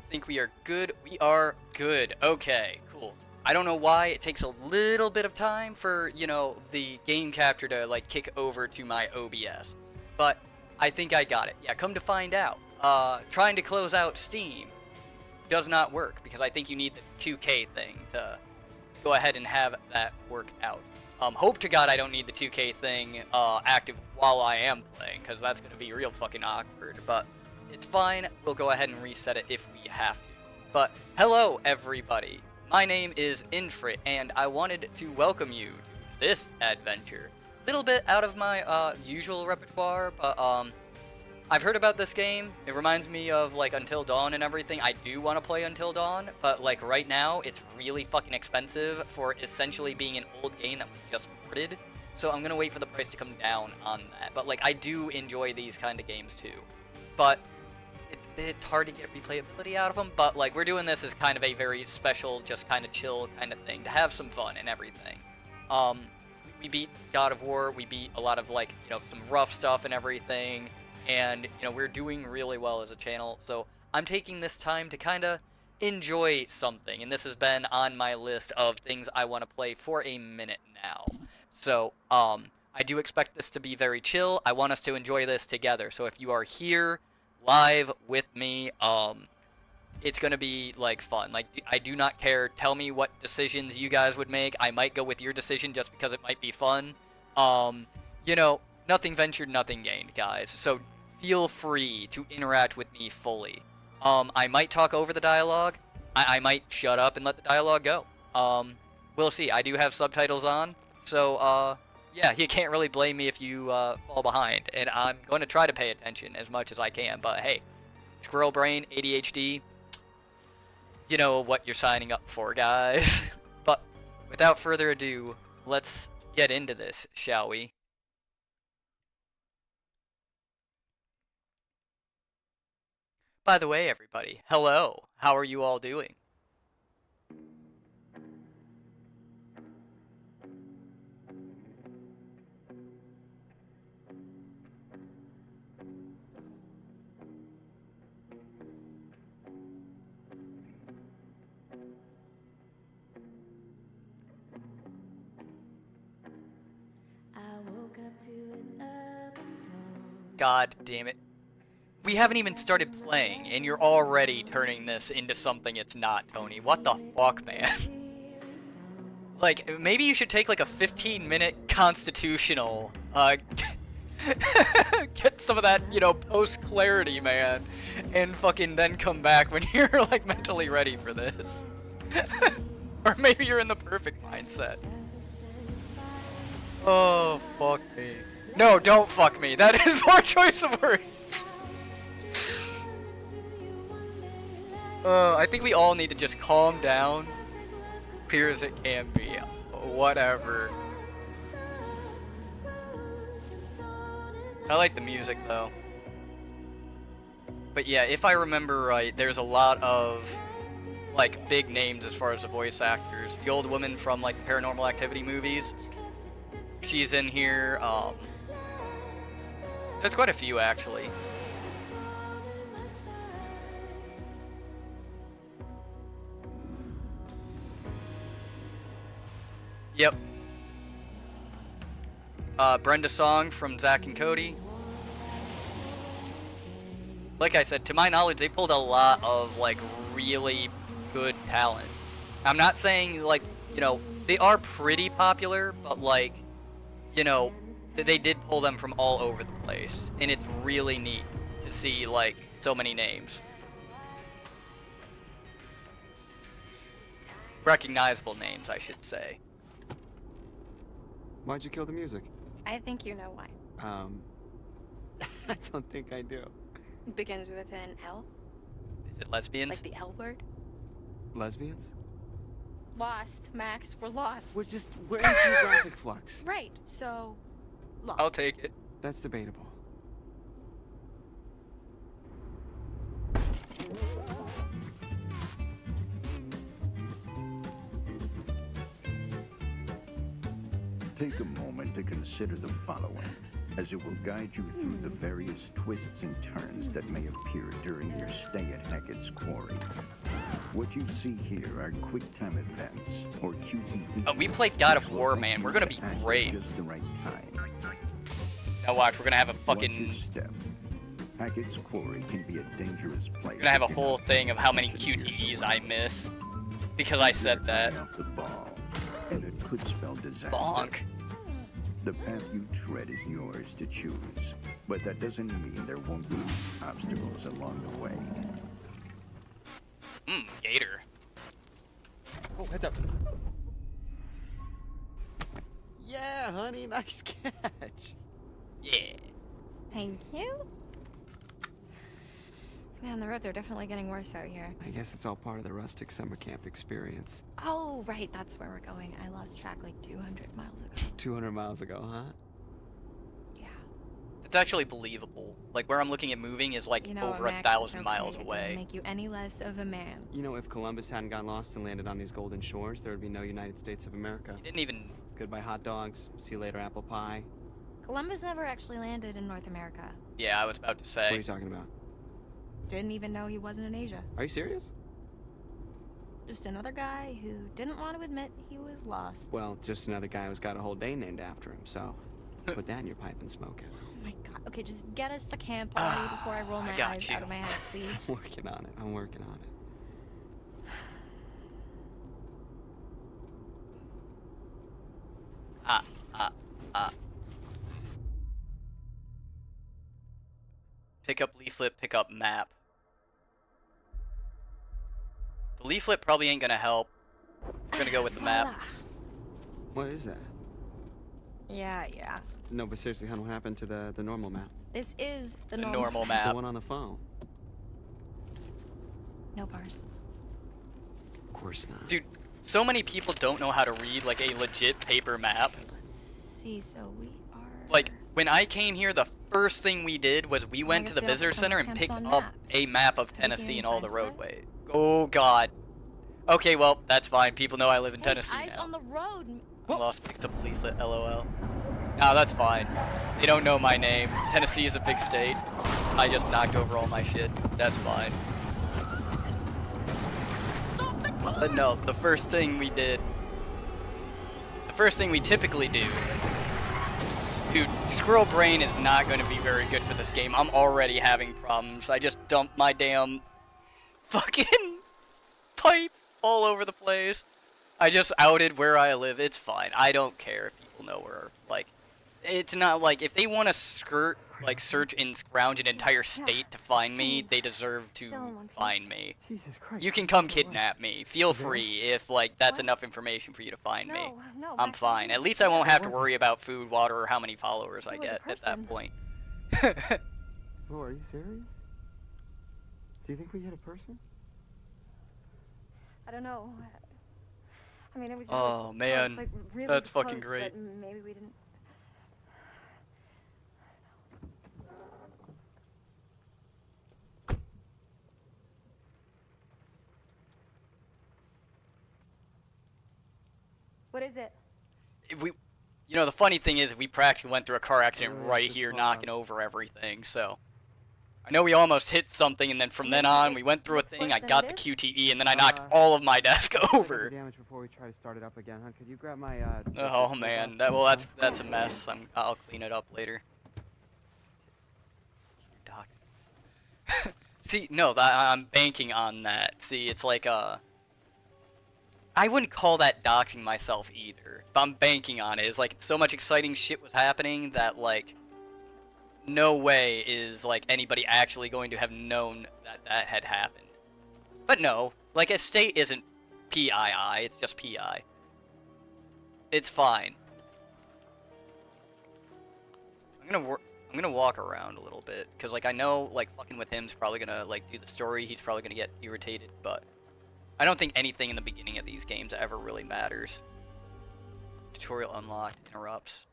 think we are good. We are good. Okay, cool. I don't know why it takes a little bit of time for, you know, the game capture to, like, kick over to my OBS. But I think I got it. Yeah, come to find out. Trying to close out Steam does not work because I think you need the 2K thing to go ahead and have that work out. Hope to God I don't need the 2K thing active while I am playing, because that's going to be real fucking awkward. But it's fine. We'll go ahead and reset it if we have to. But hello, everybody. My name is Infrit, and I wanted to welcome you to this adventure. A little bit out of my usual repertoire, but I've heard about this game. It reminds me of, like, Until Dawn and everything. I do want to play Until Dawn, but, like, right now, it's really fucking expensive for essentially being an old game that we just ported. So I'm going to wait for the price to come down on that. But, like, I do enjoy these kind of games, too. But it's hard to get replayability out of them. But, like, we're doing this as kind of a very special, just kind of chill kind of thing, to have some fun and everything. We beat God of War. We beat a lot of, like, you know, some rough stuff and everything. And, you know, we're doing really well as a channel, so I'm taking this time to kind of enjoy something, and this has been on my list of things I want to play for a minute now. So, I do expect this to be very chill. I want us to enjoy this together, so if you are here live with me, it's going to be, like, fun. Like, I do not care. Tell me what decisions you guys would make. I might go with your decision just because it might be fun. You know, nothing ventured, nothing gained, guys. So feel free to interact with me fully. I might talk over the dialogue. I might shut up and let the dialogue go. We'll see. I do have subtitles on, so yeah, you can't really blame me if you fall behind. And I'm going to try to pay attention as much as I can. But hey, squirrel brain, ADHD, you know what you're signing up for, guys. But without further ado, let's get into this, shall we? By the way, everybody, hello. How are you all doing? God damn it. We haven't even started playing, and you're already turning this into something it's not, Tony. What the fuck, man? Like, maybe you should take, like, a 15-minute constitutional, get some of that, you know, post-clarity, man, and fucking then come back when you're, like, mentally ready for this. Or maybe you're in the perfect mindset. Oh, fuck me. No, don't fuck me. That is poor choice of words. I think we all need to just calm down. Pure as it can be. Whatever. I like the music, though. But yeah, if I remember right, there's a lot of, like, big names as far as the voice actors. The old woman from, like, the Paranormal Activity movies. She's in here. There's quite a few, actually. Yep. Brenda Song from Zack and Cody. Like I said, to my knowledge, they pulled a lot of, like, really good talent. I'm not saying, like, you know, they are pretty popular, but, like, you know, they did pull them from all over the place. And it's really neat to see, like, so many names. Recognizable names, I should say. Why'd you kill the music? I think you know why. I don't think I do. It begins with an L. Is it lesbians? Like the L word? Lesbians? Lost, Max. We're lost. We're in geographic flux. Right, so... lost. I'll take it. That's debatable. Take a moment to consider the following, as it will guide you through the various twists and turns that may appear during your stay at Hackett's Quarry. What you see here are quick time events, or QTEs. Oh, we played God of War, man. We're gonna be Act at great. Just the right time. Now watch, we're gonna have a Watch fucking... your step. Hackett's Quarry can be a dangerous place. We're gonna have a if you're whole not thing of how many sensitive to QTEs yourself. I miss. Because I said that. Off the ball, and it could spell disaster. Bonk. The path you tread is yours to choose, but that doesn't mean there won't be obstacles along the way. Gator. Oh, heads up. Yeah, honey, nice catch. Yeah. Thank you. Man, the roads are definitely getting worse out here. I guess it's all part of the rustic summer camp experience. Oh, right, that's where we're going. I lost track like 200 miles ago. 200 miles ago, huh? Yeah. It's actually believable. Like, where I'm looking at moving is like You know, over Max, it's 1,000 okay. miles It doesn't away. make you any less of a man. You know, if Columbus hadn't gotten lost and landed on these golden shores, there would be no United States of America. He didn't even... Goodbye hot dogs. See you later, apple pie. Columbus never actually landed in North America. Yeah, I was about to What are say. you talking about? Didn't even know he wasn't in Asia. Are you serious? Just another guy who didn't want to admit he was lost. Well, just another guy who's got a whole day named after him, so put that in your pipe and smoke it. Oh my god. Okay, just get us to camp already before I roll I my got eyes you. out of my head, please. I'm working on it. I'm working on it. Pick up leaflet, pick up map. The leaflet probably ain't gonna help. We're gonna go with the map. Voila. What is that? Yeah. No, but seriously, hon, what happened to the normal map? This is the The normal. normal The map. one on the phone. No bars. Of course not. Dude, so many people don't know how to read like a legit paper map. Let's see. So we are. Like, when I came here, the first thing we did was we went to guess the they don't visitor put center and camps picked on up maps. a map of Have you seen Tennessee any and all the signs for it? roadway. Oh god. Okay, well, that's fine. People know I live in Hey, Tennessee eyes now. on the road. I lost picked up a leaflet, lol. No, that's fine. They don't know my name. Tennessee is a big state. I just knocked over all my shit. That's fine. But no, the first thing we did... The first thing we typically do... Dude, Squirrel Brain is not going to be very good for this game. I'm already having problems. I just dumped my damn... fucking... pipe all over the place. I just outed where I live. It's fine. I don't care if people know where, like... It's not like, if they want to search and scrounge an entire state to find me, they deserve to find me. Jesus Christ. You can come kidnap me. Feel free if, like, that's What? enough information for you to find me. No, I'm Max, fine. you At least I won't have to wasn't. worry about food, water, or how many followers I You were the get at person. that point. Oh, are you serious? Do you think we hit a person? I don't know. I mean, it was. Oh, really man. close, like, really That's fucking close, great. But maybe we didn't. What is it? You know, the funny thing is we practically went through a car accident Yeah, right just here, fine. knocking over everything, so... I know we almost hit something, and then from then on, we went through a thing, I got the QTE, and then I knocked all of my desk over. Damage before we try to start it up again, huh? Could you grab my Oh man, that's a mess. I'll clean it up later. Doc. See, no, I'm banking on that. See, it's like I wouldn't call that doxing myself either, but I'm banking on it. It's like so much exciting shit was happening that like no way is like anybody actually going to have known that that had happened. But no, like a state isn't PII, it's just PI. It's fine. I'm gonna walk around a little bit, cause like I know like fucking with him's probably gonna like do the story. He's probably gonna get irritated, but I don't think anything in the beginning of these games ever really matters. Tutorial unlocked. Interrupts.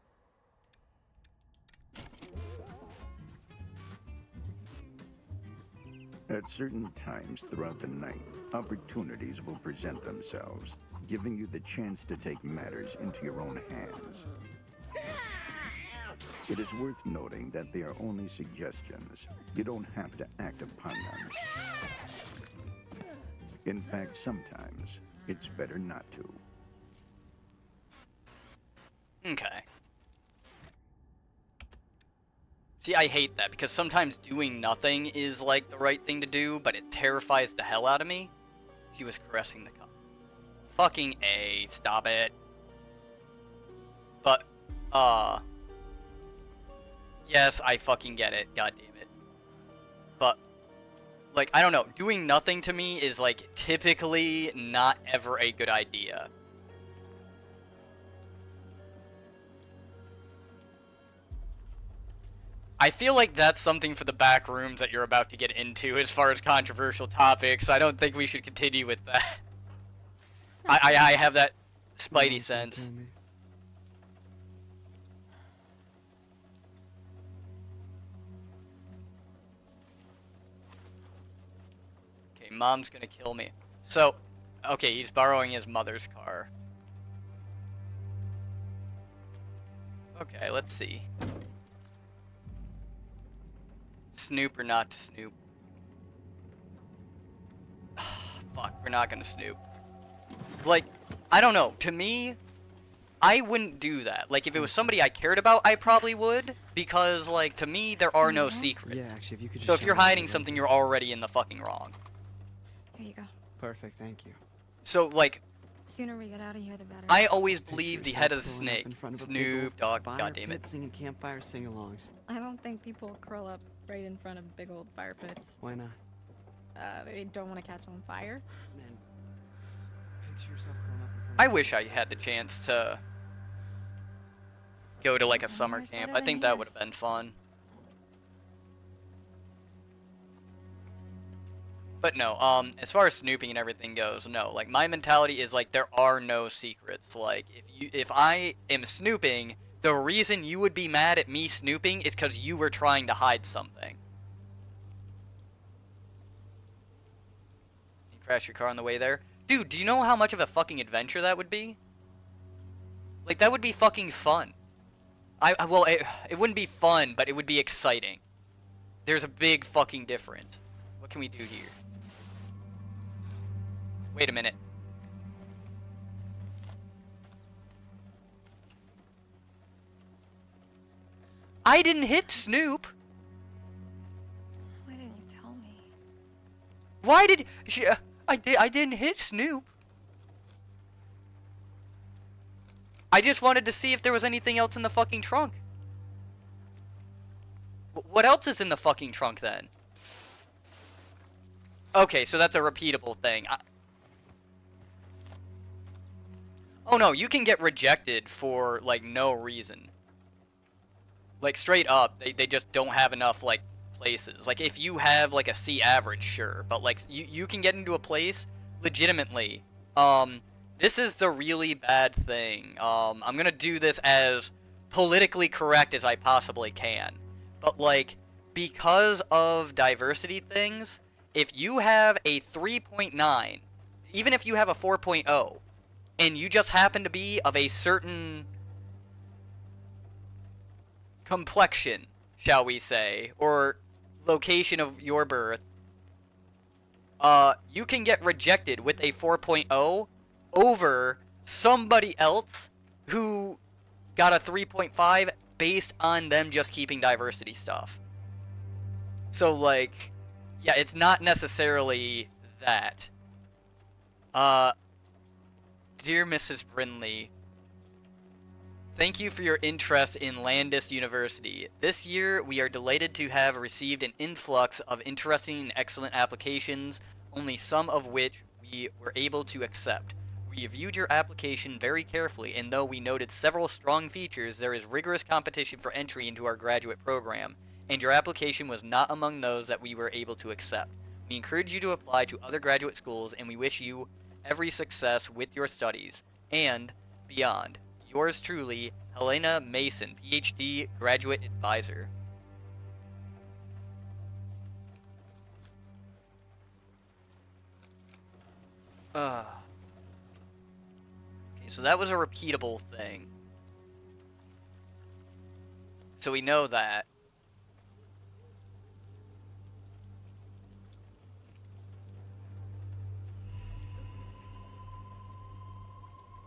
At certain times throughout the night, opportunities will present themselves, giving you the chance to take matters into your own hands. It is worth noting that they are only suggestions. You don't have to act upon them. In fact, sometimes it's better not to. Okay. See, I hate that, because sometimes doing nothing is, like, the right thing to do, but it terrifies the hell out of me. She was caressing the cup. Fucking A, stop it. But, yes, I fucking get it, god damn it. But, like, I don't know, doing nothing to me is, like, typically not ever a good idea. I feel like that's something for the back rooms that you're about to get into as far as controversial topics. I don't think we should continue with that. I have that spidey sense. Okay, mom's gonna kill me. So, okay, he's borrowing his mother's car. Okay, let's see. Snoop or not to snoop? Fuck, we're not gonna snoop. Like, I don't know. To me, I wouldn't do that. Like, if it was somebody I cared about, I probably would. Because, like, to me, there are no secrets. Yeah, actually, if you could just So if show you're me hiding the something, way. you're already in the fucking wrong. Here you go. Perfect, thank you. So, like, Sooner we get out of here, the better. I always Picture believe the yourself head of the curling up snake. in front of a big Snoop old Dogg, fire goddammit. pit singing campfire sing-alongs. I don't think people curl up right in front of big old fire pits. Why not? They don't want to catch on fire. And then picture yourself curling up in front of I wish I had the chance to go to, like, a summer Much camp. better I think than that here. would have been fun. But no, as far as snooping and everything goes, no. Like, my mentality is, like, there are no secrets. Like, if I am snooping, the reason you would be mad at me snooping is because you were trying to hide something. You crash your car on the way there? Dude, do you know how much of a fucking adventure that would be? Like, that would be fucking fun. Well, it wouldn't be fun, but it would be exciting. There's a big fucking difference. What can we do here? Wait a minute. I didn't hit Snoop. Why didn't you tell me? Why did she? I didn't hit Snoop. I just wanted to see if there was anything else in the fucking trunk. What else is in the fucking trunk then? Okay, so that's a repeatable thing. Oh no, you can get rejected for, like, no reason. Like, straight up, they just don't have enough, like, places. Like, if you have, like, a C average, sure. But, like, you can get into a place legitimately. This is the really bad thing. I'm gonna do this as politically correct as I possibly can. But, like, because of diversity things, if you have a 3.9, even if you have a 4.0, and you just happen to be of a certain complexion, shall we say, or location of your birth, you can get rejected with a 4.0 over somebody else who got a 3.5 based on them just keeping diversity stuff. So, like, yeah, it's not necessarily that. Dear Mrs. Brinley, thank you for your interest in Landis University. This year, we are delighted to have received an influx of interesting and excellent applications, only some of which we were able to accept. We reviewed your application very carefully, and though we noted several strong features, there is rigorous competition for entry into our graduate program, and your application was not among those that we were able to accept. We encourage you to apply to other graduate schools, and we wish you every success with your studies and beyond. Yours truly, Helena Mason, PhD, Graduate Advisor. Okay, so that was a repeatable thing. So we know that.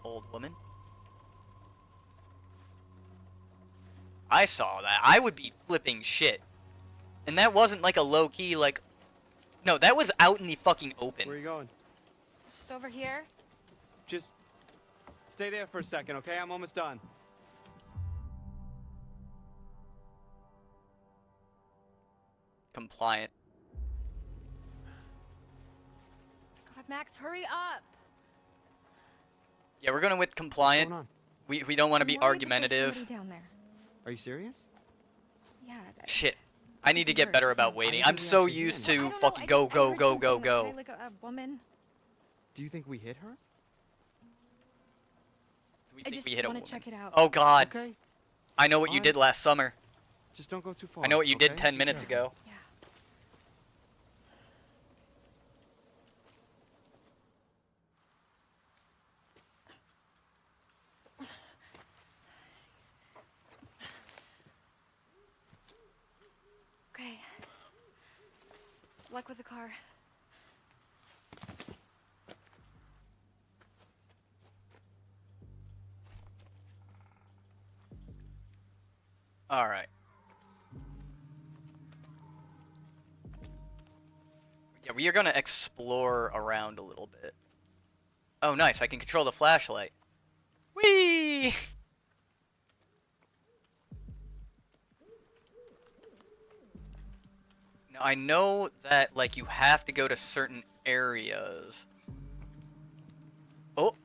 old woman. I saw that. I would be flipping shit. And that wasn't like a low-key, like... No, that was out in the fucking open. Where are you going? Just over here. Just stay there for a second, okay? I'm almost done. Compliant. God, Max, hurry up. Yeah, we're going with compliant. What's going on? We don't want to I'm be worried that there's argumentative. somebody down there. Are you serious? Yeah. Shit. I need to get better about waiting. I I'm don't think so we actually used did. I to don't know, fucking I go, just- I go, heard go, go, something, go. right? Like a woman. Do you think we hit her? We I think just we hit a want woman. to check it out. Oh god. Okay. I know what you Alright. did last summer. Just don't go too far. I know what you did okay? 10 Be minutes careful. ago. Yeah. Okay. Luck with the car. Alright. Yeah, we are gonna explore around a little bit. Oh, nice. I can control the flashlight. Whee! Now, I know that, like, you have to go to certain areas. Oh!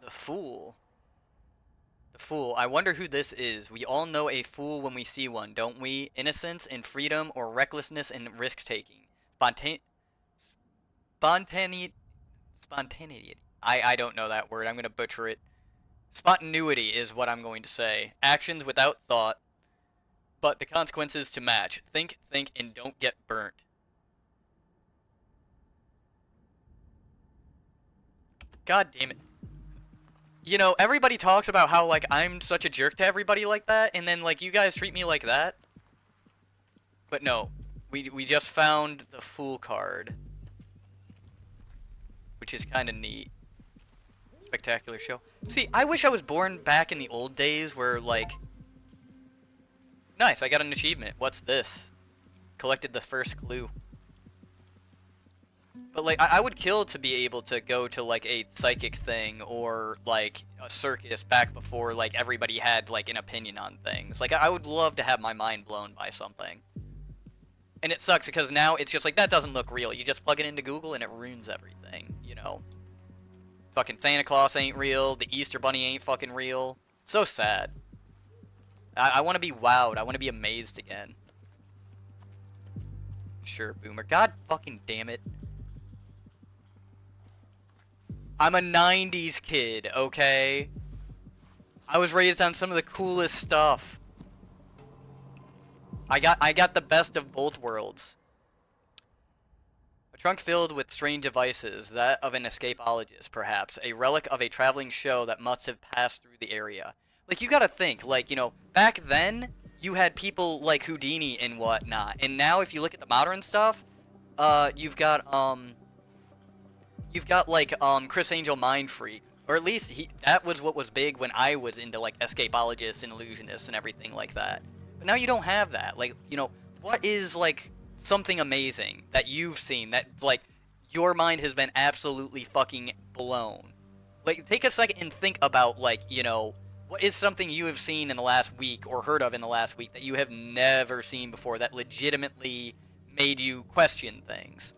The fool. The fool. I wonder who this is. We all know a fool when we see one, don't we? Innocence and freedom, or recklessness and risk-taking. Spontaneity. I don't know that word. I'm going to butcher it. Spontaneity is what I'm going to say. Actions without thought, but the consequences to match. Think, and don't get burnt. God damn it. You know, everybody talks about how, like, I'm such a jerk to everybody like that, and then, like, you guys treat me like that. But no. We just found the Fool card. Which is kind of neat. Spectacular show. See, I wish I was born back in the old days where, like... Nice, I got an achievement. What's this? Collected the first clue. But, like, I would kill to be able to go to, like, a psychic thing or, like, a circus back before, like, everybody had, like, an opinion on things. Like, I would love to have my mind blown by something. And it sucks because now it's just like, that doesn't look real. You just plug it into Google and it ruins everything, you know? Fucking Santa Claus ain't real. The Easter Bunny ain't fucking real. It's so sad. I want to be wowed. I want to be amazed again. Sure, Boomer. God fucking damn it. I'm a 90s kid, okay? I was raised on some of the coolest stuff. I got the best of both worlds. A trunk filled with strange devices, that of an escapologist, perhaps. A relic of a traveling show that must have passed through the area. Like, you gotta think, like, you know, back then, you had people like Houdini and whatnot. And now, if you look at the modern stuff, you've got, like, Chris Angel Mind Freak. Or at least, that was what was big when I was into, like, escapologists and illusionists and everything like that. But now you don't have that. Like, you know, what is, like, something amazing that you've seen that, like, your mind has been absolutely fucking blown? Like, take a second and think about, like, you know, what is something you have seen in the last week or heard of in the last week that you have never seen before that legitimately made you question things?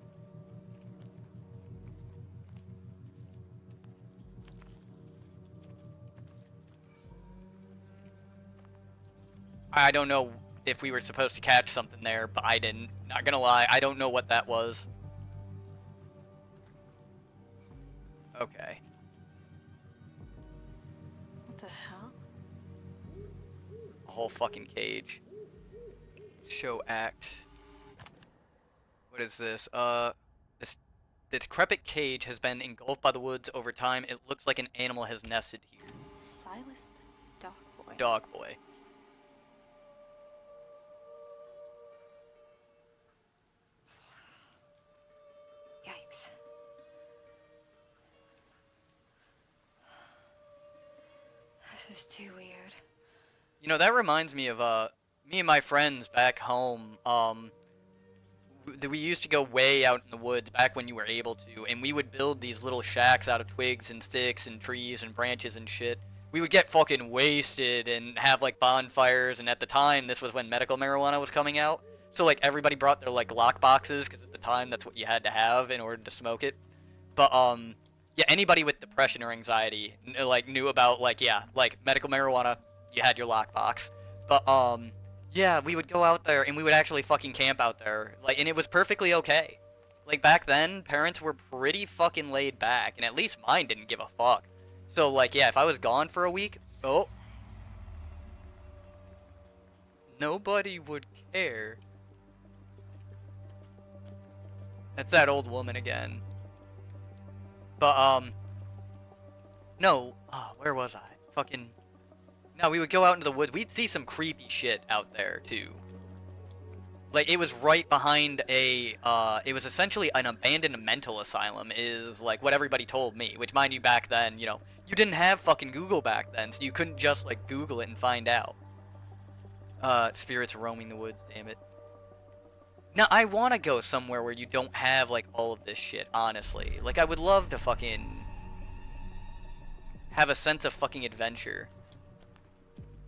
I don't know if we were supposed to catch something there, but I didn't. Not gonna lie, I don't know what that was. Okay. What the hell? A whole fucking cage. Show act. What is this? This decrepit cage has been engulfed by the woods over time. It looks like an animal has nested here. Silas the dog boy. Dog boy. Yikes. This is too weird. You know, that reminds me of me and my friends back home. We used to go way out in the woods back when you were able to, and we would build these little shacks out of twigs and sticks and trees and branches and shit. We would get fucking wasted and have like bonfires, and at the time, this was when medical marijuana was coming out. So like everybody brought their like lock boxes, because at the time that's what you had to have in order to smoke it. But yeah, anybody with depression or anxiety like knew about like, yeah, like medical marijuana, you had your lockbox. But yeah, we would go out there and we would actually fucking camp out there. Like, and it was perfectly okay. Like back then, parents were pretty fucking laid back, and at least mine didn't give a fuck. So like, yeah, if I was gone for a week, oh, nobody would care. That's that old woman again. But no, where was I? Fucking. No, we would go out into the woods. We'd see some creepy shit out there, too. Like, it was right behind a, it was essentially an abandoned mental asylum, is, like, what everybody told me. Which, mind you, back then, you know, you didn't have fucking Google back then, so you couldn't just, like, Google it and find out. Spirits roaming the woods, damn it. Now, I want to go somewhere where you don't have, like, all of this shit, honestly. Like, I would love to fucking have a sense of fucking adventure.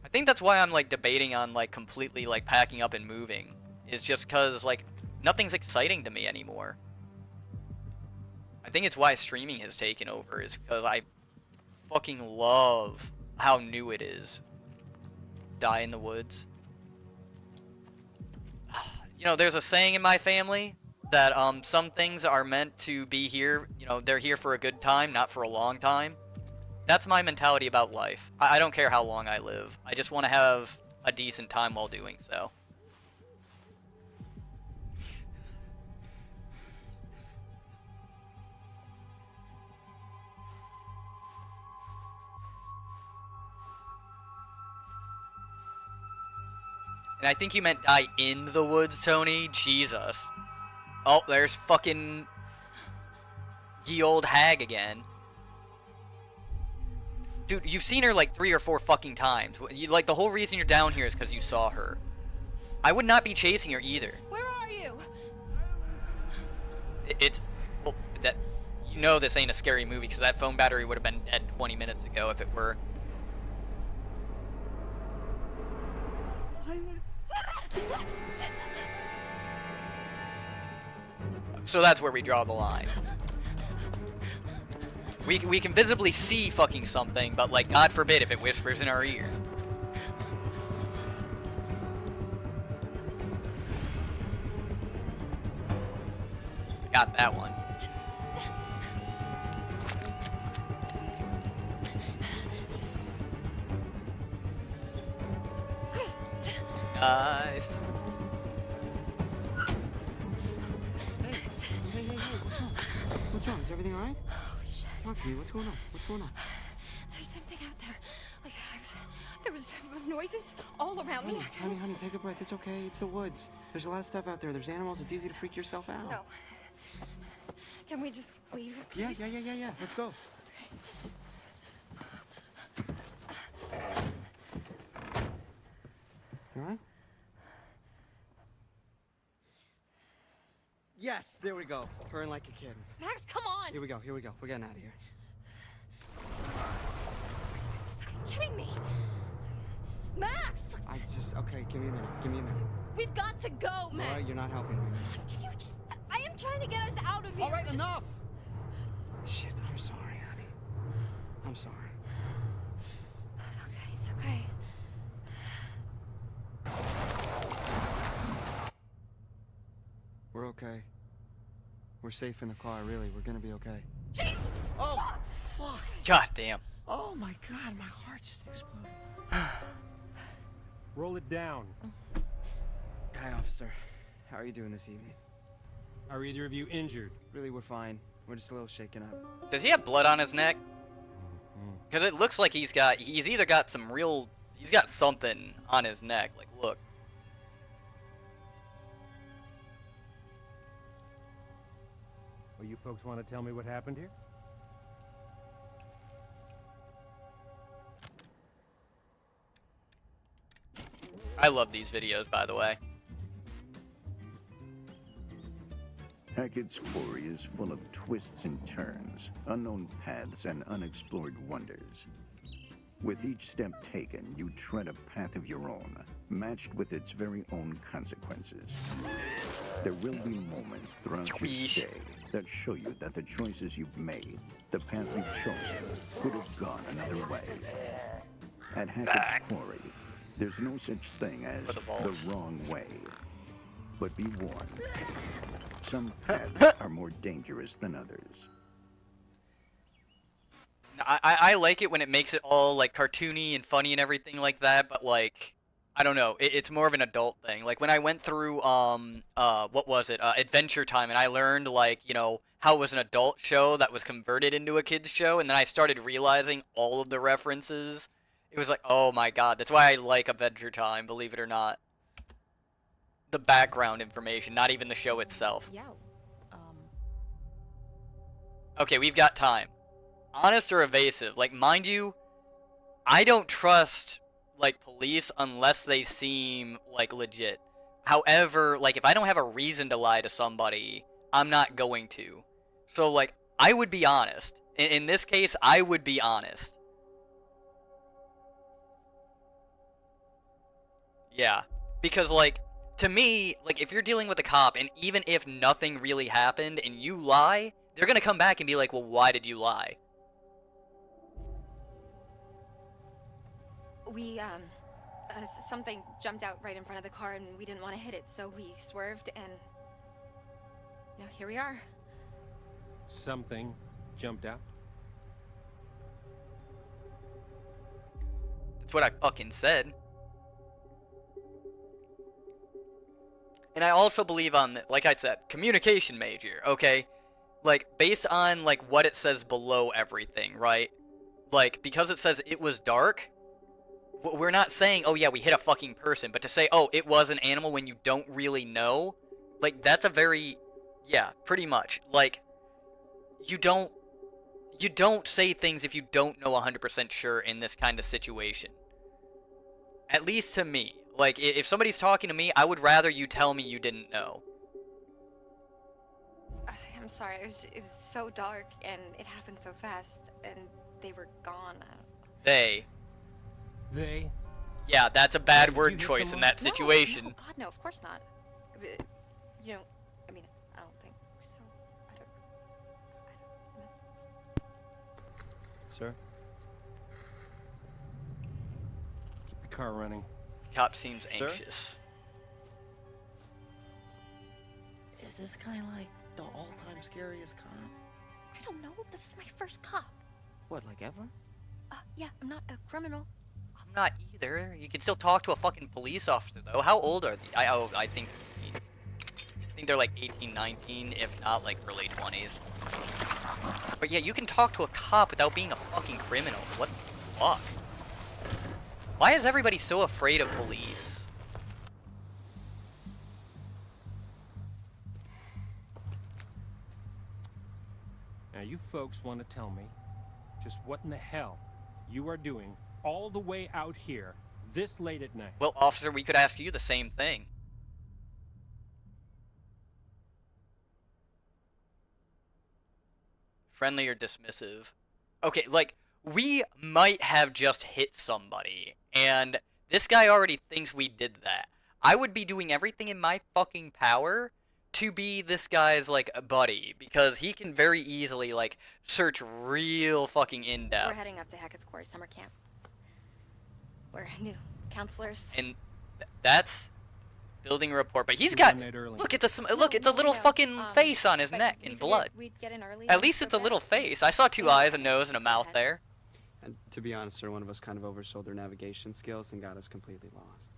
I think that's why I'm like debating on like completely like packing up and moving, is just cause like nothing's exciting to me anymore. I think it's why streaming has taken over, is because I fucking love how new it is. Die in the woods. You know, there's a saying in my family that some things are meant to be here, you know, they're here for a good time, not for a long time. That's my mentality about life. I don't care how long I live. I just want to have a decent time while doing so. And I think you meant die in the woods, Tony. Jesus. Oh, there's fucking ye old hag again. Dude, you've seen her like 3 or 4 fucking times. Like, the whole reason you're down here is because you saw her. I would not be chasing her either. Where are you? It's... Well, that... You know this ain't a scary movie, because that phone battery would have been dead 20 minutes ago if it were. So that's where we draw the line. We can visibly see fucking something, but like, God forbid if it whispers in our ear. Got that one. Nice. Hey, what's wrong? What's wrong? Is everything alright? Holy shit. Talk to me. What's going on? What's going on? There's something out there. Like, there was noises all around me. Honey, take a breath. It's okay. It's the woods. There's a lot of stuff out there. There's animals. It's easy to freak yourself out. No. Can we just leave, please? Yeah. Let's go. You alright? Yes, there we go. Purring like a kid. Max, come on! Here we go. We're getting out of here. You're kidding me! Max! Okay, give me a minute. We've got to go, Max! Alright, you're not helping right now. Can you just... I am trying to get us out of here. Alright, enough! Shit, I'm sorry, honey. I'm sorry. It's okay. We're okay. We're safe in the car, really. We're gonna be okay. Jeez! Oh, fuck! God damn. Oh my god, my heart just exploded. Roll it down. Hi, officer. How are you doing this evening? Are either of you injured? Really, we're fine. We're just a little shaken up. Does he have blood on his neck? Because it looks like he's either got some real, he's got something on his neck. Like, look. Well, you folks want to tell me what happened here? I love these videos, by the way. Hackett's Quarry is full of twists and turns, unknown paths, and unexplored wonders. With each step taken, you tread a path of your own, matched with its very own consequences. There will be moments throughout your stay that show you that the choices you've made, the path you've chosen, could have gone another way. At Hackett's Quarry, there's no such thing as the wrong way. But be warned, some paths are more dangerous than others. I like it when it makes it all like cartoony and funny and everything like that, but like I don't know, it's more of an adult thing. Like when I went through what was it, Adventure Time, and I learned like how it was an adult show that was converted into a kids show, and then I started realizing all of the references. It was like, oh my god, that's why I like Adventure Time, believe it or not. The background information, not even the show itself. Yeah. Okay, we've got time. Honest or evasive? Like, mind you, I don't trust, like, police unless they seem, like, legit. However, like, if I don't have a reason to lie to somebody, I'm not going to. So, like, I would be honest. In this case, I would be honest. Yeah. Because, like, to me, like, if you're dealing with a cop, and even if nothing really happened, and you lie, they're gonna come back and be like, well, why did you lie? We, something jumped out right in front of the car and we didn't want to hit it, so we swerved and, here we are. Something jumped out? That's what I fucking said. And I also believe on, like I said, communication major, okay? Like, based on, like, what it says below everything, right? Like, because it says it was dark, we're not saying, oh yeah, we hit a fucking person, but to say, oh, it was an animal when you don't really know, like, that's a very, yeah, pretty much. Like, you don't say things if you don't know 100% sure in this kind of situation. At least to me. Like, if somebody's talking to me, I would rather you tell me you didn't know. I'm sorry, it was so dark and it happened so fast and they were gone. They? Yeah, that's a bad word choice in that situation. No, God, no, of course not. I mean, I don't think so. I don't know. Sir? Keep the car running. Cop seems Sir? anxious. Is this guy like the all-time scariest cop? I don't know. This is my first cop. What, like ever? Yeah, I'm not a criminal. I'm not either. You can still talk to a fucking police officer, though. How old are they? I think they're like 18, 19, if not like early 20s. But yeah, you can talk to a cop without being a fucking criminal. What the fuck? Why is everybody so afraid of police? Now you folks want to tell me just what in the hell you are doing all the way out here this late at night? Well, officer, we could ask you the same thing. Friendly or dismissive? Okay, like, we might have just hit somebody, and this guy already thinks we did that. I would be doing everything in my fucking power to be this guy's, like, buddy, because he can very easily, like, search real fucking in-depth. We're heading up to Hackett's Quarry summer camp. We're new counselors. And that's building a rapport. But he's got, look, it's a little fucking face on his neck in blood. We'd get in early. At least it's a little face. I saw two eyes, a nose, and a mouth there. And to be honest, sir, one of us kind of oversold their navigation skills and got us completely lost.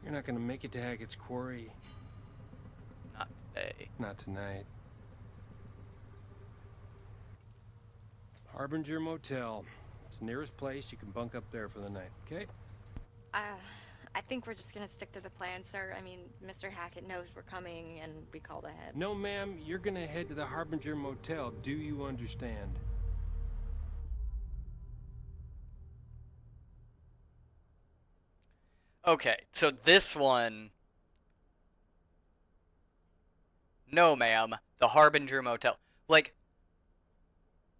You're not gonna make it to Hackett's Quarry. Not today. Not tonight. Harbinger Motel. It's the nearest place. You can bunk up there for the night, okay? I think we're just gonna stick to the plan, sir. I mean, Mr. Hackett knows we're coming, and we called ahead. No, ma'am, you're gonna head to the Harbinger Motel. Do you understand? Okay, so this one... No, ma'am. The Harbinger Motel. Like,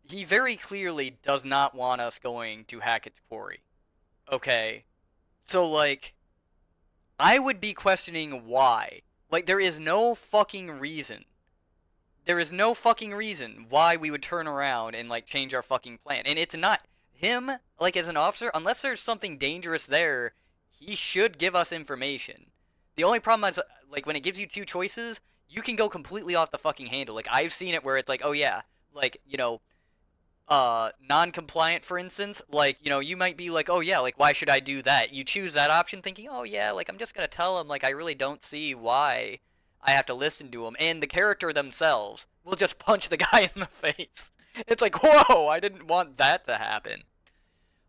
he very clearly does not want us going to Hackett's Quarry. Okay? So, like, I would be questioning why. Like, there is no fucking reason. There is no fucking reason why we would turn around and, like, change our fucking plan. And it's not him, like, as an officer, unless there's something dangerous there, he should give us information. The only problem is, like, when it gives you two choices, you can go completely off the fucking handle. Like, I've seen it where it's like, oh yeah, like, you know, non-compliant, for instance, like, you know, you might be like, oh yeah, like, why should I do that? You choose that option thinking, oh yeah, like, I'm just gonna tell him, like, I really don't see why I have to listen to him. And the character themselves will just punch the guy in the face. It's like, whoa, I didn't want that to happen.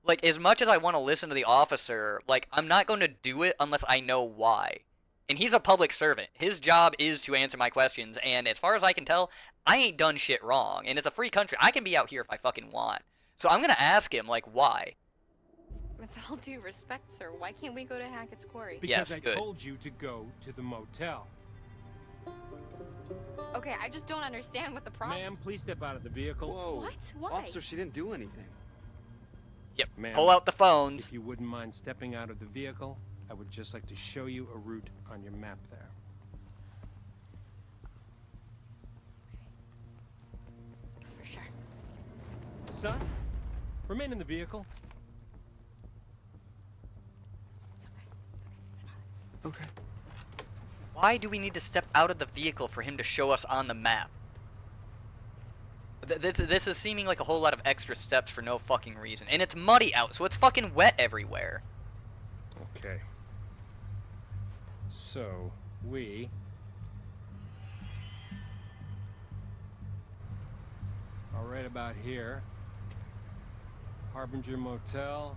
Like, as much as I want to listen to the officer, like, I'm not going to do it unless I know why. And he's a public servant. His job is to answer my questions, and as far as I can tell, I ain't done shit wrong. And it's a free country. I can be out here if I fucking want. So I'm gonna ask him, like, why? With all due respect, sir, why can't we go to Hackett's Quarry? Because Yes, I good. told you to go to the motel. Okay, I just don't understand what the problem... Ma'am, please step out of the vehicle. Whoa. What? Why? Officer, she didn't do anything. Yep, Ma'am, pull out the phones. If you wouldn't mind stepping out of the vehicle, I would just like to show you a route on your map there. For sure. Son, remain in the vehicle. It's okay. It's okay. Okay. Why do we need to step out of the vehicle for him to show us on the map? This is seeming like a whole lot of extra steps for no fucking reason. And it's muddy out, so it's fucking wet everywhere. Okay. So, we are right about here. Harbinger Motel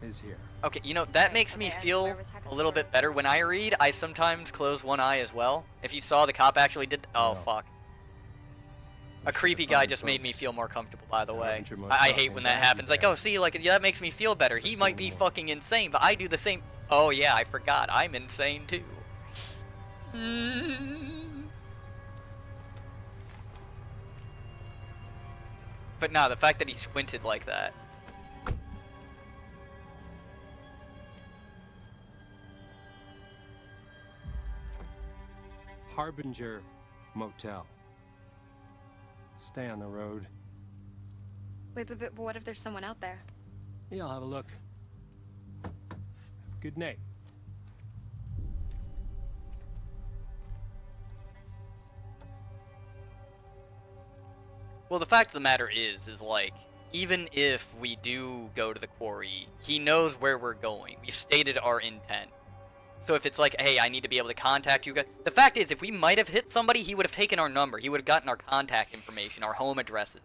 is here. Okay, you know, that Okay, makes me okay, feel where was Hackett's a little Quarry? bit better. When I read, I sometimes close one eye as well. If you saw, the cop actually did... Oh, No. fuck. A We should creepy have guy found just made me folks. feel more comfortable, by the The way. Harbinger I Motel hate and when that Daddy happens. Like, there. oh, see, like, yeah, that makes me feel better. He Just might a be little more. fucking insane, but I do the same... Oh, yeah, I forgot. I'm insane, too. But nah, the fact that he squinted like that. Harbinger Motel. Stay on the road. Wait, but what if there's someone out there? Yeah, I'll have a look. Good night. Well, the fact of the matter is like, even if we do go to the quarry, he knows where we're going. We've stated our intent. So if it's like, hey, I need to be able to contact you guys. The fact is, if we might have hit somebody, he would have taken our number. He would have gotten our contact information, our home addresses.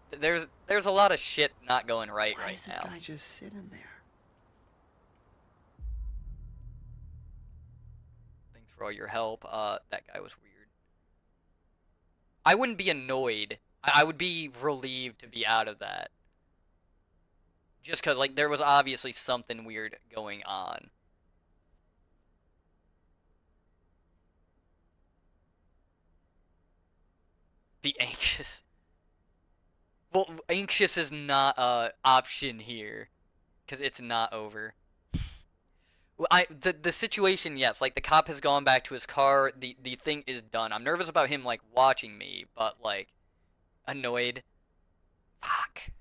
There's a lot of shit not going right Why right is this now. guy just sitting there? Thanks for all your help. That guy was weird. I wouldn't be annoyed. I would be relieved to be out of that. Just because, like, there was obviously something weird going on. Be anxious. Well, anxious is not a option here, because it's not over. Well, the situation, yes, like the cop has gone back to his car. The thing is done. I'm nervous about him like watching me, but like annoyed. Fuck.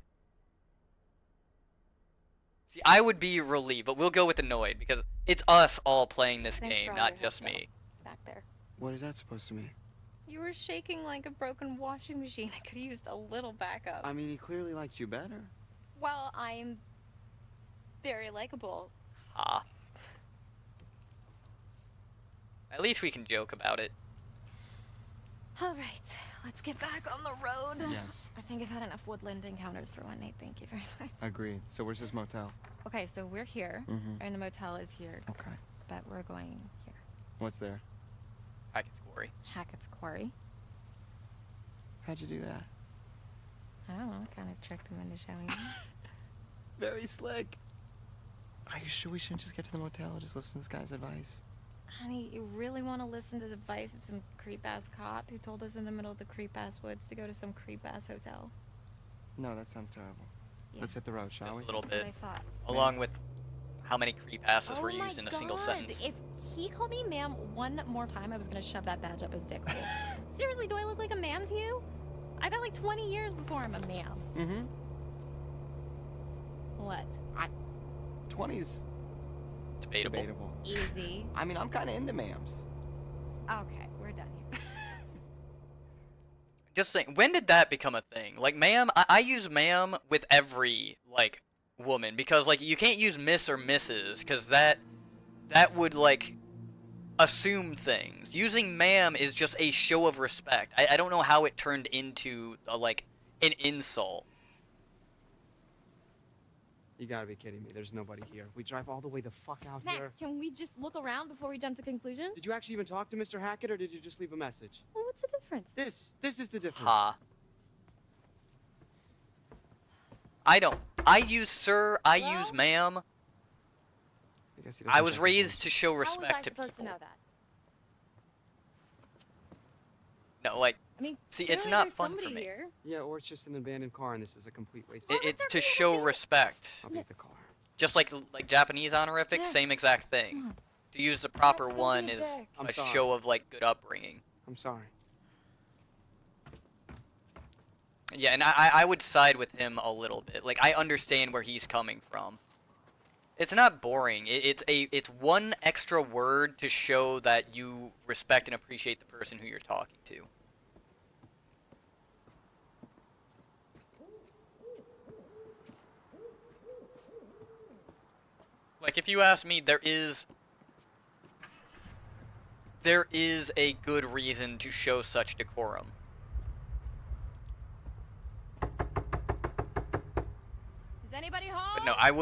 See, I would be relieved, but we'll go with annoyed because it's us all playing this Thanks game, for all not your help, just though. me. Back there. What is that supposed to mean? You were shaking like a broken washing machine. I could have used a little backup. I mean, he clearly likes you better. Well, I'm very likable. Ah. At least we can joke about it. All right, let's get back on the road. Yes. I think I've had enough woodland encounters for one night. Thank you very much. Agreed. So where's this motel? Okay, so we're here, and the motel is here, Okay. but we're going here. What's there? Hackett's Quarry. Hackett's Quarry. How'd you do that? I don't know, kind of tricked him into showing me. Very slick. Are you sure we shouldn't just get to the motel and just listen to this guy's advice? Honey, you really want to listen to the advice of some creep-ass cop who told us in the middle of the creep-ass woods to go to some creep-ass hotel? No, that sounds terrible. Yeah. Let's hit the road, shall Just we? a little That's what bit. I thought. Along with how many creep asses were Oh my used in a single God. sentence. If he called me ma'am one more time, I was gonna shove that badge up his dick hole. Seriously, do I look like a ma'am to you? I got like 20 years before I'm a ma'am. Mm-hmm. What? 20's Debatable. debatable. Easy. I mean, I'm kind of into ma'ams. Okay, we're done here. Just saying, when did that become a thing? Like, ma'am, I use ma'am with every, like, woman. Because, like, you can't use miss or misses. Because that would, like, assume things. Using ma'am is just a show of respect. I don't know how it turned into, like, an insult. You gotta be kidding me. There's nobody here. We drive all the way the fuck out here. Max, can we just look around before we jump to conclusions? Did you actually even talk to Mr. Hackett, or did you just leave a message? Well, what's the difference? This is the difference. Ha. I don't. I use sir, I Well? use ma'am. I guess he I doesn't was check his raised phone. to show How was I respect to supposed people. to know that? No, like, I mean, see, it's clearly not there's fun for somebody me. Here. Yeah, or it's just an abandoned car, and this is a complete waste. Well, of but It's they're to being show abandoned. respect. I'll take the car. Just like Japanese honorifics, same Yes. exact Come thing. on. To use the proper Max, don't one be a is dick. I'm a sorry. show of like good upbringing. I'm sorry. Yeah, and I would side with him a little bit. Like, I understand where he's coming from. It's not boring. It's one extra word to show that you respect and appreciate the person who you're talking to. Like, if you ask me, there is a good reason to show such decorum. Is anybody home? But no, I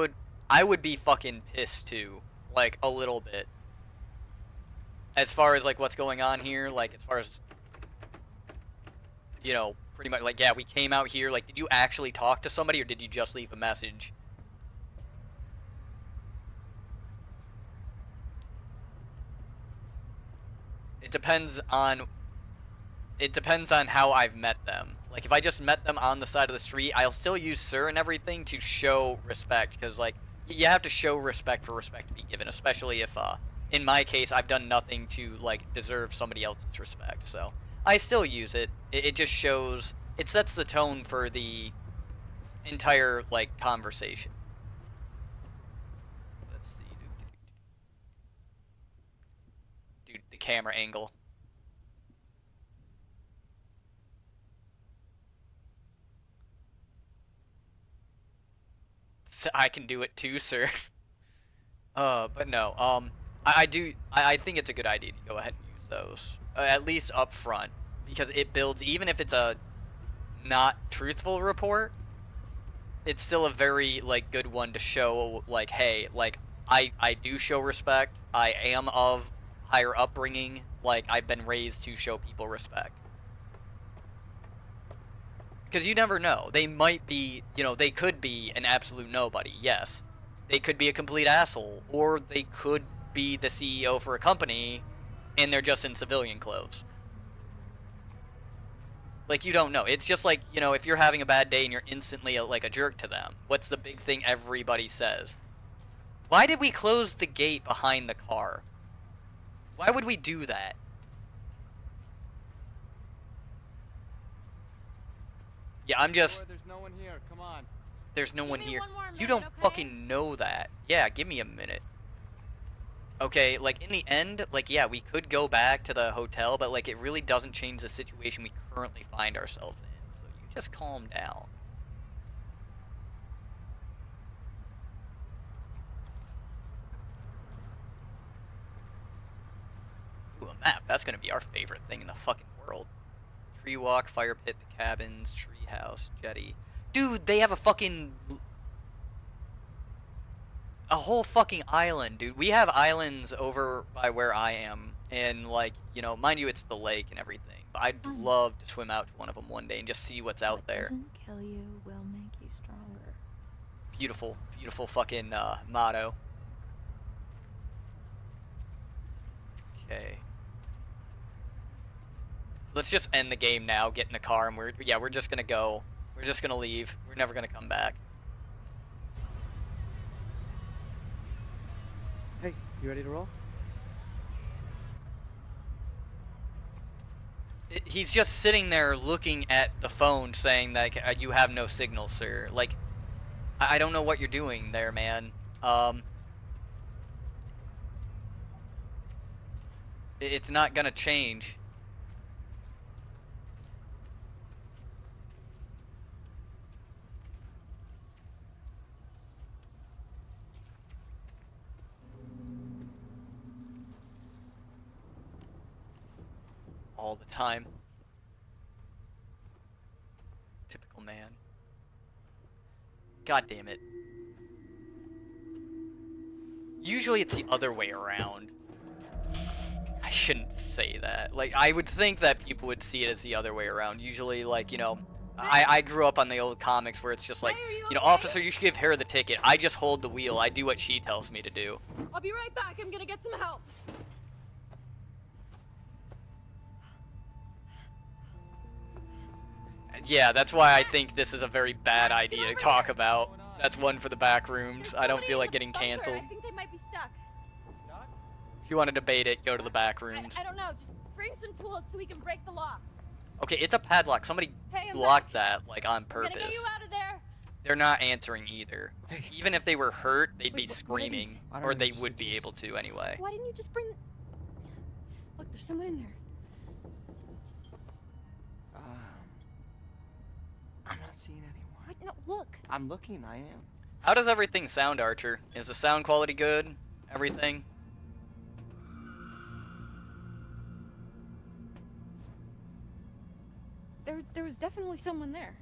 would be fucking pissed too, like a little bit. As far as like what's going on here, like as far as, you know, pretty much like, yeah, we came out here, like, did you actually talk to somebody or did you just leave a message? It depends on how I've met them. Like, if I just met them on the side of the street, I'll still use sir and everything to show respect, because, like, you have to show respect for respect to be given, especially if, in my case, I've done nothing to, like, deserve somebody else's respect, so I still use it. It just shows, it sets the tone for the entire, like, conversation. Let's see. Dude, the camera angle. I can do it too, sir. But no, I think it's a good idea to go ahead and use those, at least up front, because it builds, even if it's a not truthful report, it's still a very, like, good one to show, like, hey, like, I do show respect, I am of higher upbringing, like, I've been raised to show people respect. Because you never know. They might be, you know, they could be an absolute nobody, yes. They could be a complete asshole, or they could be the CEO for a company, and they're just in civilian clothes. Like, you don't know. It's just like, you know, if you're having a bad day and you're instantly, like, a jerk to them, what's the big thing everybody says? Why did we close the gate behind the car? Why would we do that? Yeah, I'm just... There's no one here. Come on. There's no Give one me here. one more You minute, don't okay? fucking know that. Yeah, give me a minute. Okay, like, in the end, like, yeah, we could go back to the hotel, but, like, it really doesn't change the situation we currently find ourselves in. So you just calm down. Ooh, a map. That's gonna be our favorite thing in the fucking world. Tree walk, fire pit, the cabins, tree house, jetty. Dude, they have a fucking... a whole fucking island, dude. We have islands over by where I am. And, like, you know, mind you, it's the lake and everything. But I'd love to swim out to one of them one day and just see what's out What there. doesn't kill you will make you stronger. Beautiful, beautiful fucking motto. Okay. Let's just end the game now, get in the car, and we're just gonna go. We're just gonna leave. We're never gonna come back. Hey, you ready to roll? He's just sitting there looking at the phone saying that you have no signal, sir. Like, I don't know what you're doing there, man. It's not gonna change. All the time. Typical man. God damn it. Usually it's the other way around. I shouldn't say that. Like, I would think that people would see it as the other way around. Usually, like, you know, I grew up on the old comics where it's just like, you know, officer, you should give her the ticket. I just hold the wheel. I do what she tells me to do. I'll be right back. I'm gonna get some help. Yeah, that's why I think this is a very bad idea to talk about. That's one for the back rooms. I don't feel like getting canceled. I think they might be stuck. If you want to debate it, go to the back rooms. I don't know. Just bring some tools so we can break the lock. Okay, it's a padlock. Somebody Hey, I'm blocked that, like, on I'm gonna get purpose. you out of there. They're not answering either. Hey. Even if they were hurt, they'd be Wait, what are screaming. these? I don't Or know, they just would like be these. able to anyway. Why didn't you just bring? Look, there's someone in there. I'm not seeing anyone. What? No, look. I'm looking, I am. How does everything sound, Archer? Is the sound quality good? Everything? There was definitely someone there.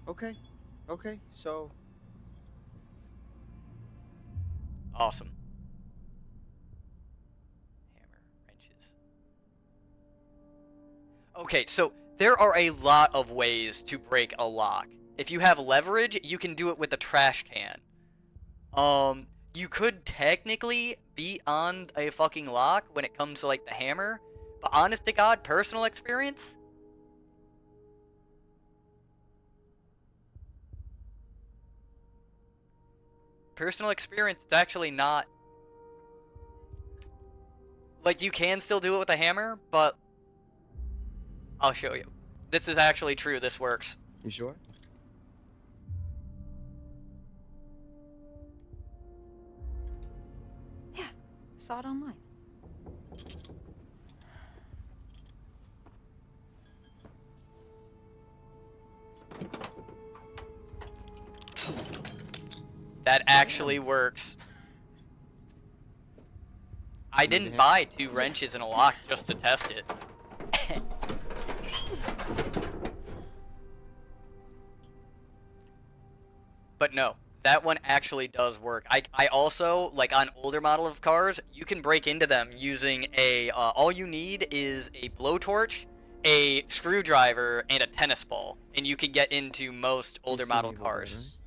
Okay, so... Awesome. Hammer, wrenches. Okay, so there are a lot of ways to break a lock. If you have leverage, you can do it with a trash can. You could technically beat on a fucking lock when it comes to, like, the hammer, but honest to God, personal experience? Personal experience, it's actually not... Like, you can still do it with a hammer, but... I'll show you. This is actually true, this works. You sure? Yeah, saw it online. That actually works. I didn't buy 2 wrenches and a lock just to test it. But no, that one actually does work. I also, like on older model of cars, you can break into them using a, all you need is a blowtorch, a screwdriver, and a tennis ball. And you can get into most older model cars.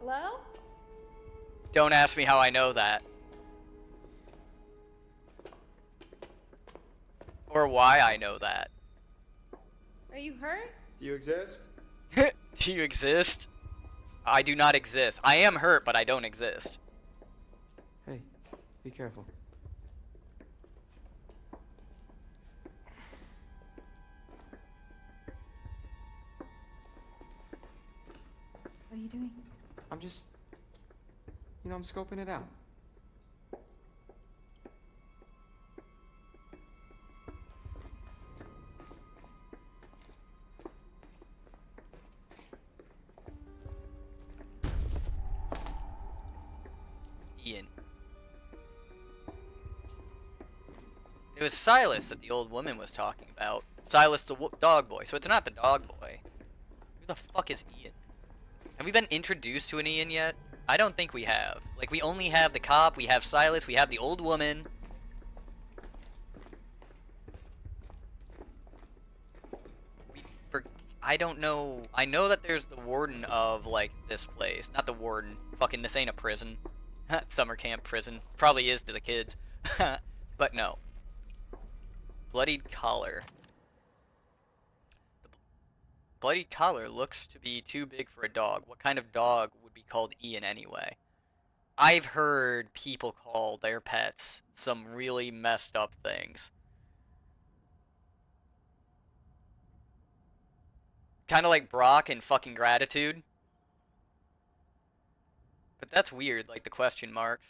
Hello? Don't ask me how I know that. Or why I know that. Are you hurt? Do you exist? Do you exist? I do not exist. I am hurt, but I don't exist. Hey, be careful. What are you doing? I'm just... You know, I'm scoping it out. Ian. It was Silas that the old woman was talking about. Silas the dog boy. So it's not the dog boy. Who the fuck is Ian? Have we been introduced to an Ian yet? I don't think we have. Like, we only have the cop, we have Silas, we have the old woman. I don't know. I know that there's the warden of, like, this place. Not the warden. Fucking, this ain't a prison. Summer camp prison. Probably is to the kids. But no. Bloodied collar. The bloodied collar looks to be too big for a dog. What kind of dog would be called Ian anyway? I've heard people call their pets some really messed up things. Kind of like Brock and fucking Gratitude. But that's weird, like the question marks.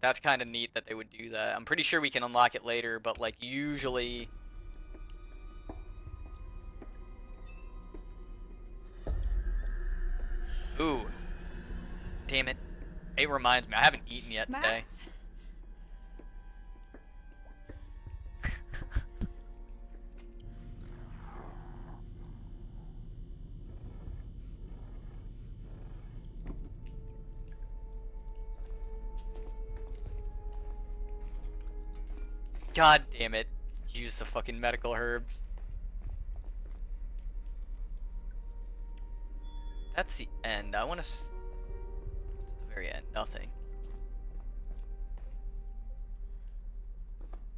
That's kind of neat that they would do that. I'm pretty sure we can unlock it later, but like usually... Ooh. Damn it. It reminds me, I haven't eaten yet today. Max? God damn it. Use the fucking medical herbs. That's the end. I want to... It's the very end. Nothing.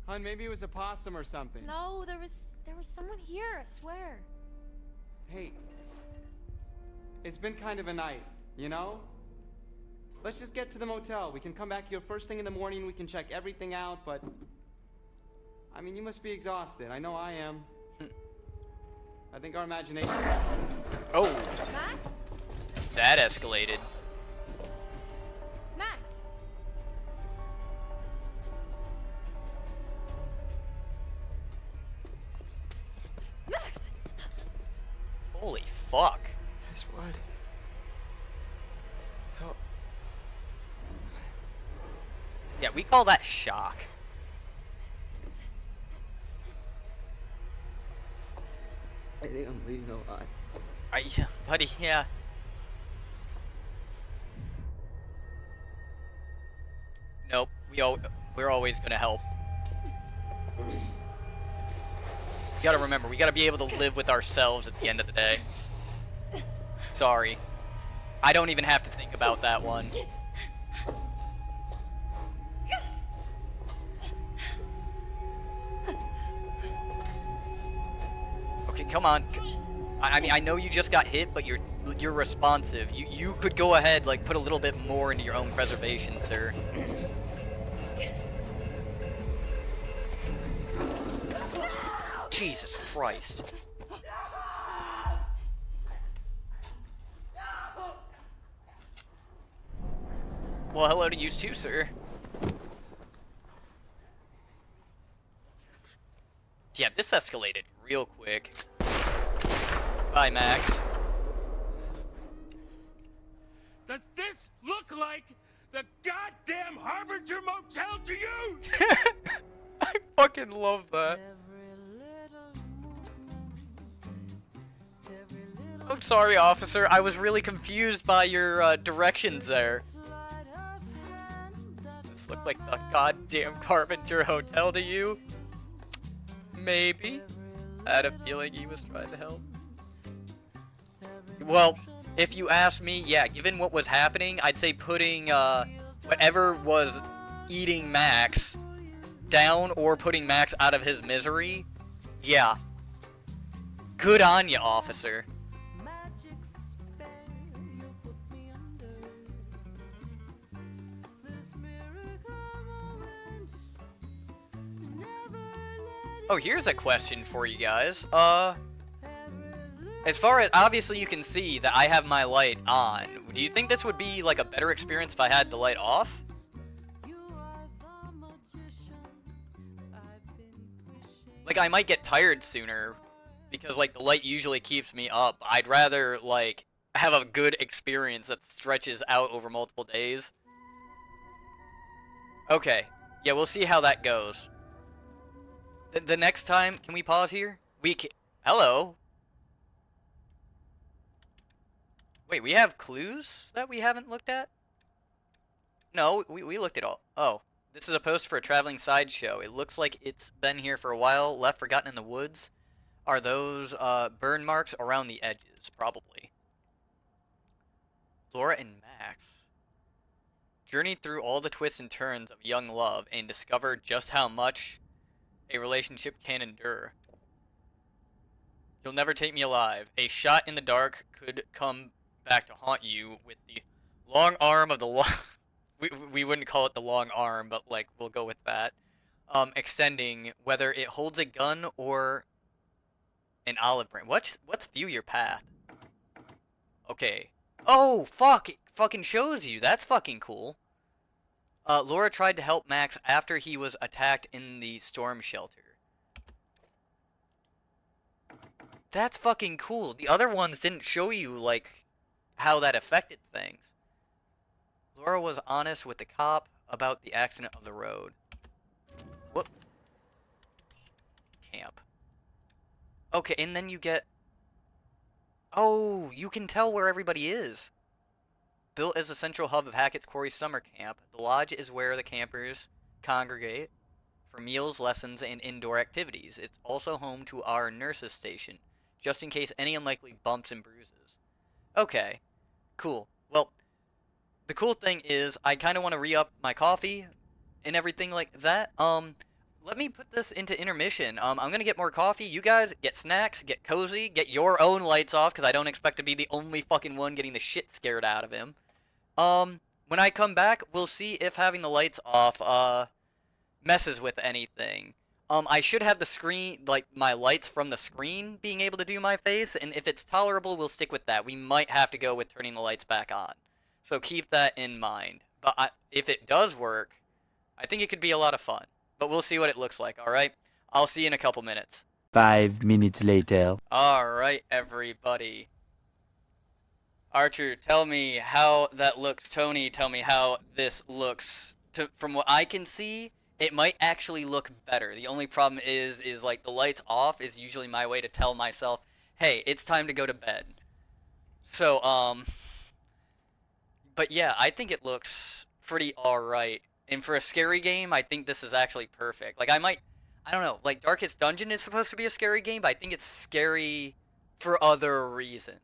Hun, maybe it was a possum or something. No, there was someone here, I swear. Hey, it's been kind of a night, you know? Let's just get to the motel. We can come back here first thing in the morning. We can check everything out, but... I mean, you must be exhausted. I know I am. I think our imagination... Oh! Max? That escalated. Max? Max! Holy fuck. His blood. Help. Yeah, we call that shock. I think I'm bleeding a lot. Yeah, buddy, yeah. Nope, we're always gonna help. You gotta remember, we gotta be able to live with ourselves at the end of the day. Sorry. I don't even have to think about that one. Okay, come on. I mean, I know you just got hit, but you're responsive. You could go ahead, like, put a little bit more into your own preservation, sir. Jesus Christ. Well, hello to you too, sir. Yeah, this escalated real quick. Bye, Max. Does this look like the goddamn Harbinger Motel to you? I fucking love that. I'm sorry, officer. I was really confused by your directions there. Does this look like the goddamn Carpenter Hotel to you? Maybe. I had a feeling he was trying to help. Well, if you ask me, yeah, given what was happening, I'd say putting whatever was eating Max down or putting Max out of his misery, yeah. Good on ya, officer. Oh, here's a question for you guys. As far as, obviously you can see that I have my light on. Do you think this would be like a better experience if I had the light off? Like, I might get tired sooner because, like, the light usually keeps me up. I'd rather, like, have a good experience that stretches out over multiple days. Okay. Yeah, we'll see how that goes. The next time, can we pause here? Hello? Wait, we have clues that we haven't looked at? No, we looked at all. Oh, this is a post for a traveling sideshow. It looks like it's been here for a while, left forgotten in the woods. Are those burn marks around the edges? Probably. Laura and Max journeyed through all the twists and turns of young love and discovered just how much a relationship can endure. You'll never take me alive. A shot in the dark could come back to haunt you with the long arm of the long... we wouldn't call it the long arm, but like we'll go with that. Extending, whether it holds a gun or an olive branch. What's view your path? Okay. Oh, fuck! It fucking shows you. That's fucking cool. Laura tried to help Max after he was attacked in the storm shelter. That's fucking cool. The other ones didn't show you, like, how that affected things. Laura was honest with the cop about the accident of the road. Whoop. Camp. Okay, and then you get... Oh, you can tell where everybody is. Built as a central hub of Hackett's Quarry summer camp, the lodge is where the campers congregate for meals, lessons, and indoor activities. It's also home to our nurses station, just in case any unlikely bumps and bruises. Okay, cool. Well, the cool thing is I kind of want to re-up my coffee and everything like that. Let me put this into intermission. I'm going to get more coffee. You guys get snacks, get cozy, get your own lights off, because I don't expect to be the only fucking one getting the shit scared out of him. When I come back, we'll see if having the lights off, messes with anything. I should have the screen, like, my lights from the screen being able to do my face, and if it's tolerable, we'll stick with that. We might have to go with turning the lights back on. So keep that in mind. But if it does work, I think it could be a lot of fun. But we'll see what it looks like, alright? I'll see you in a couple minutes. 5 minutes later. Alright, everybody. Archer, tell me how that looks. Tony, tell me how this looks. From what I can see, it might actually look better. The only problem is like the lights off is usually my way to tell myself, hey, it's time to go to bed. So, but yeah, I think it looks pretty alright. And for a scary game, I think this is actually perfect. Like, I don't know, like, Darkest Dungeon is supposed to be a scary game, but I think it's scary for other reasons.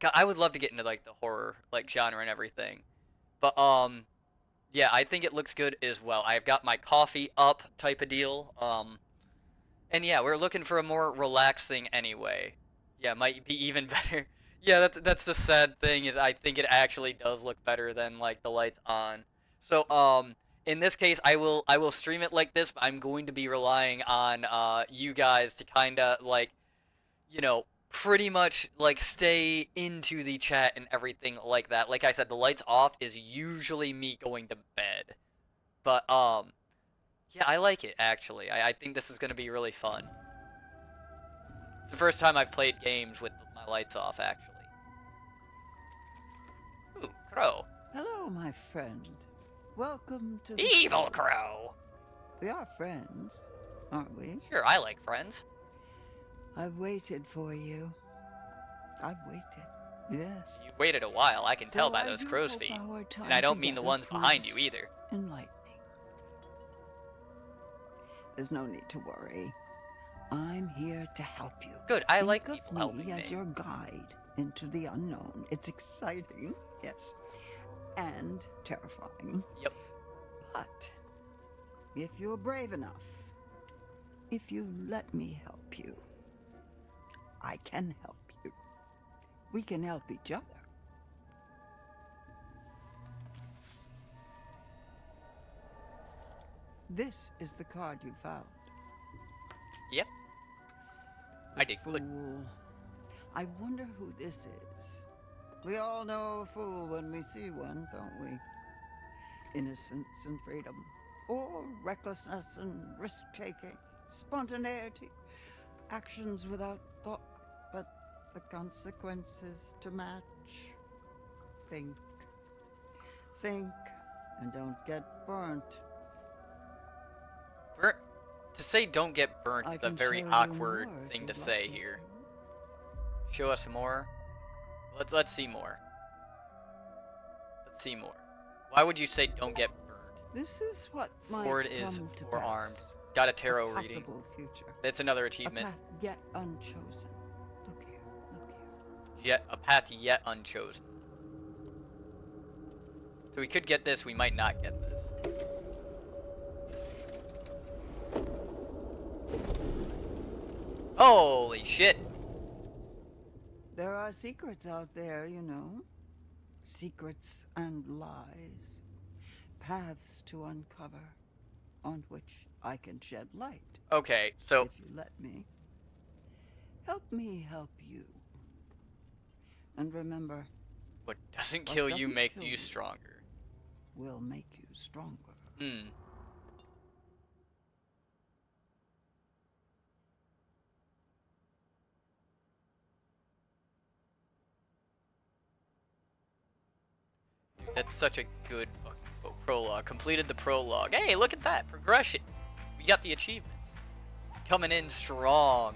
God, I would love to get into, like, the horror, like, genre and everything. But, yeah, I think it looks good as well. I've got my coffee up type of deal. And yeah, we're looking for a more relaxing anyway. Yeah, might be even better. Yeah, that's the sad thing, is I think it actually does look better than, like, the lights on. So, in this case, I will stream it like this, but I'm going to be relying on, you guys to kinda, like, you know, pretty much, like, stay into the chat and everything like that. Like I said, the lights off is usually me going to bed. But, yeah, I like it, actually. I think this is gonna be really fun. It's the first time I've played games with my lights off, actually. Ooh, crow. Hello, my friend. Welcome to the Evil show. crow! We are friends, aren't we? Sure, I like friends. I've waited for you. I've waited. Yes. You've waited a while, I can tell by I those do crow's hope feet. our time And I don't mean the together ones behind you proves either. Enlightening. There's no need to worry. I'm here to help you. Good, I Think like of people me helping as me. your guide into the unknown. It's exciting, yes, and terrifying. Yep. But if you're brave enough, if you let me help you, I can help you. We can help each other. This is the card you found. Yep. I did good. Fool. I wonder who this is. We all know a fool when we see one, don't we? Innocence and freedom, or recklessness and risk-taking, spontaneity, actions without thought, but the consequences to match. Think, And don't get burnt. Burnt. To say don't get burnt I is a can very show you awkward more if thing to you'd say like me here. to. Show us more. Let's see more. Let's see more. Why would you say don't get burned? This is what might Ford is come to forearmed. pass. Got a tarot A reading. possible future. That's another A achievement. path yet unchosen. Look here, look here. Yet a path yet unchosen. So we could get this, we might not get this. Holy shit! There are secrets out there, you know. Secrets and lies. Paths to uncover, on which I can shed light. Okay, so If you let me. Help me help you. And remember, what doesn't what kill you doesn't makes kill you you stronger. will make you stronger. Hmm. Dude, that's such a good fucking prologue. Completed the prologue. Hey, look at that progression. We got the achievements. Coming in strong.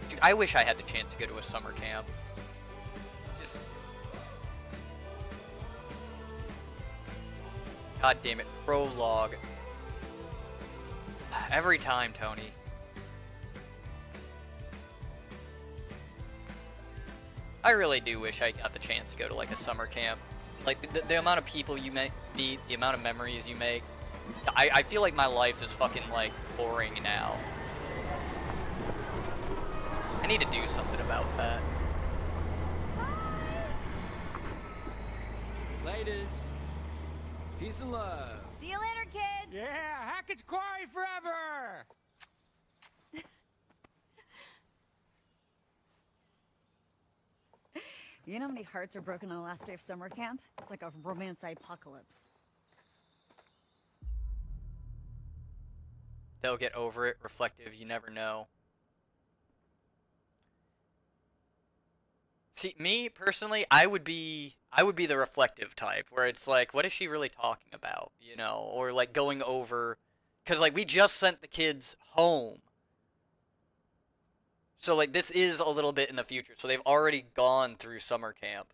Dude, I wish I had the chance to go to a summer camp. Just... God damn it. Prologue. Every time, Tony. I really do wish I got the chance to go to like a summer camp. Like the amount of people you meet, the amount of memories you make. I feel like my life is fucking like boring now. I need to do something about that. Ladies, peace and love. See you later, kids. Yeah, Hackett's Quarry forever! You know how many hearts are broken on the last day of summer camp? It's like a romance apocalypse. They'll get over it. Reflective, you never know. See, me personally, I would be the reflective type, where it's like, what is she really talking about, you know, or like going over, because like we just sent the kids home, so like this is a little bit in the future, so they've already gone through summer camp,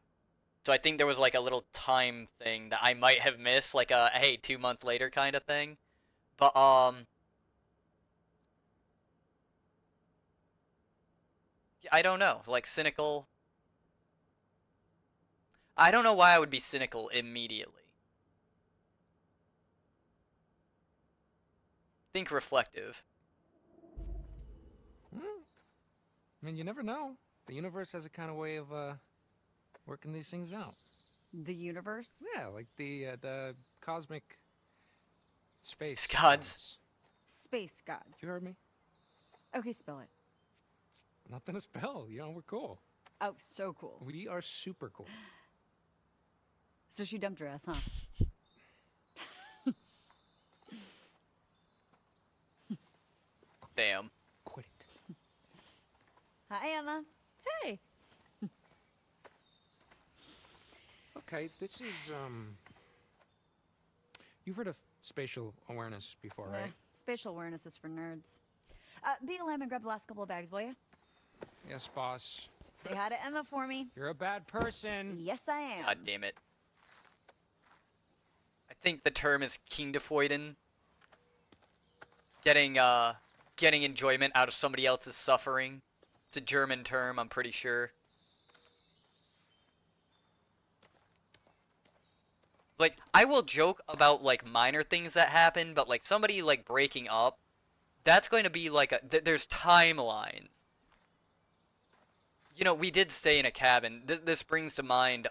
so I think there was like a little time thing that I might have missed, like a hey 2 months later kind of thing, but I don't know, like cynical. I don't know why I would be cynical immediately. Think reflective. I mean, you never know. The universe has a kind of way of working these things out. The universe? Yeah, like the cosmic space Gods. Space gods. You heard me? Okay, spell it. Nothing to spell. You know, we're cool. Oh, so cool. We are super cool. So she dumped her ass, huh? Damn. Quit it. Hi, Emma. Hey. Okay, this is you've heard of spatial awareness before, right? Spatial awareness is for nerds. Be a lamb and grab the last couple of bags, will you? Yes, boss. Say hi to Emma for me. You're a bad person. Yes, I am. God damn it. I think the term is Kingdefoiden. Getting enjoyment out of somebody else's suffering. It's a German term, I'm pretty sure. Like, I will joke about, like, minor things that happen, but, like, somebody, like, breaking up, that's going to be, like, there's timelines. You know, we did stay in a cabin. This brings to mind,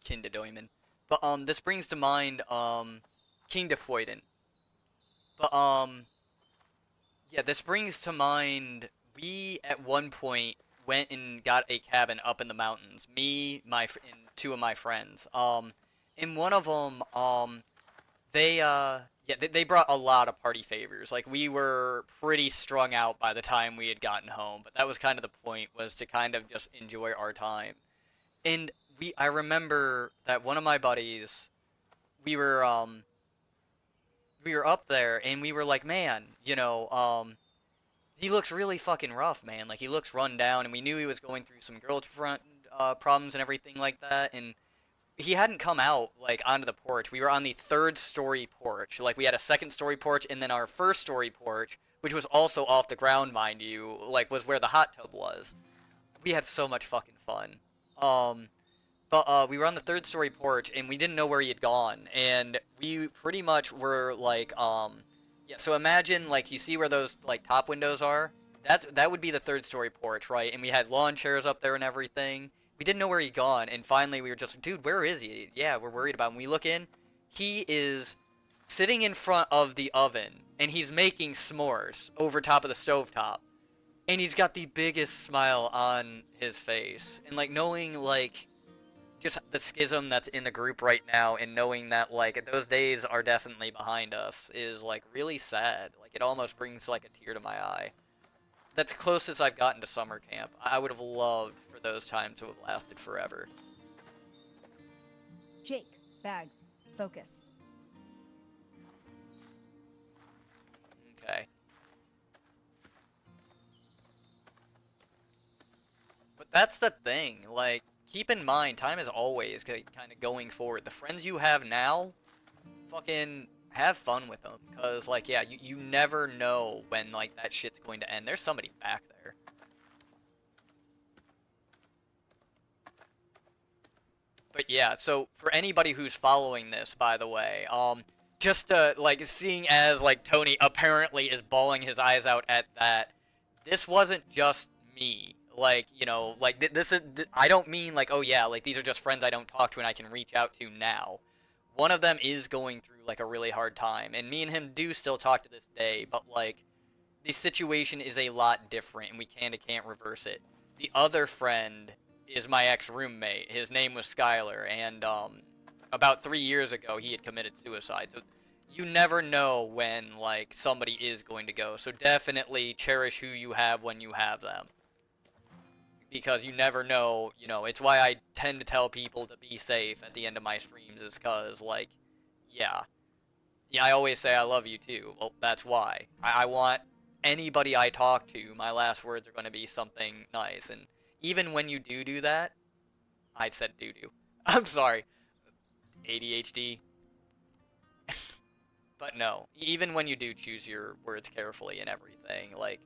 Kinderdoimen. But, this brings to mind, Kingdefoiden. But, yeah, this brings to mind, we, at one point, went and got a cabin up in the mountains. Me, and two of my friends. And one of them, yeah, Yeah, they brought a lot of party favors. Like, we were pretty strung out by the time we had gotten home, but that was kind of the point, was to kind of just enjoy our time. And I remember that one of my buddies, we were, we were up there, and we were like, man, he looks really fucking rough, man. Like, he looks run down, and we knew he was going through some girlfriend, problems and everything like that, and he hadn't come out, like, onto the porch. We were on the third story porch. Like, we had a second story porch, and then our first story porch, which was also off the ground, mind you, like, was where the hot tub was. We had so much fucking fun. But we were on the third story porch, and we didn't know where he had gone, and we pretty much were, like, yeah, so imagine, like, you see where those, like, top windows are? That would be the third story porch, right? And we had lawn chairs up there and everything. We didn't know where he'd gone, and finally we were just, dude, where is he? Yeah, we're worried about him. We look in, he is sitting in front of the oven, and he's making s'mores over top of the stovetop. And he's got the biggest smile on his face. And, like, knowing, like, just the schism that's in the group right now, and knowing that, like, those days are definitely behind us is, like, really sad. Like, it almost brings, like, a tear to my eye. That's closest I've gotten to summer camp. I would have loved for those times to have lasted forever. Jake, bags, focus. Okay. But that's the thing, like, keep in mind, time is always kind of going forward. The friends you have now, fucking have fun with them, because, like, yeah, you never know when, like, that shit's going to end. There's somebody back there. But yeah, so for anybody who's following this, by the way, just like, seeing as, like, Tony apparently is bawling his eyes out at that, this wasn't just me. Like, like, this is, I don't mean, like, oh yeah, like, these are just friends I don't talk to and I can reach out to now. One of them is going through, like, a really hard time, and me and him do still talk to this day, but, like, the situation is a lot different, and we can't reverse it. The other friend is my ex-roommate. His name was Skylar, and, about 3 years ago, he had committed suicide, so you never know when, like, somebody is going to go, so definitely cherish who you have when you have them. Because you never know, it's why I tend to tell people to be safe at the end of my streams, is because, like, yeah. Yeah, I always say I love you too. Well, that's why. I want anybody I talk to, my last words are going to be something nice. And even when you do that, I said doo-doo. I'm sorry. ADHD. But no, even when you do choose your words carefully and everything, like,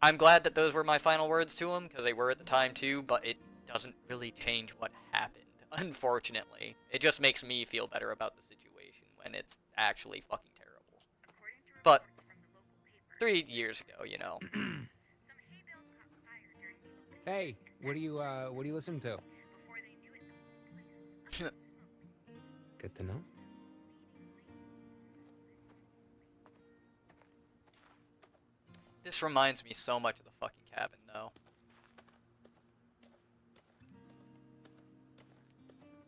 I'm glad that those were my final words to him, because they were at the time too, but it doesn't really change what happened, unfortunately. It just makes me feel better about the situation when it's actually fucking terrible. But 3 years ago, Hey, what do you listen to? Good to know. This reminds me so much of the fucking cabin, though.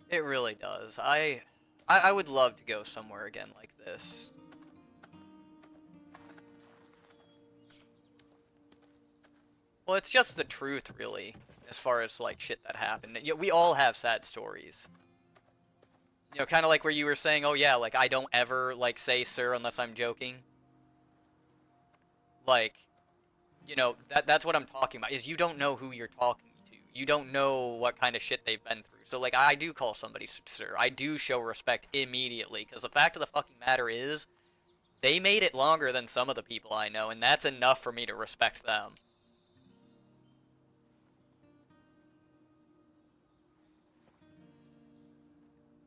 It really does. I would love to go somewhere again like this. Well, it's just the truth, really, as far as, like, shit that happened. We all have sad stories. Kind of like where you were saying, oh yeah, like, I don't ever, like, say sir unless I'm joking. Like, that's what I'm talking about, is you don't know who you're talking to. You don't know what kind of shit they've been through. So, like, I do call somebody sir. I do show respect immediately, because the fact of the fucking matter is, they made it longer than some of the people I know, and that's enough for me to respect them.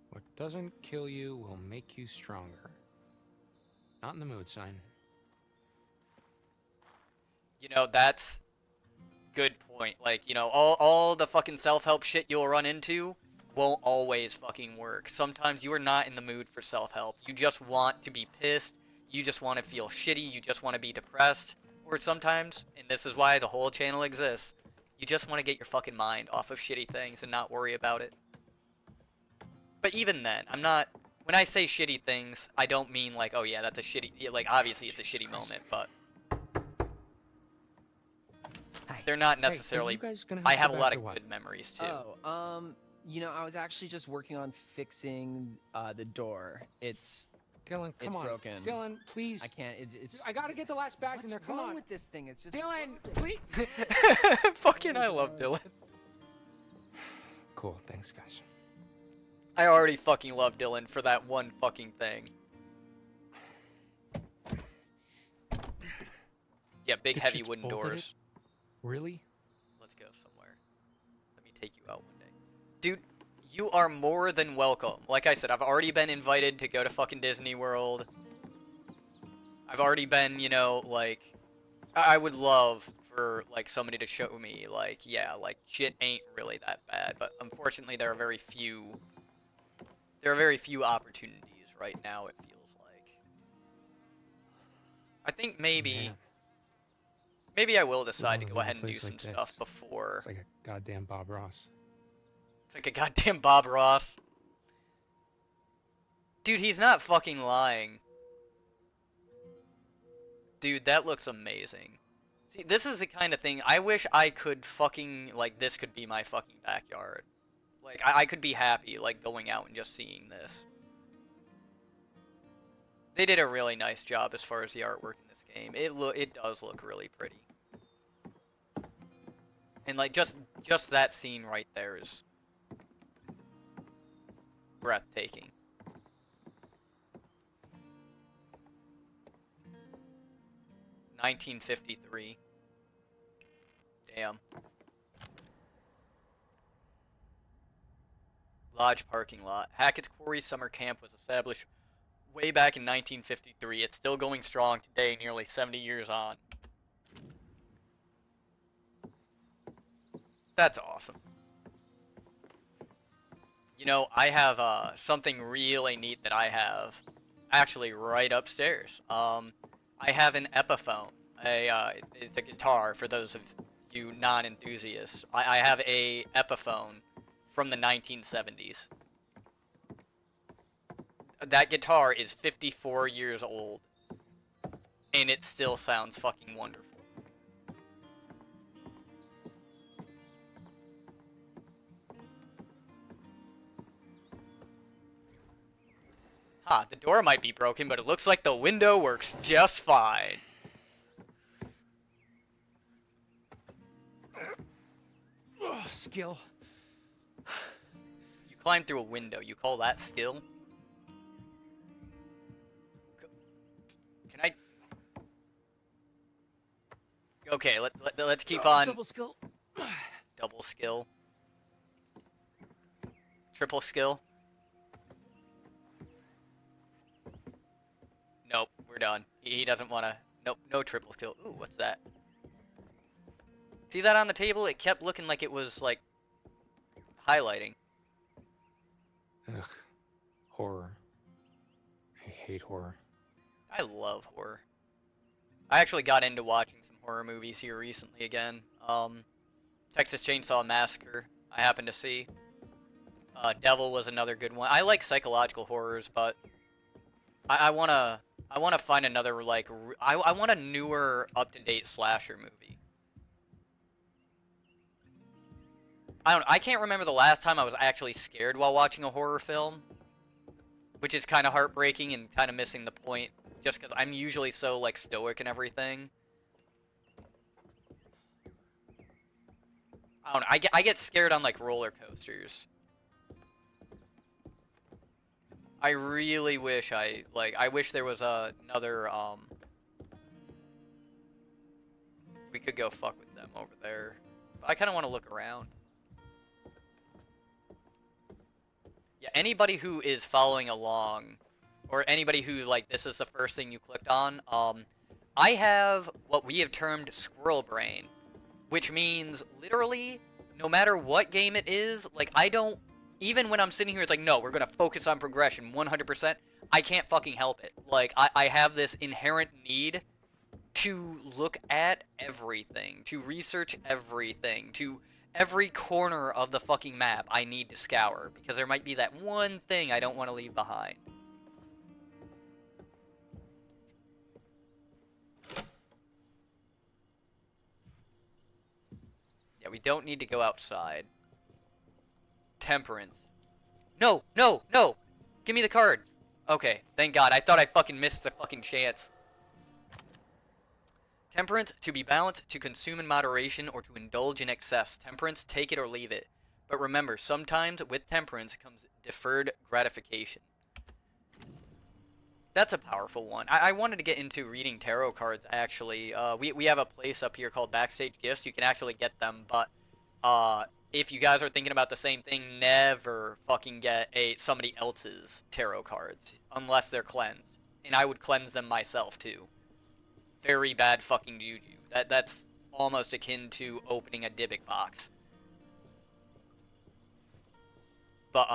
What doesn't kill you will make you stronger. Not in the mood, sign. That's good point. Like, all the fucking self-help shit you'll run into won't always fucking work. Sometimes you are not in the mood for self-help. You just want to be pissed. You just want to feel shitty. You just want to be depressed. Or sometimes, and this is why the whole channel exists, you just want to get your fucking mind off of shitty things and not worry about it. But even then, when I say shitty things, I don't mean like, oh yeah, that's a shitty, yeah, like obviously it's a shitty moment, but they're not necessarily. you guys gonna I help have the a lot bats or of what? good memories too. Oh, you know, I was actually just working on fixing the door. It's Dylan, come on. broken. Dylan, please. I can't. It's. I gotta get the last bags in there. Come on. with this thing? It's just. Dylan, please. Fucking, I love Dylan. Cool. Thanks, guys. I already fucking love Dylan for that one fucking thing. Yeah, big The heavy shit's wooden bolted doors. Really? Let's go somewhere. Let me take you out one day. Dude, you are more than welcome. Like I said, I've already been invited to go to fucking Disney World. I've already been, you know, like, I would love for, like, somebody to show me, like, yeah, like, shit ain't really that bad. But unfortunately, there are very few opportunities right now, it feels like. I think maybe I will decide to go ahead and do some stuff before. It's like a goddamn Bob Ross. It's like a goddamn Bob Ross. Dude, he's not fucking lying. Dude, that looks amazing. See, this is the kind of thing, I wish I could fucking, like, this could be my fucking backyard. Like, I could be happy, like, going out and just seeing this. They did a really nice job as far as the artwork in this game. It does look really pretty. And, like, just that scene right there is breathtaking. $1953. Damn. Lodge parking lot. Hackett's Quarry Summer Camp was established way back in 1953. It's still going strong today, nearly 70 years on. That's awesome. You know, I have something really neat that I have actually right upstairs. I have an Epiphone. It's a guitar for those of you non-enthusiasts. I have a Epiphone from the 1970s. That guitar is 54 years old, and it still sounds fucking wonderful. The door might be broken, but it looks like the window works just fine. Skill. You climb through a window. You call that skill? Can I... Okay, let's keep on. Double skill. Double skill. Triple skill. Nope, we're done. He doesn't want to... Nope, no triple skill. Ooh, what's that? See that on the table? It kept looking like it was, like, highlighting. Ugh. Horror. I hate horror. I love horror. I actually got into watching some horror movies here recently again. Texas Chainsaw Massacre, I happened to see. Devil was another good one. I like psychological horrors, but I wanna find another, like, I want a newer, up-to-date slasher movie. I can't remember the last time I was actually scared while watching a horror film, which is kind of heartbreaking and kind of missing the point, just because I'm usually so, like, stoic and everything. I don't know, I get scared on, like, roller coasters. I really wish I wish there was another, we could go fuck with them over there. But I kind of want to look around. Yeah, anybody who is following along, or anybody who, like, this is the first thing you clicked on, I have what we have termed squirrel brain, which means, literally, no matter what game it is, like, I don't, even when I'm sitting here, it's like, no, we're gonna focus on progression 100%, I can't fucking help it. Like, I have this inherent need to look at everything, to research everything, to every corner of the fucking map I need to scour, because there might be that one thing I don't want to leave behind. Yeah, we don't need to go outside. Temperance. No, no, no! Give me the card! Okay, thank God. I thought I fucking missed the fucking chance. Temperance, to be balanced, to consume in moderation, or to indulge in excess. Temperance, take it or leave it. But remember, sometimes with temperance comes deferred gratification. That's a powerful one. I wanted to get into reading tarot cards, actually. We have a place up here called Backstage Gifts. You can actually get them, but if you guys are thinking about the same thing, never fucking get somebody else's tarot cards unless they're cleansed. And I would cleanse them myself, too. Very bad fucking juju. That's almost akin to opening a Dybbuk box. But,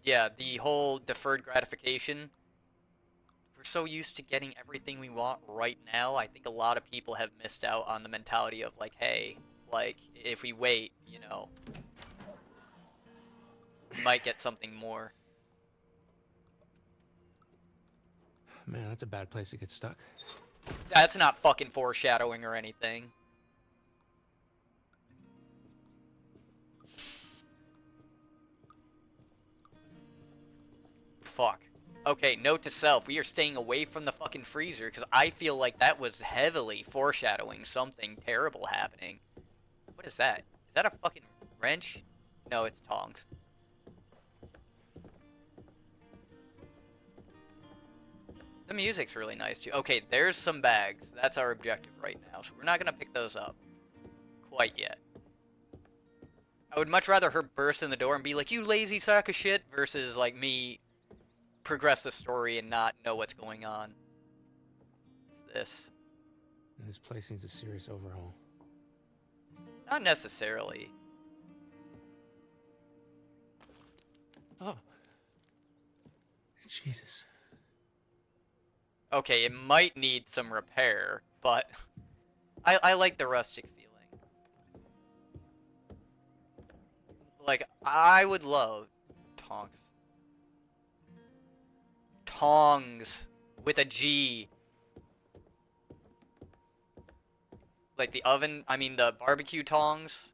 yeah, the whole deferred gratification, we're so used to getting everything we want right now. I think a lot of people have missed out on the mentality of, like, hey, like, if we wait, you know, we might get something more. Man, that's a bad place to get stuck. That's not fucking foreshadowing or anything. Fuck. Okay, note to self, we are staying away from the fucking freezer, because I feel like that was heavily foreshadowing something terrible happening. What is that? Is that a fucking wrench? No, it's tongs. The music's really nice, too. Okay, there's some bags. That's our objective right now, so we're not gonna pick those up. Quite yet. I would much rather her burst in the door and be like, you lazy sack of shit, versus, like, me progress the story and not know what's going on. What's this? This place needs a serious overhaul. Not necessarily. Oh. Jesus. Okay, it might need some repair, but I like the rustic feeling. Like, I would love tongs. Tongs with a G. Like the oven, I mean the barbecue tongs.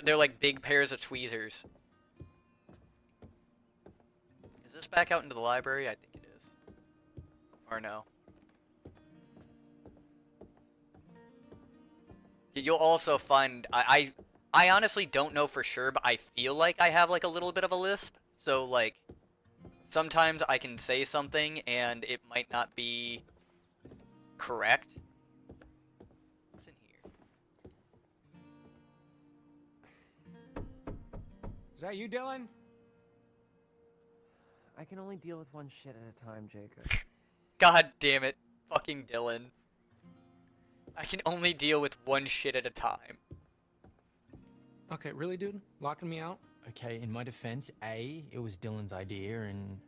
They're like big pairs of tweezers. Is this back out into the library? I think it is. Or no. You'll also find, I honestly don't know for sure, but I feel like I have like a little bit of a lisp. So like, sometimes I can say something and it might not be correct. What's in here? Is that you, Dylan? I can only deal with one shit at a time, Jacob. God damn it. Fucking Dylan. I can only deal with one shit at a time. Okay, really, dude? Locking me out? Okay, in my defense, A, it was Dylan's idea, and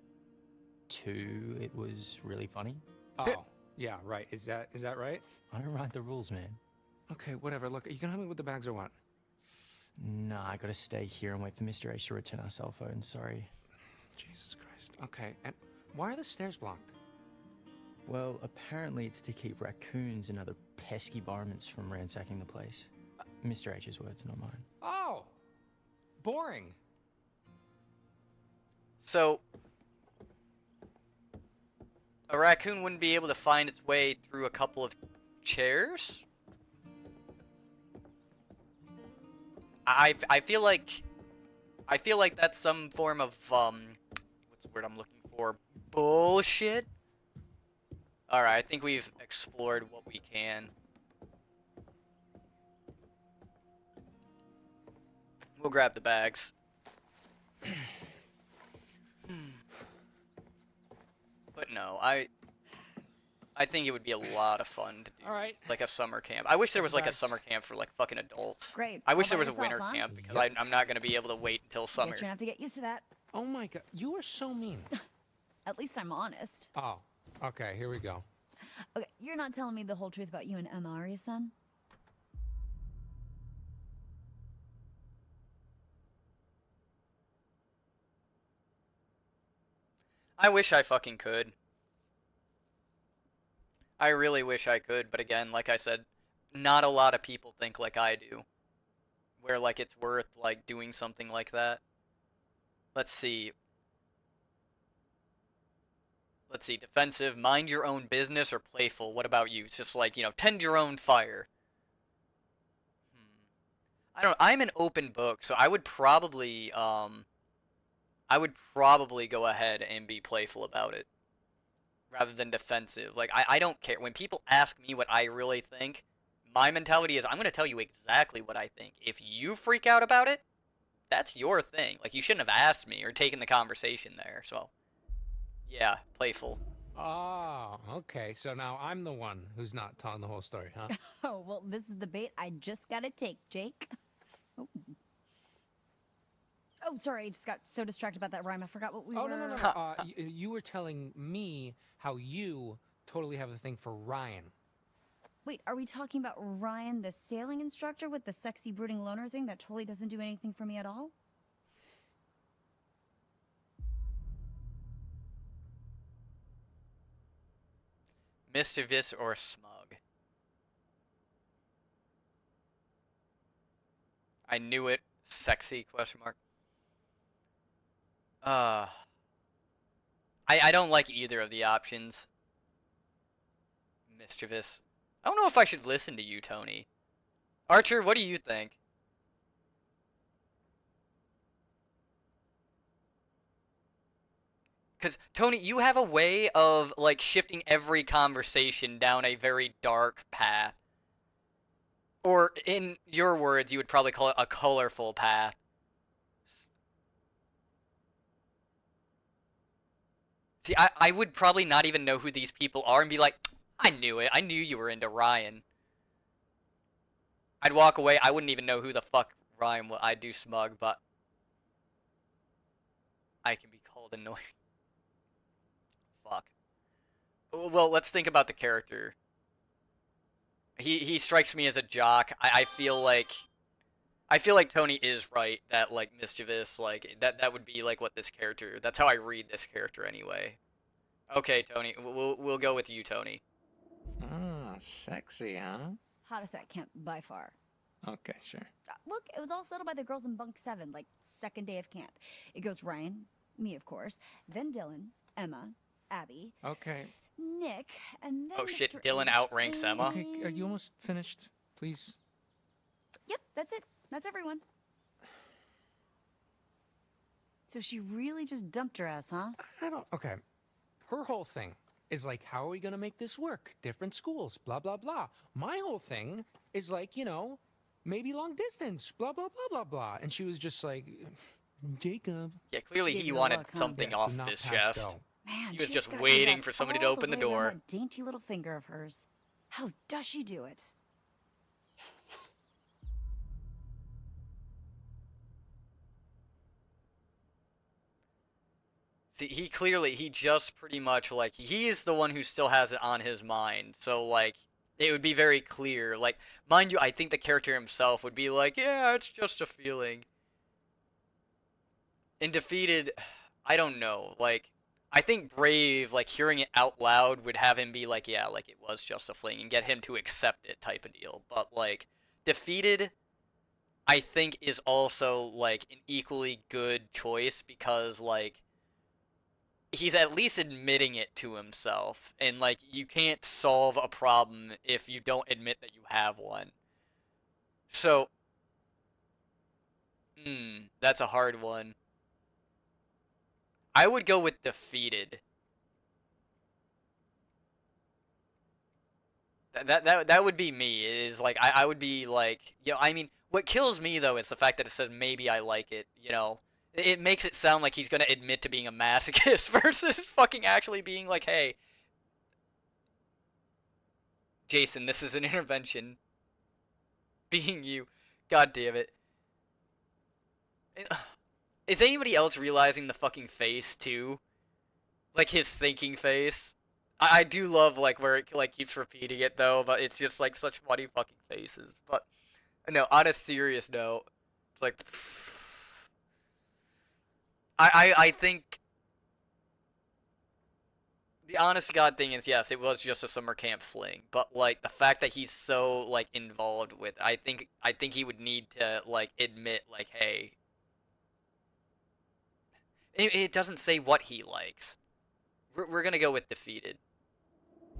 2, it was really funny. Oh, yeah, right. Is that right? I don't write the rules, man. Okay, whatever. Look, you can help me with the bags or what? Nah, I gotta stay here and wait for Mr. H to return our cell phone, sorry. Jesus Christ. Okay, and why are the stairs blocked? Well, apparently it's to keep raccoons and other pesky varmints from ransacking the place. Mr. H's words, not mine. Oh! Boring. So, a raccoon wouldn't be able to find its way through a couple of chairs? I feel like that's some form of what's the word I'm looking for? Bullshit. All right, I think we've explored what we can. We'll grab the bags. But no, I think it would be a lot of fun to do. All right. Like a summer camp. I wish there was like a summer camp for like fucking adults. Great. I wish All there by was a yourself, winter huh? camp because I'm not going to be able to wait until summer. Guess you're gonna have to get used to that. Oh my God, you are so mean. At least I'm honest. Oh, okay, here we go. Okay, you're not telling me the whole truth about you and Emma, are you, son? I wish I fucking could. I really wish I could, but again, like I said, not a lot of people think like I do, where like it's worth like doing something like that. Let's see. Let's see. Defensive, mind your own business, or playful. What about you? It's just like, tend your own fire. I don't. I'm an open book, so I would probably go ahead and be playful about it rather than defensive. Like I don't care when people ask me what I really think. My mentality is I'm going to tell you exactly what I think. If you freak out about it, that's your thing. Like you shouldn't have asked me or taken the conversation there. So, yeah, playful. Oh, okay. So now I'm the one who's not telling the whole story, huh? Oh, well, this is the bait I just gotta take, Jake. Oh. Oh, sorry, I just got so distracted about that rhyme. I forgot what we were... No. You were telling me how you totally have a thing for Ryan. Wait, are we talking about Ryan, the sailing instructor with the sexy brooding loner thing that totally doesn't do anything for me at all? Mischievous or smug? I knew it. Sexy question mark. I don't like either of the options. Mischievous. I don't know if I should listen to you, Tony. Archer, what do you think? Because, Tony, you have a way of, like, shifting every conversation down a very dark path. Or, in your words, you would probably call it a colorful path. See, I would probably not even know who these people are and be like, I knew it. I knew you were into Ryan. I'd walk away. I wouldn't even know who the fuck Ryan was. I do smug, but I can be called annoying. Fuck. Well, let's think about the character. He strikes me as a jock. I feel like Tony is right that like mischievous, like that would be like what this character. That's how I read this character anyway. Okay, Tony. We'll go with you, Tony. Ah, sexy, huh? Hottest at camp by far. Okay, sure. Look, it was all settled by the girls in bunk 7, like second day of camp. It goes Ryan, me of course, then Dylan, Emma, Abby. Okay. Nick, and then Oh shit, Mr. Dylan H outranks Emma. Okay, are you almost finished? Please. Yep, that's it. That's everyone. So she really just dumped her ass, huh? I don't... Okay. Her whole thing is like, how are we gonna make this work? Different schools, blah, blah, blah. My whole thing is like, maybe long distance, blah, blah, blah, blah, blah. And she was just like, Jacob. Yeah, clearly he wanted something off of his chest. Man, He was she's just gotta do waiting that for somebody to all open the way around door. that dainty little finger of hers. How does she do it? See, he just pretty much, like, he is the one who still has it on his mind. So, like, it would be very clear. Like, mind you, I think the character himself would be like, yeah, it's just a feeling. In Defeated, I don't know. Like, I think Brave, like, hearing it out loud would have him be like, yeah, like, it was just a fling, and get him to accept it type of deal. But, like, Defeated, I think, is also, like, an equally good choice because, like, he's at least admitting it to himself. And, like, you can't solve a problem if you don't admit that you have one. So, that's a hard one. I would go with Defeated. That would be me. Is like I would be like, I mean, what kills me though is the fact that it says maybe I like it, It makes it sound like he's gonna admit to being a masochist versus fucking actually being like, hey, Jason, this is an intervention. Being you. God damn it. Is anybody else realizing the fucking face, too? Like, his thinking face? I do love, like, where it, like, keeps repeating it, though, but it's just, like, such funny fucking faces. But, no, on a serious note, it's like... I think... The honest to God thing is, yes, it was just a summer camp fling, but like the fact that he's so like involved with, I think he would need to like admit like, hey, it doesn't say what he likes. We're gonna go with defeated.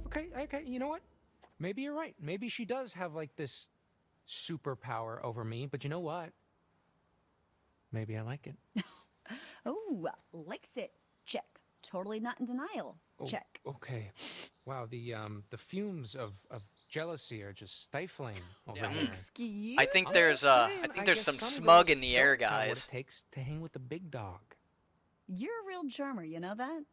Okay, you know what? Maybe you're right. Maybe she does have like this superpower over me, but you know what? Maybe I like it. Oh, likes it. Check. Totally not in denial. Oh, Check. Okay. Wow, the fumes of jealousy are just stifling over Yeah. here. Excuse I think I'm there's just I saying, think there's guess some some smug girls in the air, don't know what guys. it takes to hang with the big dog. You're a real charmer, you know that?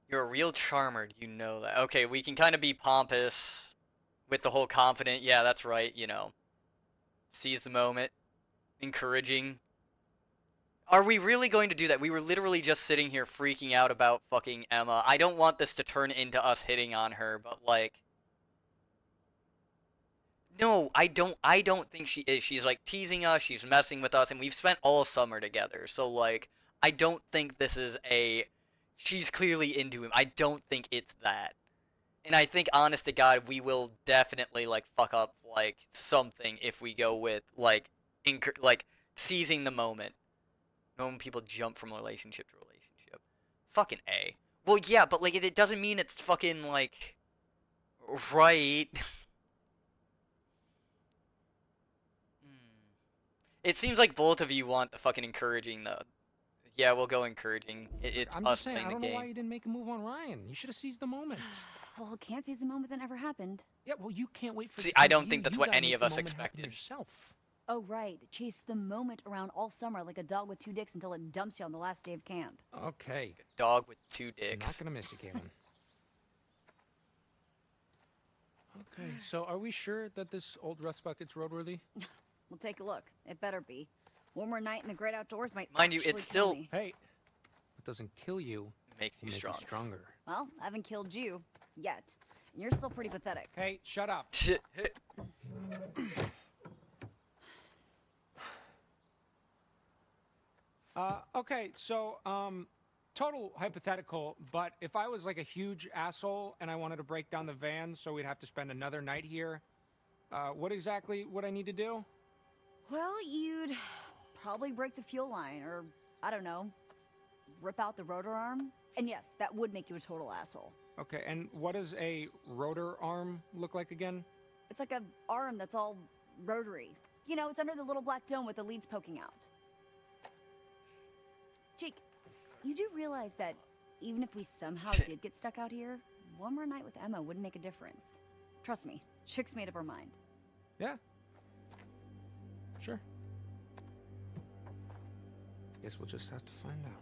You're a real charmer, you know that. Okay, we can kind of be pompous with the whole confident. Yeah, that's right, you know. Seize the moment. Encouraging. Are we really going to do that? We were literally just sitting here freaking out about fucking Emma. I don't want this to turn into us hitting on her, but like... No, I don't think she is. She's like teasing us, she's messing with us, and we've spent all summer together. So like, I don't think this is a... She's clearly into him. I don't think it's that. And I think, honest to God, we will definitely, like, fuck up, like, something if we go with, like, seizing the moment. When people jump from relationship to relationship. Fucking A. Well, yeah, but, like, it doesn't mean it's fucking, like, right. It seems like both of you want the fucking encouraging, though. Yeah, we'll go encouraging. It's I'm us just saying, playing I don't the know why game. you didn't make a move on Ryan. You should have seized the moment. Well, can't seize a moment that never happened. Yeah, well, you can't wait for. See, it to I come to don't you. think that's You what gotta any make of the us moment happen expected. Yourself. Oh, right. Chase the moment around all summer like a dog with two dicks until it dumps you on the last day of camp. Okay. Dog with two I'm dicks. not gonna miss you, Caitlin. Okay, so are we sure that this old rust bucket's roadworthy? We'll take a look. It better be. One more night in the great outdoors might Mind you, actually it's kill still- me. Hey, what doesn't kill you Makes you will make strong. you stronger. Well, I haven't killed you yet. And you're still pretty pathetic. Hey, shut up. Okay, so, total hypothetical, but if I was like a huge asshole and I wanted to break down the van so we'd have to spend another night here, what exactly would I need to do? Well, you'd probably break the fuel line, or, I don't know, rip out the rotor arm. And yes, that would make you a total asshole. Okay, and what does a rotor arm look like again? It's like a arm that's all rotary. You know, it's under the little black dome with the leads poking out. Jake, you do realize that even if we somehow did get stuck out here, one more night with Emma wouldn't make a difference. Trust me, Chick's made up her mind. Yeah. Sure. Guess we'll just have to find out.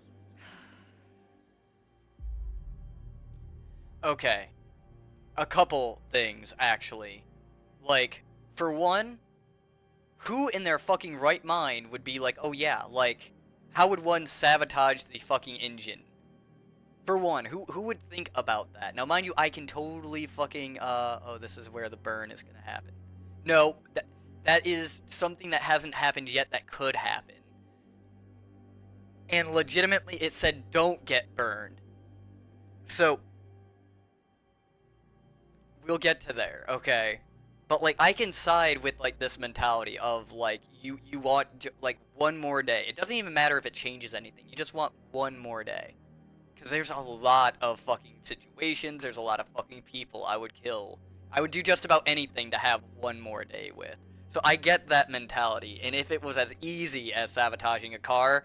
Okay. A couple things, actually. Like, for one, who in their fucking right mind would be like, oh yeah, like, how would one sabotage the fucking engine? For one, who would think about that? Now, mind you, I can totally fucking, oh, this is where the burn is gonna happen. No, that is something that hasn't happened yet that could happen. And legitimately, it said don't get burned. So, we'll get to there, okay? But, like, I can side with, like, this mentality of, like, you want, like, one more day. It doesn't even matter if it changes anything. You just want one more day. Because there's a lot of fucking situations. There's a lot of fucking people I would kill. I would do just about anything to have one more day with. So I get that mentality. And if it was as easy as sabotaging a car,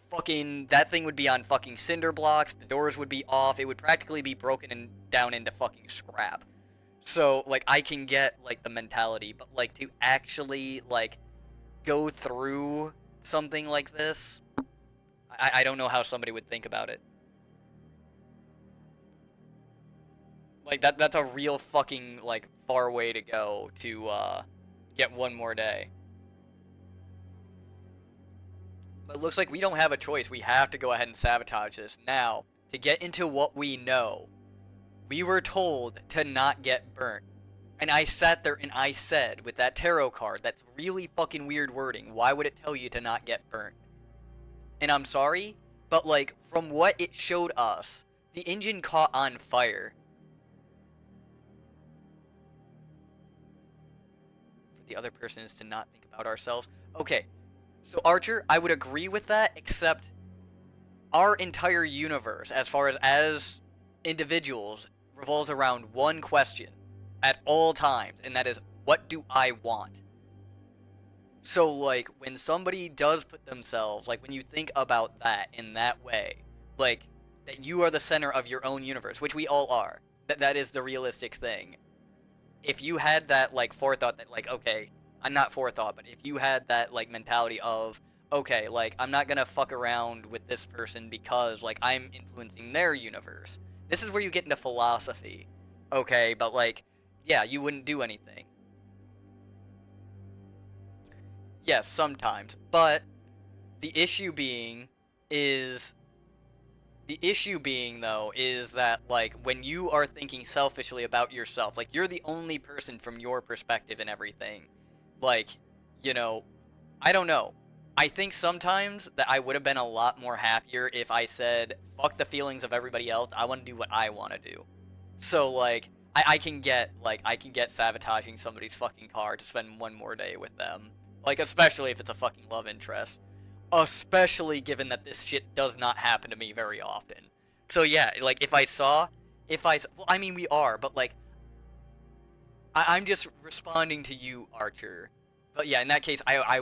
fucking, that thing would be on fucking cinder blocks. The doors would be off. It would practically be broken and down into fucking scrap. So, like, I can get, like, the mentality, but, like, to actually, like, go through something like this, I don't know how somebody would think about it. Like, that's a real fucking, like, far way to go to, get one more day. But it looks like we don't have a choice. We have to go ahead and sabotage this. Now, to get into what we know, we were told to not get burnt. And I sat there and I said, with that tarot card, that's really fucking weird wording, why would it tell you to not get burnt? And I'm sorry, but like, from what it showed us, the engine caught on fire. For the other person is to not think about ourselves. Okay, so Archer, I would agree with that, except our entire universe, as far as individuals, revolves around one question at all times, and that is, what do I want? So, like, when somebody does put themselves, like, when you think about that in that way, like, that you are the center of your own universe, which we all are, that is the realistic thing. If you had that, like, forethought that, like, okay, I'm not forethought, but if you had that, like, mentality of, okay, like, I'm not gonna fuck around with this person because, like, I'm influencing their universe. This is where you get into philosophy. Okay, but, like, yeah, you wouldn't do anything. Yes, sometimes, but the issue being though is that, like, when you are thinking selfishly about yourself, like, you're the only person from your perspective and everything, like, you know, I don't know. I think sometimes that I would have been a lot more happier if I said, fuck the feelings of everybody else, I want to do what I want to do. So, like, I can get sabotaging somebody's fucking car to spend one more day with them. Like, especially if it's a fucking love interest. Especially given that this shit does not happen to me very often. So yeah, like, well, I mean, we are, but, like, I'm just responding to you, Archer. But yeah, in that case, I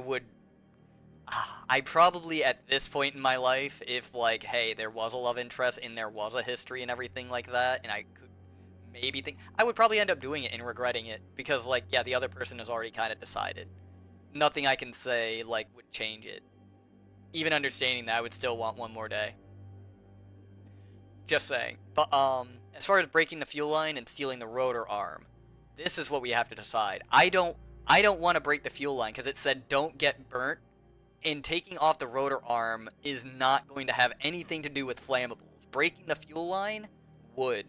probably, at this point in my life, if, like, hey, there was a love interest and there was a history and everything like that, and I could maybe think, I would probably end up doing it and regretting it, because, like, yeah, the other person has already kind of decided. Nothing I can say, like, would change it. Even understanding that, I would still want one more day. Just saying. But, as far as breaking the fuel line and stealing the rotor arm, this is what we have to decide. I don't want to break the fuel line, because it said don't get burnt, and taking off the rotor arm is not going to have anything to do with flammables. Breaking the fuel line would.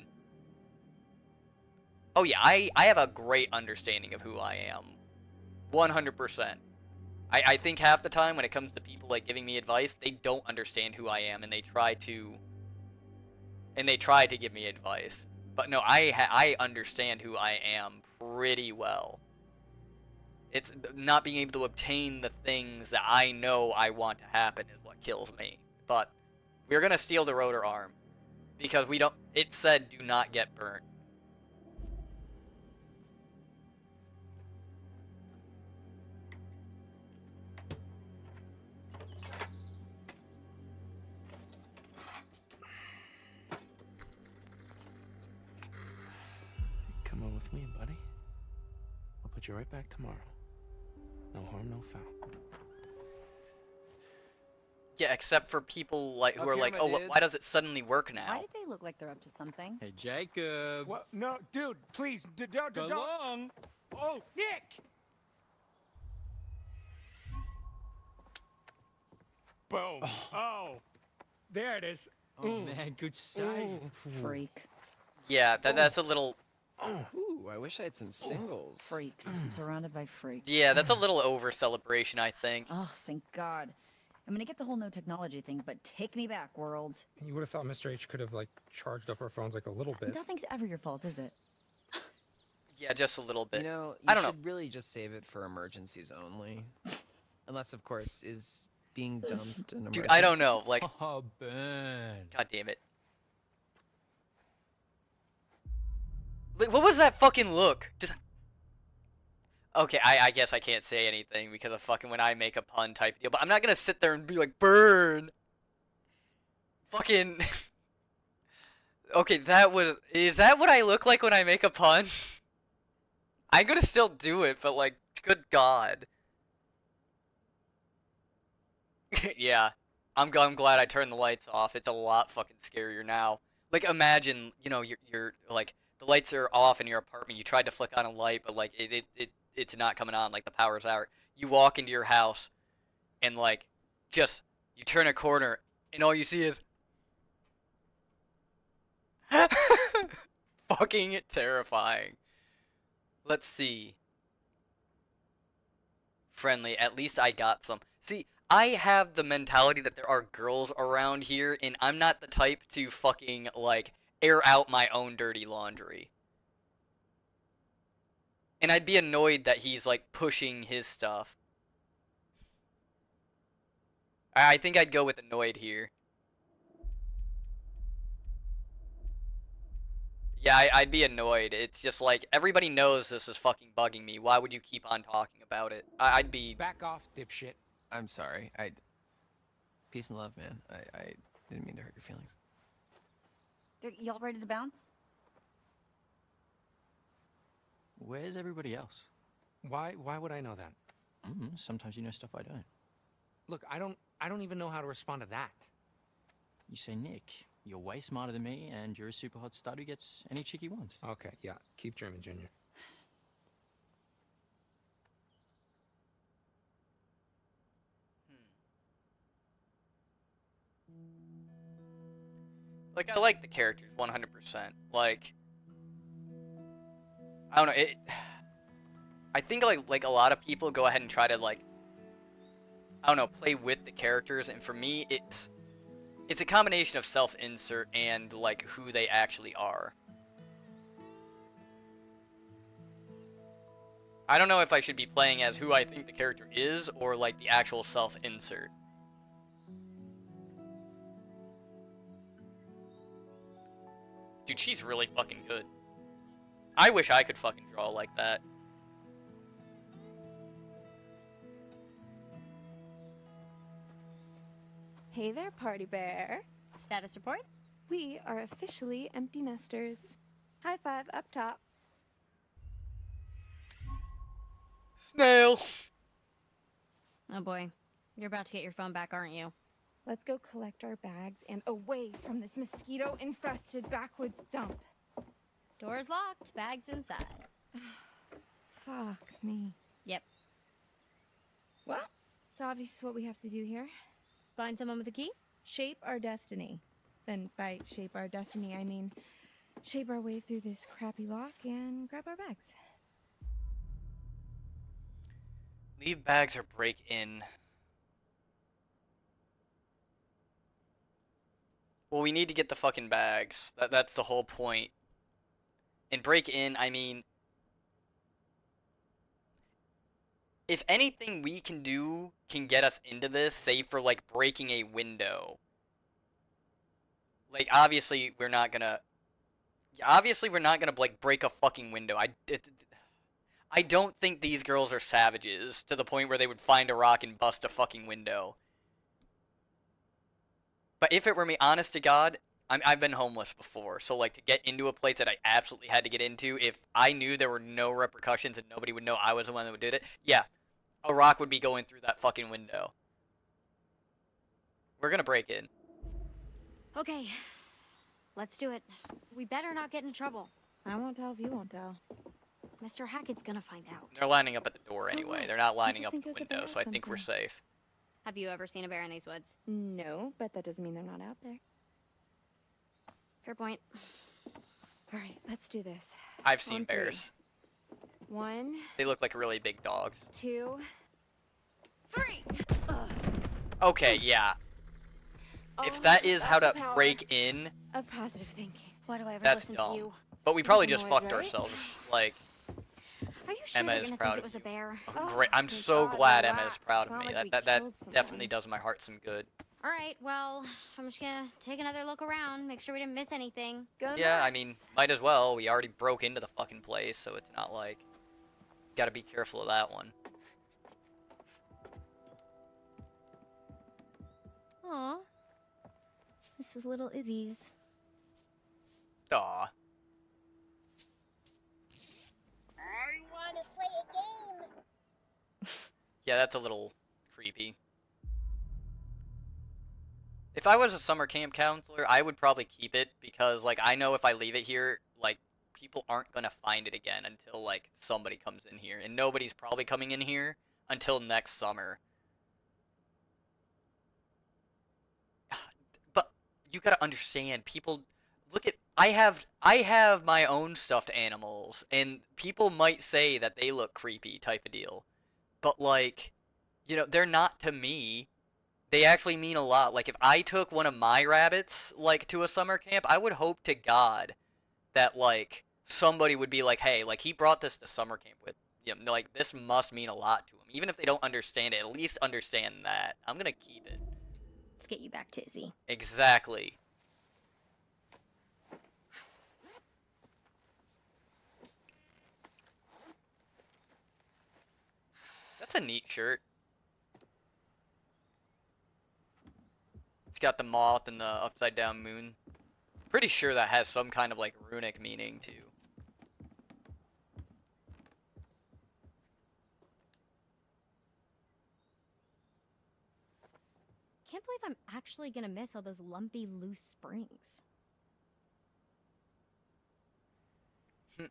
Oh yeah, I have a great understanding of who I am. 100%. I think half the time when it comes to people, like, giving me advice, they don't understand who I am, and they try to give me advice. But no, I understand who I am pretty well. It's not being able to obtain the things that I know I want to happen is what kills me. But we're gonna steal the rotor arm, because it said do not get burnt. Come on with me, buddy. I'll put you right back tomorrow. No harm, no foul. Yeah, except for people, like, who are Okay, like, my oh, dudes. why does it suddenly work now? Why do they look like they're up to something? Hey, Jacob. What? No, dude, please, don't. Go long. Oh, Nick! Boom. Oh, there it is. Oh, man, good save. Freak. Yeah, that's a little. Ooh, I wish I had some singles. Freaks. I'm surrounded by freaks. Yeah, that's a little over celebration, I think. Oh, thank God. I'm gonna get the whole no technology thing, but take me back, world. You would have thought Mr. H could have, like, charged up our phones, like, a little bit. Nothing's ever your fault, is it? Yeah, just a little bit. You know, I you don't know. should really just save it for emergencies only. Unless, of course, is being dumped an emergency. Dude, I don't know. Like, Oh, Ben. God damn it. Like, what was that fucking look? Just. Okay, I guess I can't say anything because of fucking when I make a pun type deal, but I'm not gonna sit there and be like, burn! Fucking. Okay, is that what I look like when I make a pun? I'm gonna still do it, but, like, good God. Yeah. I'm glad I turned the lights off. It's a lot fucking scarier now. Like, imagine, you know, you're like, the lights are off in your apartment, you tried to flick on a light, but, like, it's not coming on, like, the power's out. You walk into your house, and, like, just, you turn a corner, and all you see is... fucking terrifying. Let's see. Friendly. At least I got some. See, I have the mentality that there are girls around here, and I'm not the type to fucking, like, air out my own dirty laundry. And I'd be annoyed that he's, like, pushing his stuff. I think I'd go with annoyed here. Yeah, I'd be annoyed. It's just like, everybody knows this is fucking bugging me. Why would you keep on talking about it? I'd be... Back off, dipshit. I'm sorry. Peace and love, man. I didn't mean to hurt your feelings. Y'all ready to bounce? Where's everybody else? Why would I know that? Sometimes you know stuff I don't. Look, I don't even know how to respond to that. You say, Nick, you're way smarter than me, and you're a super hot stud who gets any chick he wants. Okay, yeah. Keep German, Junior. Like, I like the characters 100%. Like, I don't know, I think like a lot of people go ahead and try to, like, I don't know, play with the characters, and for me it's a combination of self-insert and like who they actually are. I don't know if I should be playing as who I think the character is or like the actual self-insert. Dude, she's really fucking good. I wish I could fucking draw like that. Hey there, Party Bear. Status report? We are officially empty nesters. High five up top. Snail! Oh boy. You're about to get your phone back, aren't you? Let's go collect our bags and away from this mosquito-infested backwoods dump. Door's locked, bags inside. Fuck me. Yep. Well, it's obvious what we have to do here. Find someone with a key? Shape our destiny. And by shape our destiny, I mean shape our way through this crappy lock and grab our bags. Leave bags or break in. Well, we need to get the fucking bags. That's the whole point. And break in, I mean... If anything we can do can get us into this, save for, like, breaking a window. Like, obviously, we're not gonna... Obviously, we're not gonna, like, break a fucking window. I don't think these girls are savages to the point where they would find a rock and bust a fucking window. But if it were me, honest to God, I've been homeless before. So, like, to get into a place that I absolutely had to get into, if I knew there were no repercussions and nobody would know I was the one that did it, yeah, a rock would be going through that fucking window. We're gonna break in. Okay. Let's do it. We better not get in trouble. I won't tell if you won't tell. Mr. Hackett's gonna find out. They're lining up at the door So anyway. what? They're not I lining just up think the it was a bear window, or so I think we're something. safe. Have you ever seen a bear in these woods? No, but that doesn't mean they're not out there. Fair point. All right, let's do this. I've seen On three. bears. 1, They look like really big dogs. 2, 3. Okay, yeah. If Oh, that is how to power break in, of positive thinking. Why do I ever that's listen dumb. to you? But we probably You're just annoyed, fucked right? ourselves. Like, Are you sure Emma they're is gonna proud think of it was a you. bear? Great. I'm thank so God, glad Emma relax. is proud It's of not me. like we That killed definitely someone. does my heart some good. All right, well, I'm just gonna take another look around, make sure we didn't miss anything. Good Yeah, I luck. mean, might as well. We already broke into the fucking place, so it's not like... Gotta be careful of that one. Aw. This was little Izzy's. Aw. I wanna play a game. Yeah, that's a little creepy. If I was a summer camp counselor, I would probably keep it because, like, I know if I leave it here, like, people aren't gonna find it again until, like, somebody comes in here. And nobody's probably coming in here until next summer. But you gotta understand, people... Look at... I have my own stuffed animals, and people might say that they look creepy type of deal. But like, they're not to me. They actually mean a lot. Like if I took one of my rabbits like to a summer camp, I would hope to God that like somebody would be like, "Hey, like he brought this to summer camp with like this must mean a lot to him." Even if they don't understand it, at least understand that. I'm going to keep it. Let's get you back to Izzy. Exactly. That's a neat shirt. It's got the moth and the upside down moon. Pretty sure that has some kind of like runic meaning too. Can't believe I'm actually gonna miss all those lumpy, loose springs. There's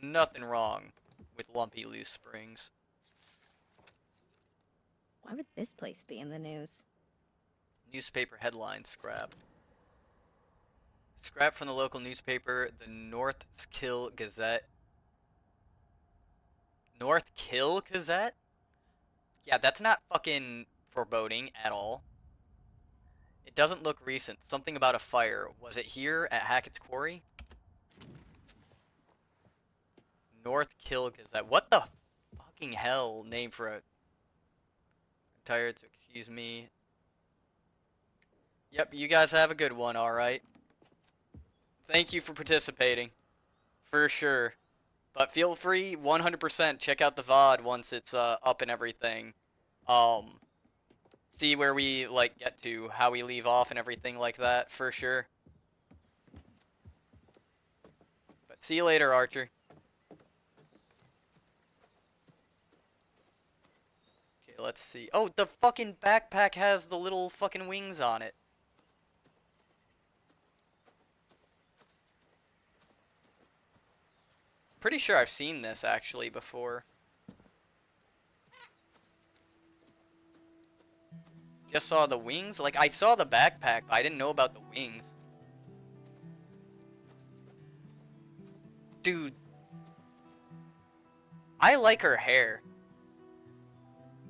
nothing wrong with lumpy loose springs. Why would this place be in the news? Newspaper headline scrap. Scrap from the local newspaper, the North Kill Gazette. North Kill Gazette? Yeah, that's not fucking foreboding at all. It doesn't look recent. Something about a fire. Was it here at Hackett's Quarry? North Kill Gazette. What the fucking hell name for a... I'm tired, so excuse me. Yep, you guys have a good one, alright. Thank you for participating. For sure. But feel free, 100%, check out the VOD once it's up and everything. See where we, like, get to, how we leave off and everything like that, for sure. But see you later, Archer. Okay, let's see. Oh, the fucking backpack has the little fucking wings on it. Pretty sure I've seen this actually before. Just saw the wings? Like, I saw the backpack, but I didn't know about the wings. Dude. I like her hair.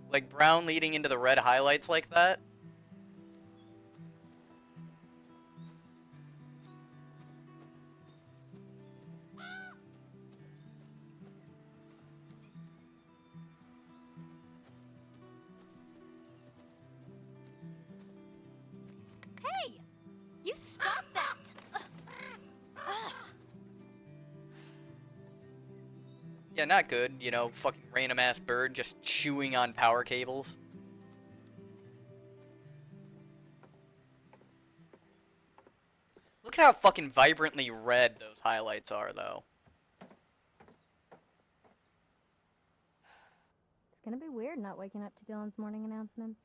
Like, brown leading into the red highlights like that. Hey! You stop that! Yeah, not good, you know, fucking random ass bird just chewing on power cables. Look at how fucking vibrantly red those highlights are, though. It's gonna be weird not waking up to Dylan's morning announcements.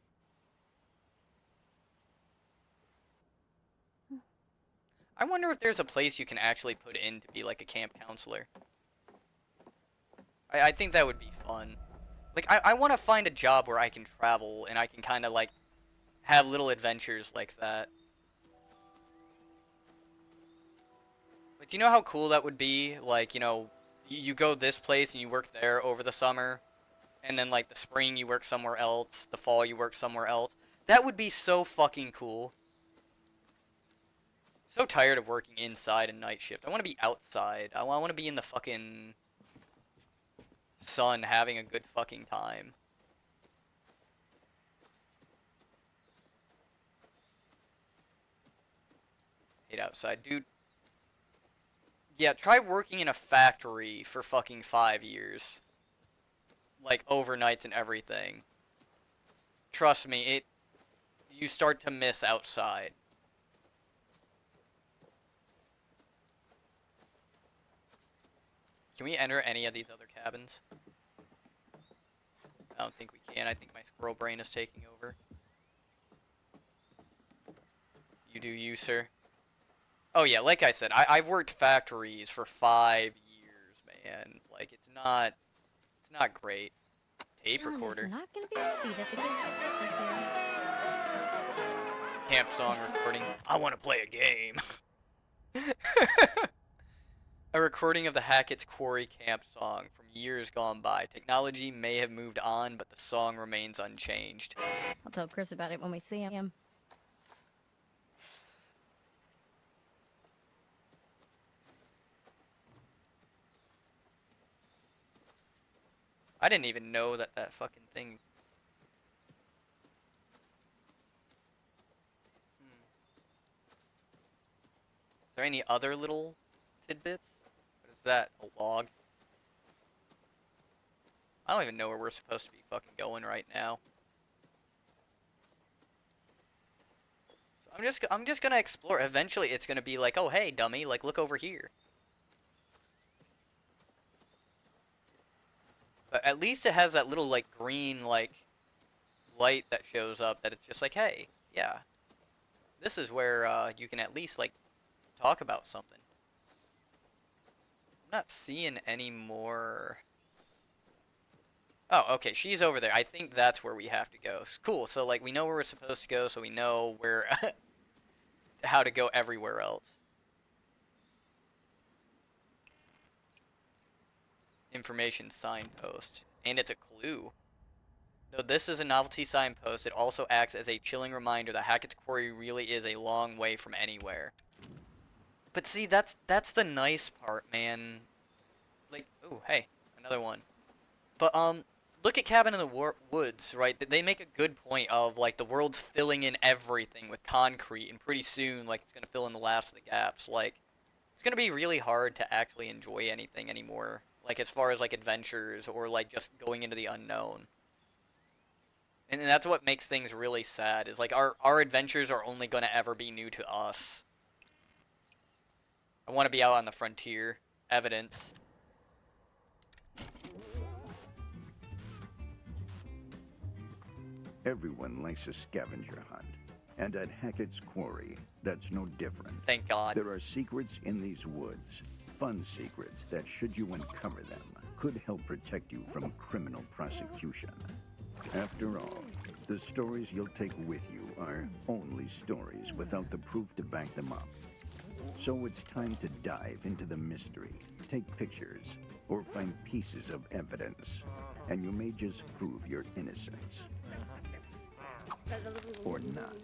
I wonder if there's a place you can actually put in to be like a camp counselor. I think that would be fun. Like, I want to find a job where I can travel and I can kind of, like, have little adventures like that. Like, do you know how cool that would be? Like, you know, you go this place and you work there over the summer. And then, like, the spring you work somewhere else. The fall you work somewhere else. That would be so fucking cool. So tired of working inside a night shift. I want to be outside. I want to be in the fucking... sun having a good fucking time. Hate outside. Dude. Yeah, try working in a factory for fucking 5 years. Like, overnights and everything. Trust me, you start to miss outside. Can we enter any of these other cabins? I don't think we can. I think my squirrel brain is taking over. You do you, sir. Oh yeah, like I said, I've worked factories for 5 years, man. Like, it's not great. Tape Dylan recorder. is not gonna be happy that the kids dressed up this year. Camp song recording. I want to play a game. A recording of the Hackett's Quarry Camp song from years gone by. Technology may have moved on, but the song remains unchanged. I'll tell Chris about it when we see him. I didn't even know that that fucking thing... Is there any other little tidbits? What is that? A log? I don't even know where we're supposed to be fucking going right now. So I'm just gonna explore. Eventually it's gonna be like, oh hey dummy, like look over here. But at least it has that little like green like light that shows up that it's just like, hey, yeah. This is where you can at least like talk about something. I'm not seeing any more. Oh, okay, she's over there. I think that's where we have to go. Cool, so like we know where we're supposed to go, so we know where how to go everywhere else. Information signpost. And it's a clue. Though this is a novelty signpost, it also acts as a chilling reminder that Hackett's Quarry really is a long way from anywhere. But see, that's the nice part, man. Like, oh, hey, another one. But, look at Cabin in the Woods, right? They make a good point of, like, the world's filling in everything with concrete, and pretty soon, like, it's gonna fill in the last of the gaps. Like, it's gonna be really hard to actually enjoy anything anymore. Like, as far as, like, adventures, or, like, just going into the unknown. And that's what makes things really sad, is, like, our adventures are only gonna ever be new to us. I want to be out on the frontier. Evidence. Everyone likes a scavenger hunt. And at Hackett's Quarry, that's no different. Thank God. There are secrets in these woods. Fun secrets that, should you uncover them, could help protect you from criminal prosecution. After all, the stories you'll take with you are only stories without the proof to back them up. So it's time to dive into the mystery, take pictures, or find pieces of evidence, and you may just prove your innocence. Or not.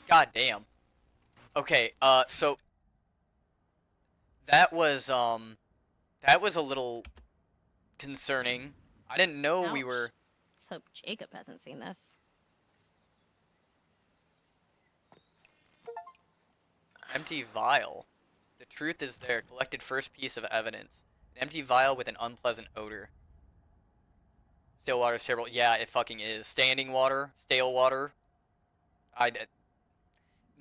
God damn. Okay, so that was a little concerning. I didn't know we were... Let's hope Jacob hasn't seen this. Empty vial. The truth is there. Collected first piece of evidence. An empty vial with an unpleasant odor. Still water is terrible. Yeah, it fucking is. Standing water. Stale water.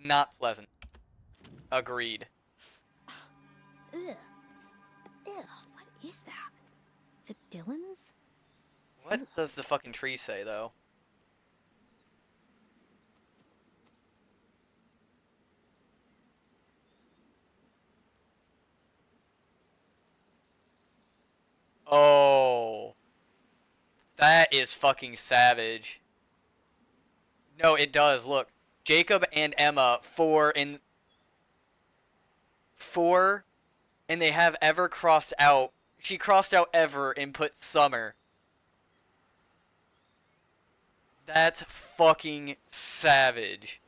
Not pleasant. Agreed. Ugh. Ew, what is that? Is it Dylan's? What does the fucking tree say, though? Oh. That is fucking savage. No, it does. Look. Jacob and Emma, 4, and they have ever crossed out. She crossed out ever and put summer. That's fucking savage.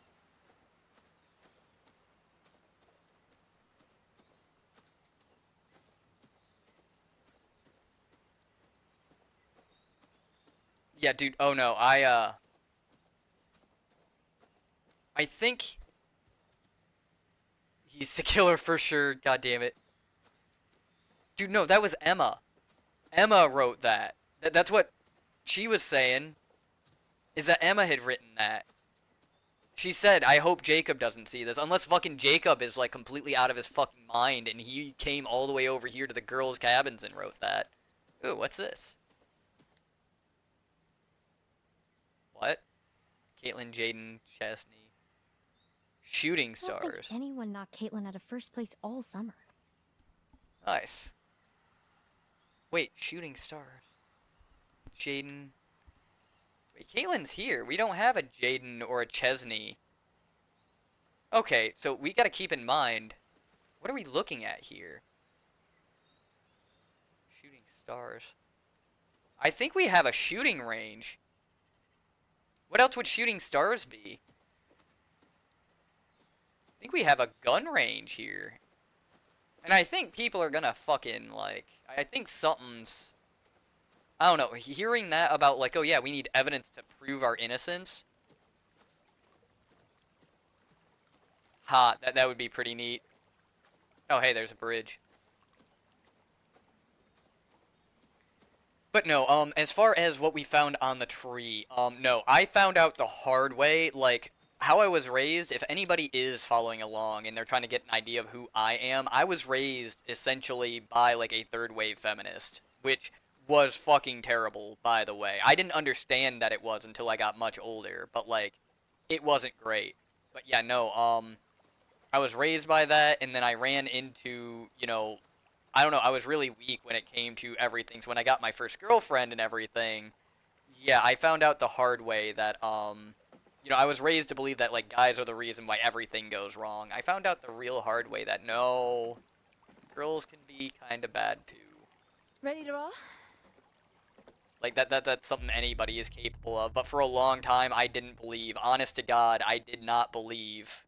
Yeah, dude. Oh no, I think he's the killer for sure. God damn it. Dude, no, that was Emma. Emma wrote that. That's what she was saying. Is that Emma had written that. She said, I hope Jacob doesn't see this. Unless fucking Jacob is, like, completely out of his fucking mind and he came all the way over here to the girls' cabins and wrote that. Ooh, what's this? What? Caitlin, Jaden, Chesney. Shooting I don't think stars. anyone knocked Caitlin out of first place all summer. Nice. Wait, shooting stars. Jaden. Wait, Caitlin's here. We don't have a Jaden or a Chesney. Okay, so we gotta keep in mind, what are we looking at here? Shooting stars. I think we have a shooting range. What else would shooting stars be? I think we have a gun range here. And I think people are gonna fucking, like, I think something's, I don't know, hearing that about, like, oh yeah, we need evidence to prove our innocence. Ha, that would be pretty neat. Oh, hey, there's a bridge. But no, as far as what we found on the tree, no, I found out the hard way, like, how I was raised. If anybody is following along and they're trying to get an idea of who I am, I was raised essentially by, like, a third wave feminist, which was fucking terrible, by the way. I didn't understand that it was until I got much older, but, like, it wasn't great. But yeah, no, I was raised by that, and then I ran into, you know, I don't know, I was really weak when it came to everything. So when I got my first girlfriend and everything, yeah, I found out the hard way that, you know, I was raised to believe that, like, guys are the reason why everything goes wrong. I found out the real hard way that, no, girls can be kind of bad, too. Ready to roll? Like, that's something anybody is capable of. But for a long time, I didn't believe. Honest to God, I did not believe,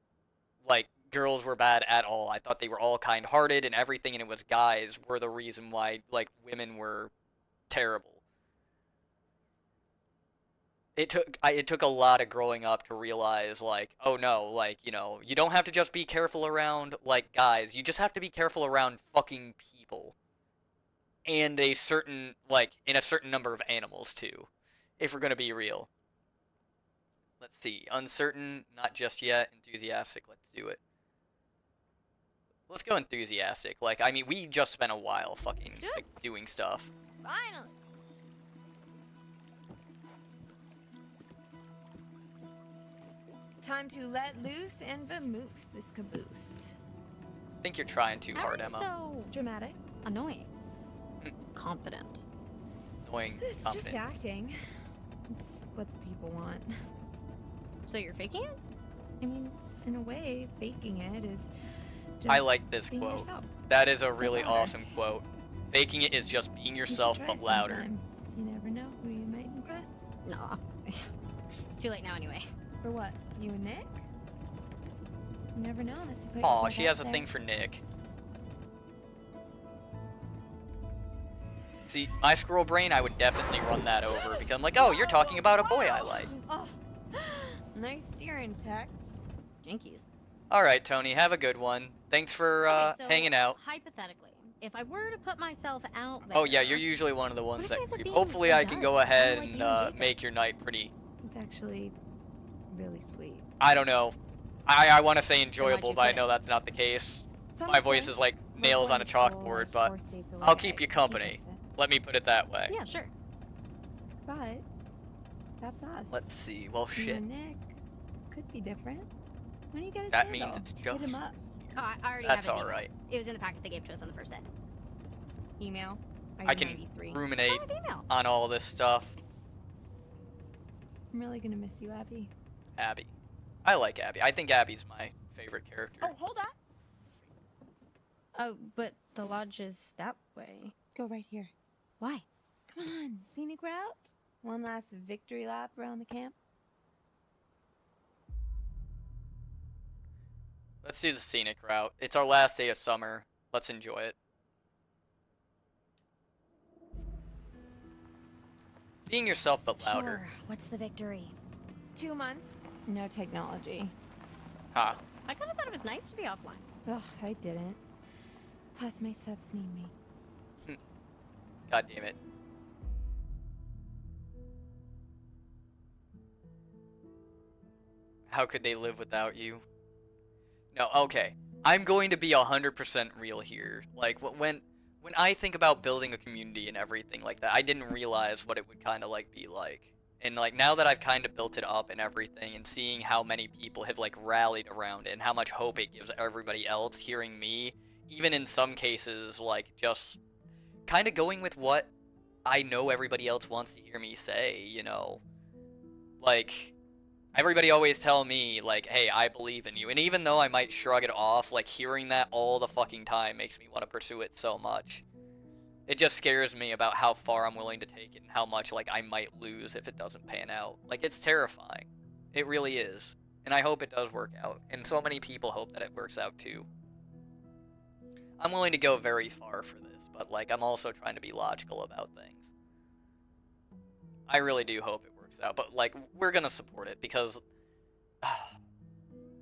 like, girls were bad at all. I thought they were all kind-hearted and everything, and it was guys were the reason why, like, women were terrible. It took a lot of growing up to realize, like, oh no, like, you know, you don't have to just be careful around, like, guys. You just have to be careful around fucking people. And a certain, like, in a certain number of animals, too. If we're gonna be real. Let's see. Uncertain, not just yet. Enthusiastic, let's do it. Let's go enthusiastic. Like, I mean, we just spent a while fucking, like, doing stuff. Finally. Time to let loose and vamoose this caboose. I think you're trying too hard, Emma. So Dramatic. annoying. Confident. Annoying, It's confident. just acting. It's what the people want. So you're faking it? I mean, in a way, faking it is just I like this being quote. yourself. That is a really louder. awesome quote. Faking it is just being You should yourself, try but it louder. sometime. You never know who you might impress. No. It's too late now anyway. For what? You and Nick? You never know unless you put Aw, yourself she out has a there. thing for Nick. See, my squirrel brain, I would definitely run that over because I'm like, oh, you're talking about a boy I like. Oh, nice steering, Tex. Jinkies. All right, Tony, have a good one. Thanks for Okay, so hanging out. Hypothetically, if I were to put myself out there. Oh yeah, you're usually one of the ones if that it ends up creep. being Hopefully, so I can dark, go ahead kinda like and you and Jacob? make your night pretty. He's actually really sweet. I don't know. I want to say enjoyable, you but I quit? know that's not the case. Some My voice say is like we're nails going on a to school, chalkboard, like, but 4 states away. I'll keep you He company. gets it. Let me put it that way. Yeah, sure. But that's us. Let's see. Well, You shit. and Nick could be different. When you get his That handle, means it's hit just. him up. Oh, I already That's have his all email. right. It was in the packet they gave to us on the first day. Email. I can 93. ruminate What's wrong with email? on all this stuff. I'm really gonna miss you, Abby. Abby. I like Abby. I think Abby's my favorite character. Oh, hold on. Oh, but the lodge is that way. Go right here. Why? Come on, scenic route. One last victory lap around the camp. Let's do the scenic route. It's our last day of summer. Let's enjoy it. Being yourself but louder. Sure. What's the victory? 2 months. No technology. Ha. I kind of thought it was nice to be offline. Ugh, I didn't. Plus, my subs need me. God damn it. How could they live without you? No, okay. I'm going to be 100% real here. Like, when I think about building a community and everything like that, I didn't realize what it would kind of, like, be like. And, like, now that I've kind of built it up and everything and seeing how many people have, like, rallied around it and how much hope it gives everybody else hearing me, even in some cases, like, just kind of going with what I know everybody else wants to hear me say, you know? Like, Everybody always tell me, like, hey, I believe in you. And even though I might shrug it off, like, hearing that all the fucking time makes me want to pursue it so much. It just scares me about how far I'm willing to take it and how much, like, I might lose if it doesn't pan out. Like, it's terrifying. It really is. And I hope it does work out. And so many people hope that it works out, too. I'm willing to go very far for this, but, like, I'm also trying to be logical about things. I really do hope it works out, but, like, we're gonna support it because,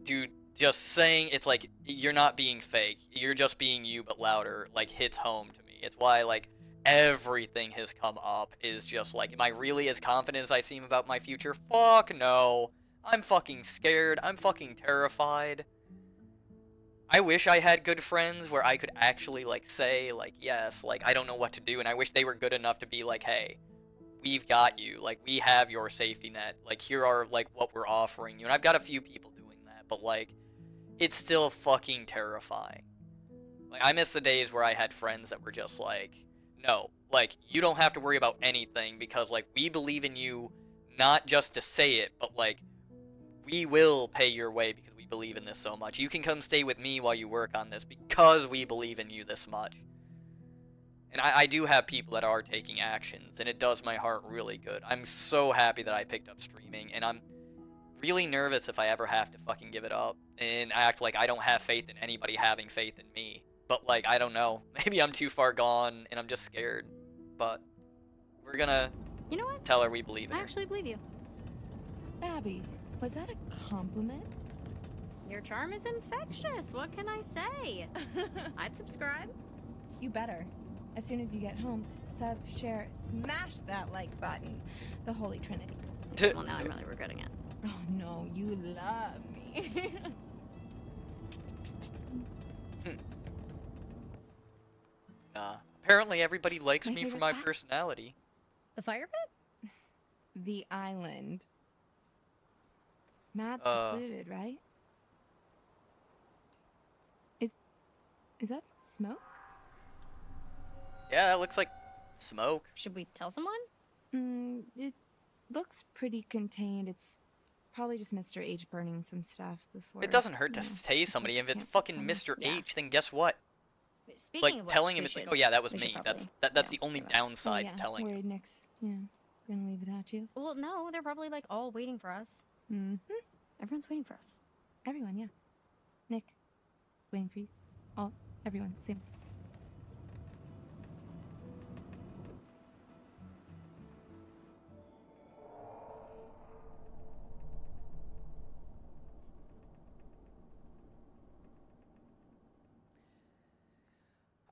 dude, just saying it's like you're not being fake, you're just being you but louder, like, hits home to me. It's why, like, everything has come up is just like, am I really as confident as I seem about my future? Fuck no. I'm fucking scared. I'm fucking terrified. I wish I had good friends where I could actually, like, say, like, yes, like, I don't know what to do, and I wish they were good enough to be like, hey, we've got you, like, we have your safety net, like, here are, like, what we're offering you, and I've got a few people doing that, but, like, it's still fucking terrifying. Like, I miss the days where I had friends that were just like, no, like, you don't have to worry about anything, because, like, we believe in you, not just to say it, but, like, we will pay your way because we believe in this so much. You can come stay with me while you work on this because we believe in you this much. And I do have people that are taking actions, and it does my heart really good. I'm so happy that I picked up streaming, and I'm really nervous if I ever have to fucking give it up and act like I don't have faith in anybody having faith in me. But, like, I don't know. Maybe I'm too far gone, and I'm just scared. But we're gonna You know what? tell her we believe in I her. actually believe you. Abby, was that a compliment? Your charm is infectious. What can I say? I'd subscribe. You better. As soon as you get home, sub, share, smash that like button. The Holy Trinity. Well, now I'm really regretting it. Oh no, you love me. Apparently everybody likes My me for favorite my spot? personality. The fire pit? The island. Mad Uh. secluded, right? Is that smoke? Yeah, that looks like smoke. Should we tell someone? It looks pretty contained. It's probably just Mr. H burning some stuff before. It doesn't hurt to you know, say in somebody. case If it's can't fucking someone. Mr. Yeah. H, then guess what? Speaking Like, of which, telling him we it's like, should- oh yeah, that was we should me. probably, That's you the only know, downside Oh, to yeah. telling him. Worried Nick's, gonna leave without you. Well, no, they're probably like all waiting for us. Mm-hmm. Everyone's waiting for us. Everyone, yeah. Nick, waiting for you. Everyone, same.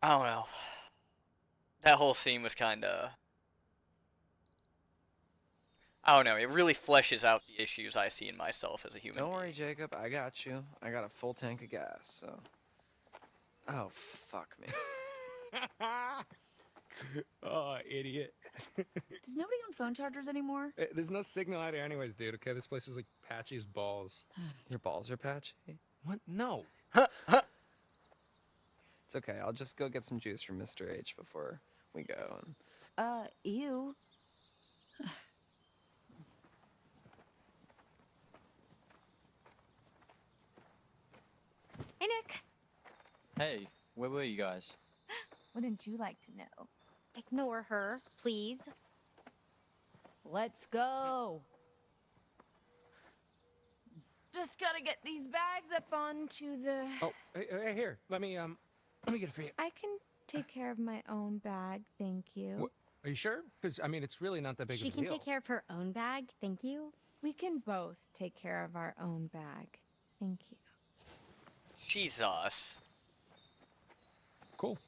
I don't know. That whole scene was kinda... I don't know, it really fleshes out the issues I see in myself as a human Don't worry, being. Jacob. I got you. I got a full tank of gas, so. Oh, fuck me. Oh, idiot. Does nobody own phone chargers anymore? There's no signal out here anyways, dude, okay? This place is like patchy as balls. Your balls are patchy? What? No. It's okay. I'll just go get some juice from Mr. H before we go. And... Ew. Hey, Nick. Hey, where were you guys? Wouldn't you like to know? Ignore her, please. Let's go. Just gotta get these bags up onto the... Oh, hey, here. Let me get it for you. I can take care of my own bag, thank you. What? Are you sure? Because, I mean, it's really not that big She of a can deal. take care of her own bag, thank you. We can both take care of our own bag, thank you. Jesus. Cool.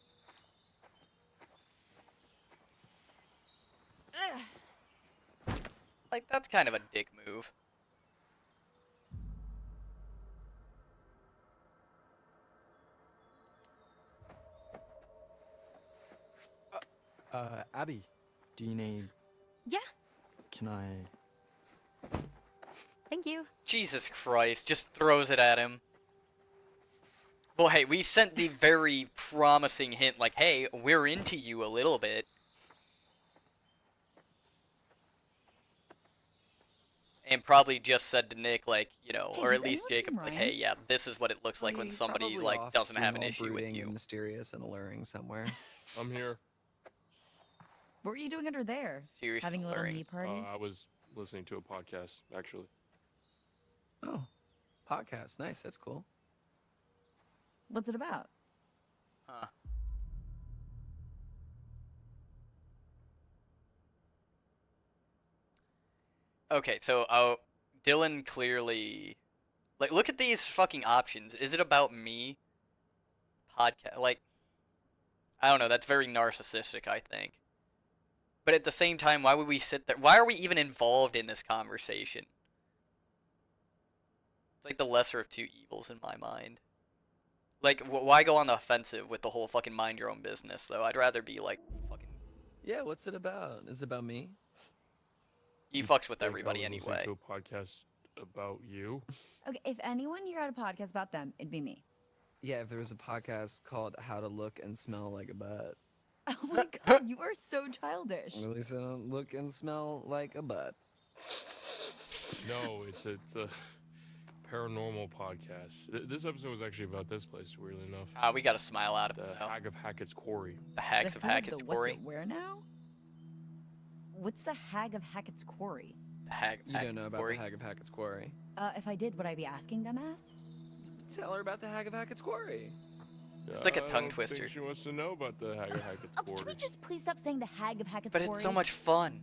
Like, that's kind of a dick move. Abby, do you need... Yeah, Can I... thank you. Jesus Christ, just throws it at him. Well, hey, we sent the very promising hint, like, hey, we're into you a little bit. and probably just said to Nick, like, you know, Hey, or has at least anyone seen Jacob, like, Ryan? hey, yeah, this is what it looks like when He's somebody, probably like, off doesn't have being an all issue with brooding you. and mysterious and alluring somewhere. I'm here. What were you doing under there? Serious Having a little alluring. knee party? I was listening to a podcast, actually. Oh, podcast. Nice. That's cool. What's it about? Huh. Okay, so Dylan clearly, like, look at these fucking options. Is it about me? Podcast, like, I don't know. That's very narcissistic, I think. But at the same time, why would we sit there? Why are we even involved in this conversation? It's like the lesser of two evils in my mind. Like, why go on the offensive with the whole fucking mind your own business, though? I'd rather be like fucking. Yeah, what's it about? Is it about me? He fucks with Think I everybody was listening anyway. to a podcast about you. Okay, if anyone here had a podcast about them, it'd be me. Yeah, if there was a podcast called How to Look and Smell Like a Butt. Oh my god, you are so childish. At least I don't look and smell like a butt. No, it's a paranormal podcast. This episode was actually about this place, weirdly enough. We got a smile out of it The now. Hag of Hackett's Quarry. The Hags of Hackett's What's Quarry. it where now? What's the Hag of Hackett's Quarry? The Hag of You don't Hackett's know about Quarry. the Hag of Hackett's Quarry. If I did, would I be asking dumbass? Tell her about the Hag of Hackett's Quarry. It's like a I tongue don't twister. think she wants to know about the Hag of Hackett's Can we Quarry. just please stop saying the Hag of Hackett's But Quarry? it's so much fun.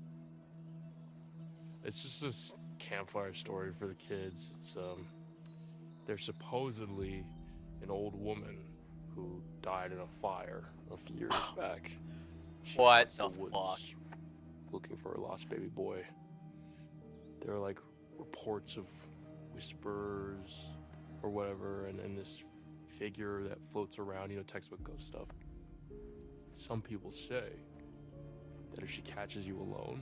It's just this campfire story for the kids. It's there's supposedly an old woman who died in a fire a few years back. She What went to the woods fuck? looking for a lost baby boy. There are like reports of whispers or whatever, and this figure that floats around, you know, textbook ghost stuff. Some people say that if she catches you alone,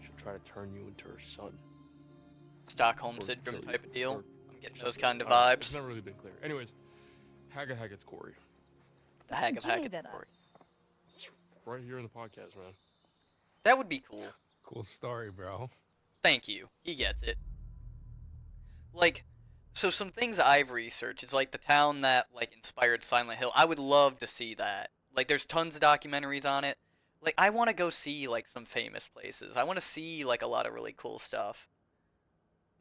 she'll try to turn you into her son. Stockholm Or syndrome kill you, type of deal. or I'm getting something. those kind of I don't know. vibes. It's never really been clear. Anyways, Hag of Hackett's Quarry. The Hag of You made Hackett's that up. Quarry. It's right here in the podcast, man. That would be cool. Cool story, bro. Thank you. He gets it. Like, so some things I've researched is like the town that like inspired Silent Hill. I would love to see that. Like, there's tons of documentaries on it. Like, I want to go see like some famous places. I want to see like a lot of really cool stuff.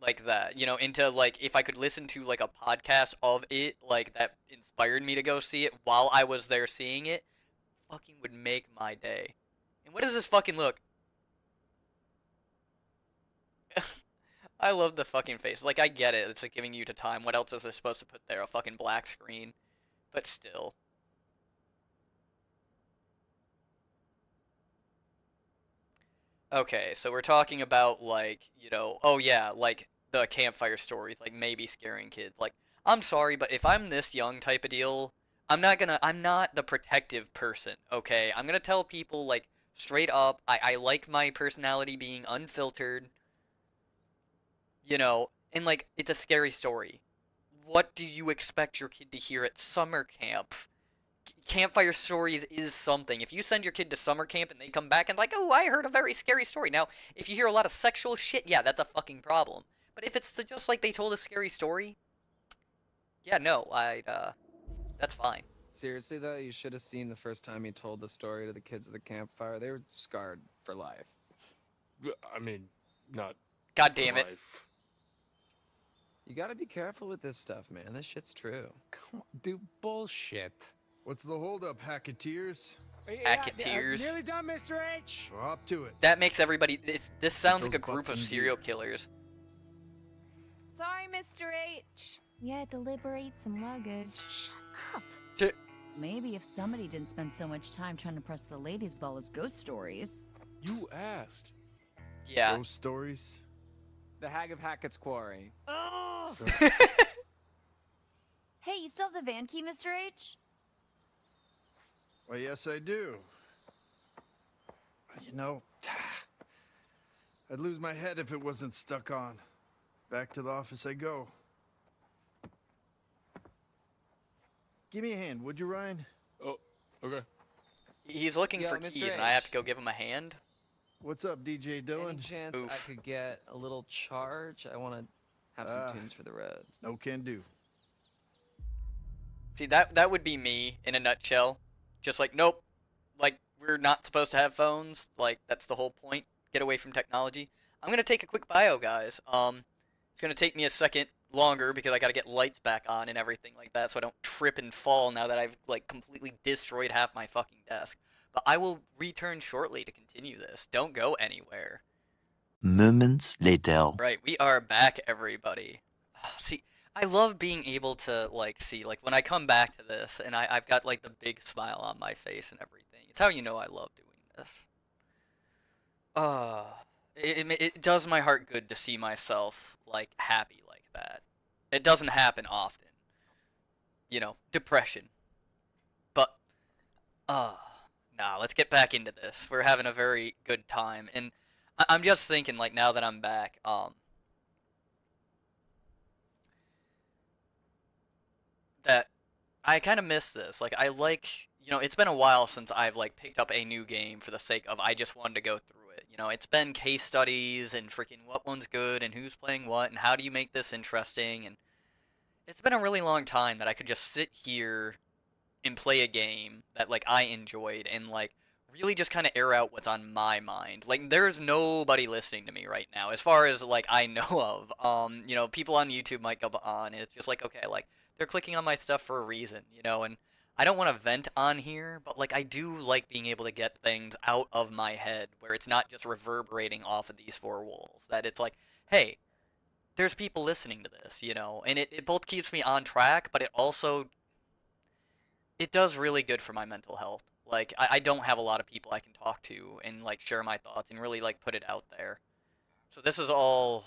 Like that, you know, into like if I could listen to like a podcast of it, like that inspired me to go see it while I was there seeing it, fucking would make my day. And what does this fucking look? I love the fucking face. Like, I get it. It's like giving you to time. What else is there supposed to put there? A fucking black screen. But still. Okay, so we're talking about, like, you know, oh yeah, like, the campfire stories, like, maybe scaring kids. Like, I'm sorry, but if I'm this young type of deal, I'm not the protective person, okay? I'm gonna tell people, like, straight up, I like my personality being unfiltered, you know, and, like, it's a scary story. What do you expect your kid to hear at summer camp? Campfire stories is something. If you send your kid to summer camp and they come back and like, oh, I heard a very scary story. Now, if you hear a lot of sexual shit, yeah, that's a fucking problem. But if it's just like they told a scary story, yeah, no, that's fine. Seriously, though, you should have seen the first time he told the story to the kids at the campfire. They were scarred for life. I mean, not. God for damn it. life. You gotta be careful with this stuff, man. This shit's true. Come on, dude, bullshit. What's the holdup, Hacketeers? Hacketeers. Nearly done, Mr. H. We're up to it. That makes everybody. This sounds like a those group butts of in serial gear. killers. Sorry, Mr. H. We had to liberate some luggage. Shut up. Maybe if somebody didn't spend so much time trying to press the ladies with all his ghost stories. You asked. Yeah. Ghost stories? The Hag of Hackett's Quarry. Oh! Hey, you still have the van key, Mr. H? Why, yes, I do. You know, I'd lose my head if it wasn't stuck on. Back to the office I go. Give me a hand, would you, Ryan? Oh, okay. He's looking Yo, for Mr. keys, and I have H. to go give him a hand. What's up, DJ Dylan? Any chance I could get a little charge? I want to have some tunes for the road. No can do. See, that would be me in a nutshell. Just like, nope, like we're not supposed to have phones. Like that's the whole point. Get away from technology. I'm gonna take a quick bio, guys. It's gonna take me a second longer because I gotta get lights back on and everything like that, so I don't trip and fall now that I've like completely destroyed half my fucking desk. But I will return shortly to continue this. Don't go anywhere. Moments later. Right, we are back, everybody. See, I love being able to like see like when I come back to this and I've got like the big smile on my face and everything. It's how you know I love doing this. It does my heart good to see myself like happy like that. It doesn't happen often. You know, depression. But nah, let's get back into this. We're having a very good time and I'm just thinking like now that I'm back, that I kind of miss this. Like, I like, you know, it's been a while since I've, like, picked up a new game for the sake of I just wanted to go through it. You know, it's been case studies and freaking what one's good and who's playing what and how do you make this interesting. And it's been a really long time that I could just sit here and play a game that, like, I enjoyed and, like, really just kind of air out what's on my mind. Like, there's nobody listening to me right now, as far as, like, I know of. You know, people on YouTube might go on, and it's just like, okay, like, they're clicking on my stuff for a reason, you know, and I don't want to vent on here, but, like, I do like being able to get things out of my head, where it's not just reverberating off of these four walls, that it's like, hey, there's people listening to this, you know, and it both keeps me on track, but it also, it does really good for my mental health. Like, I don't have a lot of people I can talk to and, like, share my thoughts and really, like, put it out there. So this is all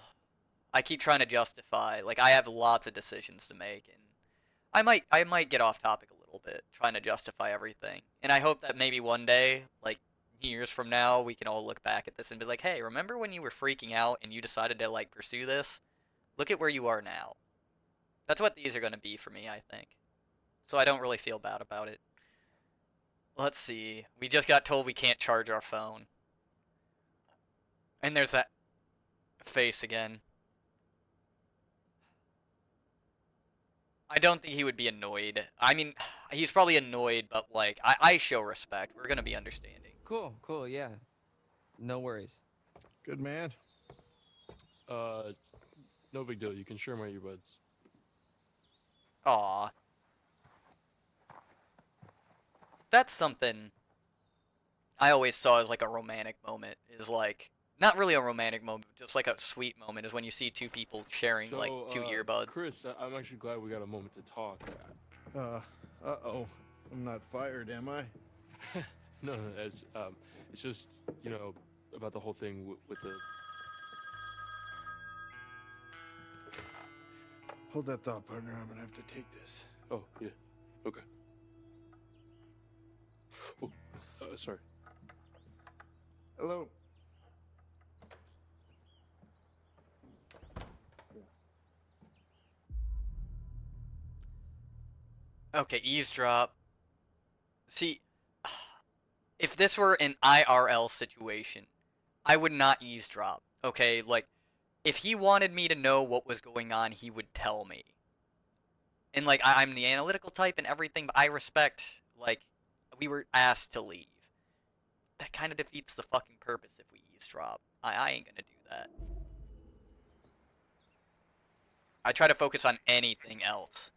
I keep trying to justify. Like, I have lots of decisions to make, and I might get off topic a little bit, trying to justify everything. And I hope that maybe one day, like, years from now, we can all look back at this and be like, hey, remember when you were freaking out and you decided to, like, pursue this? Look at where you are now. That's what these are going to be for me, I think. So I don't really feel bad about it. Let's see. We just got told we can't charge our phone. And there's that face again. I don't think he would be annoyed. I mean, he's probably annoyed, but, like, I show respect. We're going to be understanding. Cool, yeah. No worries. Good man. No big deal. You can share my earbuds. Aw. That's something I always saw as, like, a romantic moment. Is, like, not really a romantic moment, just, like, a sweet moment is when you see two people sharing, So, like, two earbuds. Chris, I'm actually glad we got a moment to talk. Uh-oh. I'm not fired, am I? No, it's just, you know, about the whole thing with the... Hold that thought, partner. I'm gonna have to take this. Oh, yeah. Okay. Oh, sorry. Hello? Okay, eavesdrop. See, if this were an IRL situation, I would not eavesdrop. Okay, like, if he wanted me to know what was going on, he would tell me. And, like, I'm the analytical type and everything, but I respect, like, we were asked to leave. That kind of defeats the fucking purpose if we eavesdrop. I ain't gonna do that. I try to focus on anything else.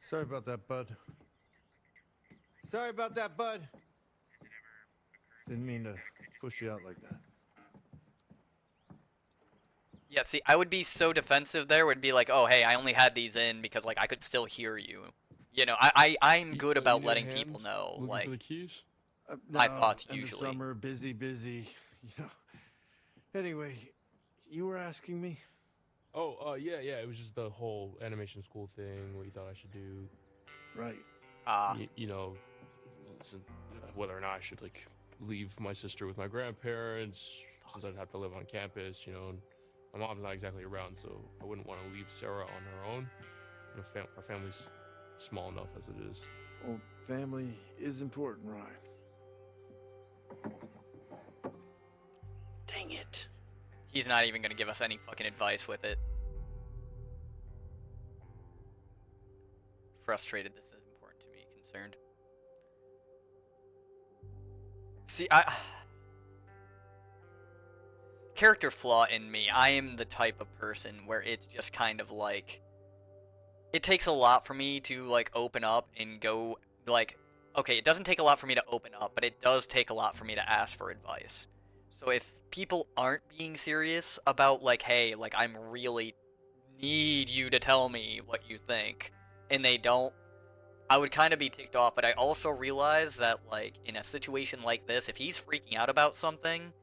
Sorry about that, bud. Sorry about that, bud. Didn't mean to push you out like that. Yeah, see, I would be so defensive there. Would be like, oh, hey, I only had these in because, like, I could still hear you. You know, I'm good about letting people know, Looking like, for the keys? my thoughts End of usually. summer, busy, you know. Anyway, you were asking me? Oh, yeah, it was just the whole animation school thing, what you thought I should do. Right. You know, listen, whether or not I should like leave my sister with my grandparents since I'd have to live on campus, you know. And my mom's not exactly around, so I wouldn't want to leave Sarah on her own. You know, our family's small enough as it is. Well, family is important, Ryan. Dang it. He's not even gonna give us any fucking advice with it. Frustrated this is important to me, concerned. See, character flaw in me. I am the type of person where it's just kind of like, it takes a lot for me to like open up and go like, okay, it doesn't take a lot for me to open up, but it does take a lot for me to ask for advice. So if people aren't being serious about like, hey, like I'm really need you to tell me what you think, and they don't, I would kind of be ticked off. But I also realize that like in a situation like this, if he's freaking out about something,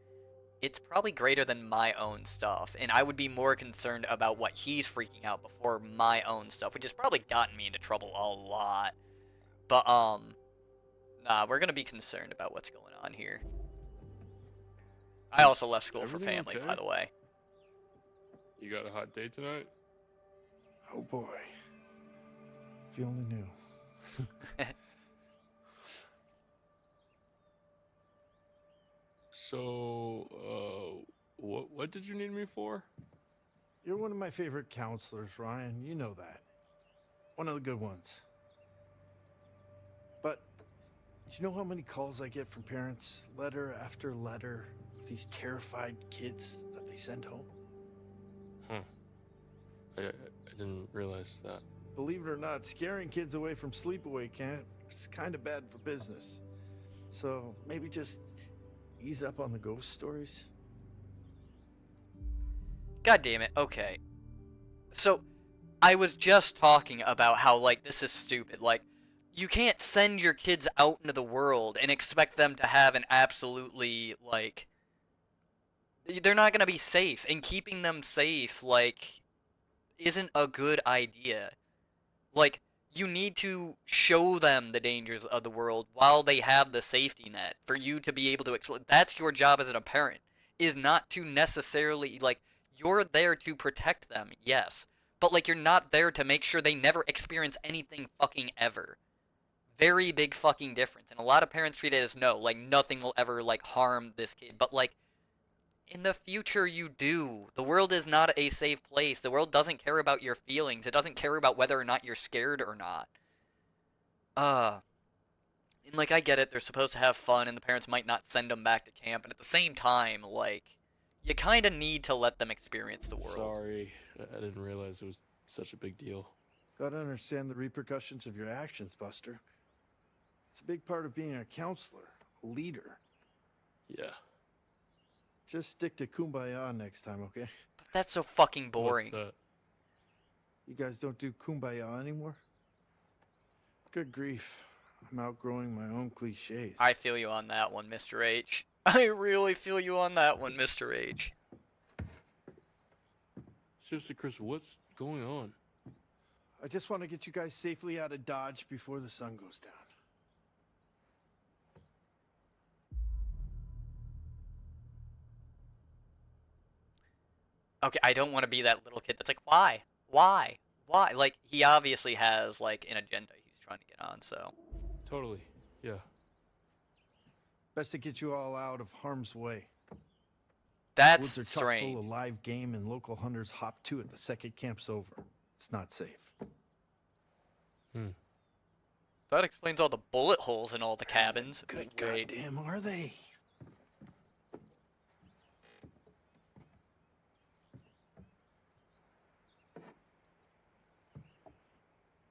it's probably greater than my own stuff, and I would be more concerned about what he's freaking out before my own stuff, which has probably gotten me into trouble a lot. But nah, we're gonna be concerned about what's going on here. I also left school for Everything family, okay? by the way. You got a hot date tonight? Oh boy. If you only knew. So, what did you need me for? You're one of my favorite counselors, Ryan. You know that. One of the good ones. But do you know how many calls I get from parents, letter after letter, with these terrified kids that they send home? Huh. I didn't realize that. Believe it or not, scaring kids away from sleepaway camp is kind of bad for business. So maybe just ease up on the ghost stories. God damn it. Okay. So, I was just talking about how, like, this is stupid. Like, you can't send your kids out into the world and expect them to have an absolutely, like, they're not going to be safe. And keeping them safe, like, isn't a good idea. Like, you need to show them the dangers of the world while they have the safety net for you to be able to explore. That's your job as a parent, is not to necessarily, like, you're there to protect them, yes. But, like, you're not there to make sure they never experience anything fucking ever. Very big fucking difference. And a lot of parents treat it as no, like, nothing will ever, like, harm this kid. But, like, in the future you do. The world is not a safe place. The world doesn't care about your feelings. It doesn't care about whether or not you're scared or not. And, like, I get it. They're supposed to have fun, and the parents might not send them back to camp. And at the same time, like, you kind of need to let them experience the world. Sorry, I didn't realize it was such a big deal. Gotta understand the repercussions of your actions, Buster. It's a big part of being a counselor, a leader. Yeah. Just stick to Kumbaya next time, okay? But that's so fucking boring. What's that? You guys don't do Kumbaya anymore? Good grief. I'm outgrowing my own cliches. I feel you on that one, Mr. H. I really feel you on that one, Mr. H. Seriously, Chris, what's going on? I just want to get you guys safely out of Dodge before the sun goes down. Okay, I don't want to be that little kid that's like, why? Why? Why? Like, he obviously has, like, an agenda he's trying to get on, so. Totally, yeah. Best to get you all out of harm's way. That's Woods are chock strange. full of live game, and local hunters hop to it the second camp's over. It's not safe. That explains all the bullet holes in all the cabins. Good Wait. goddamn, are they?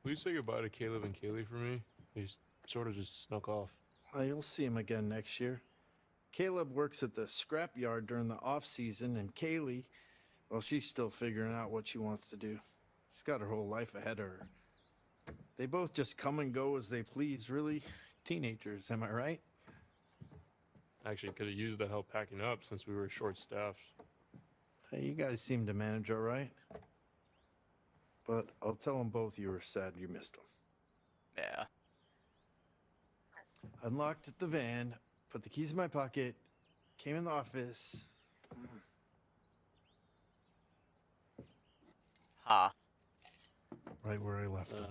Will you say goodbye to Caleb and Kaylee for me? They sort of just snuck off. Well, you'll see him again next year. Caleb works at the scrapyard during the off-season, and Kaylee, well, she's still figuring out what she wants to do. She's got her whole life ahead of her. They both just come and go as they please, really. Teenagers, am I right? Actually, could have used the help packing up since we were short-staffed. Hey, you guys seem to manage all right. But I'll tell them both you were sad you missed them. Yeah. Unlocked the van, put the keys in my pocket, came in the office. Ha. Right where I left them.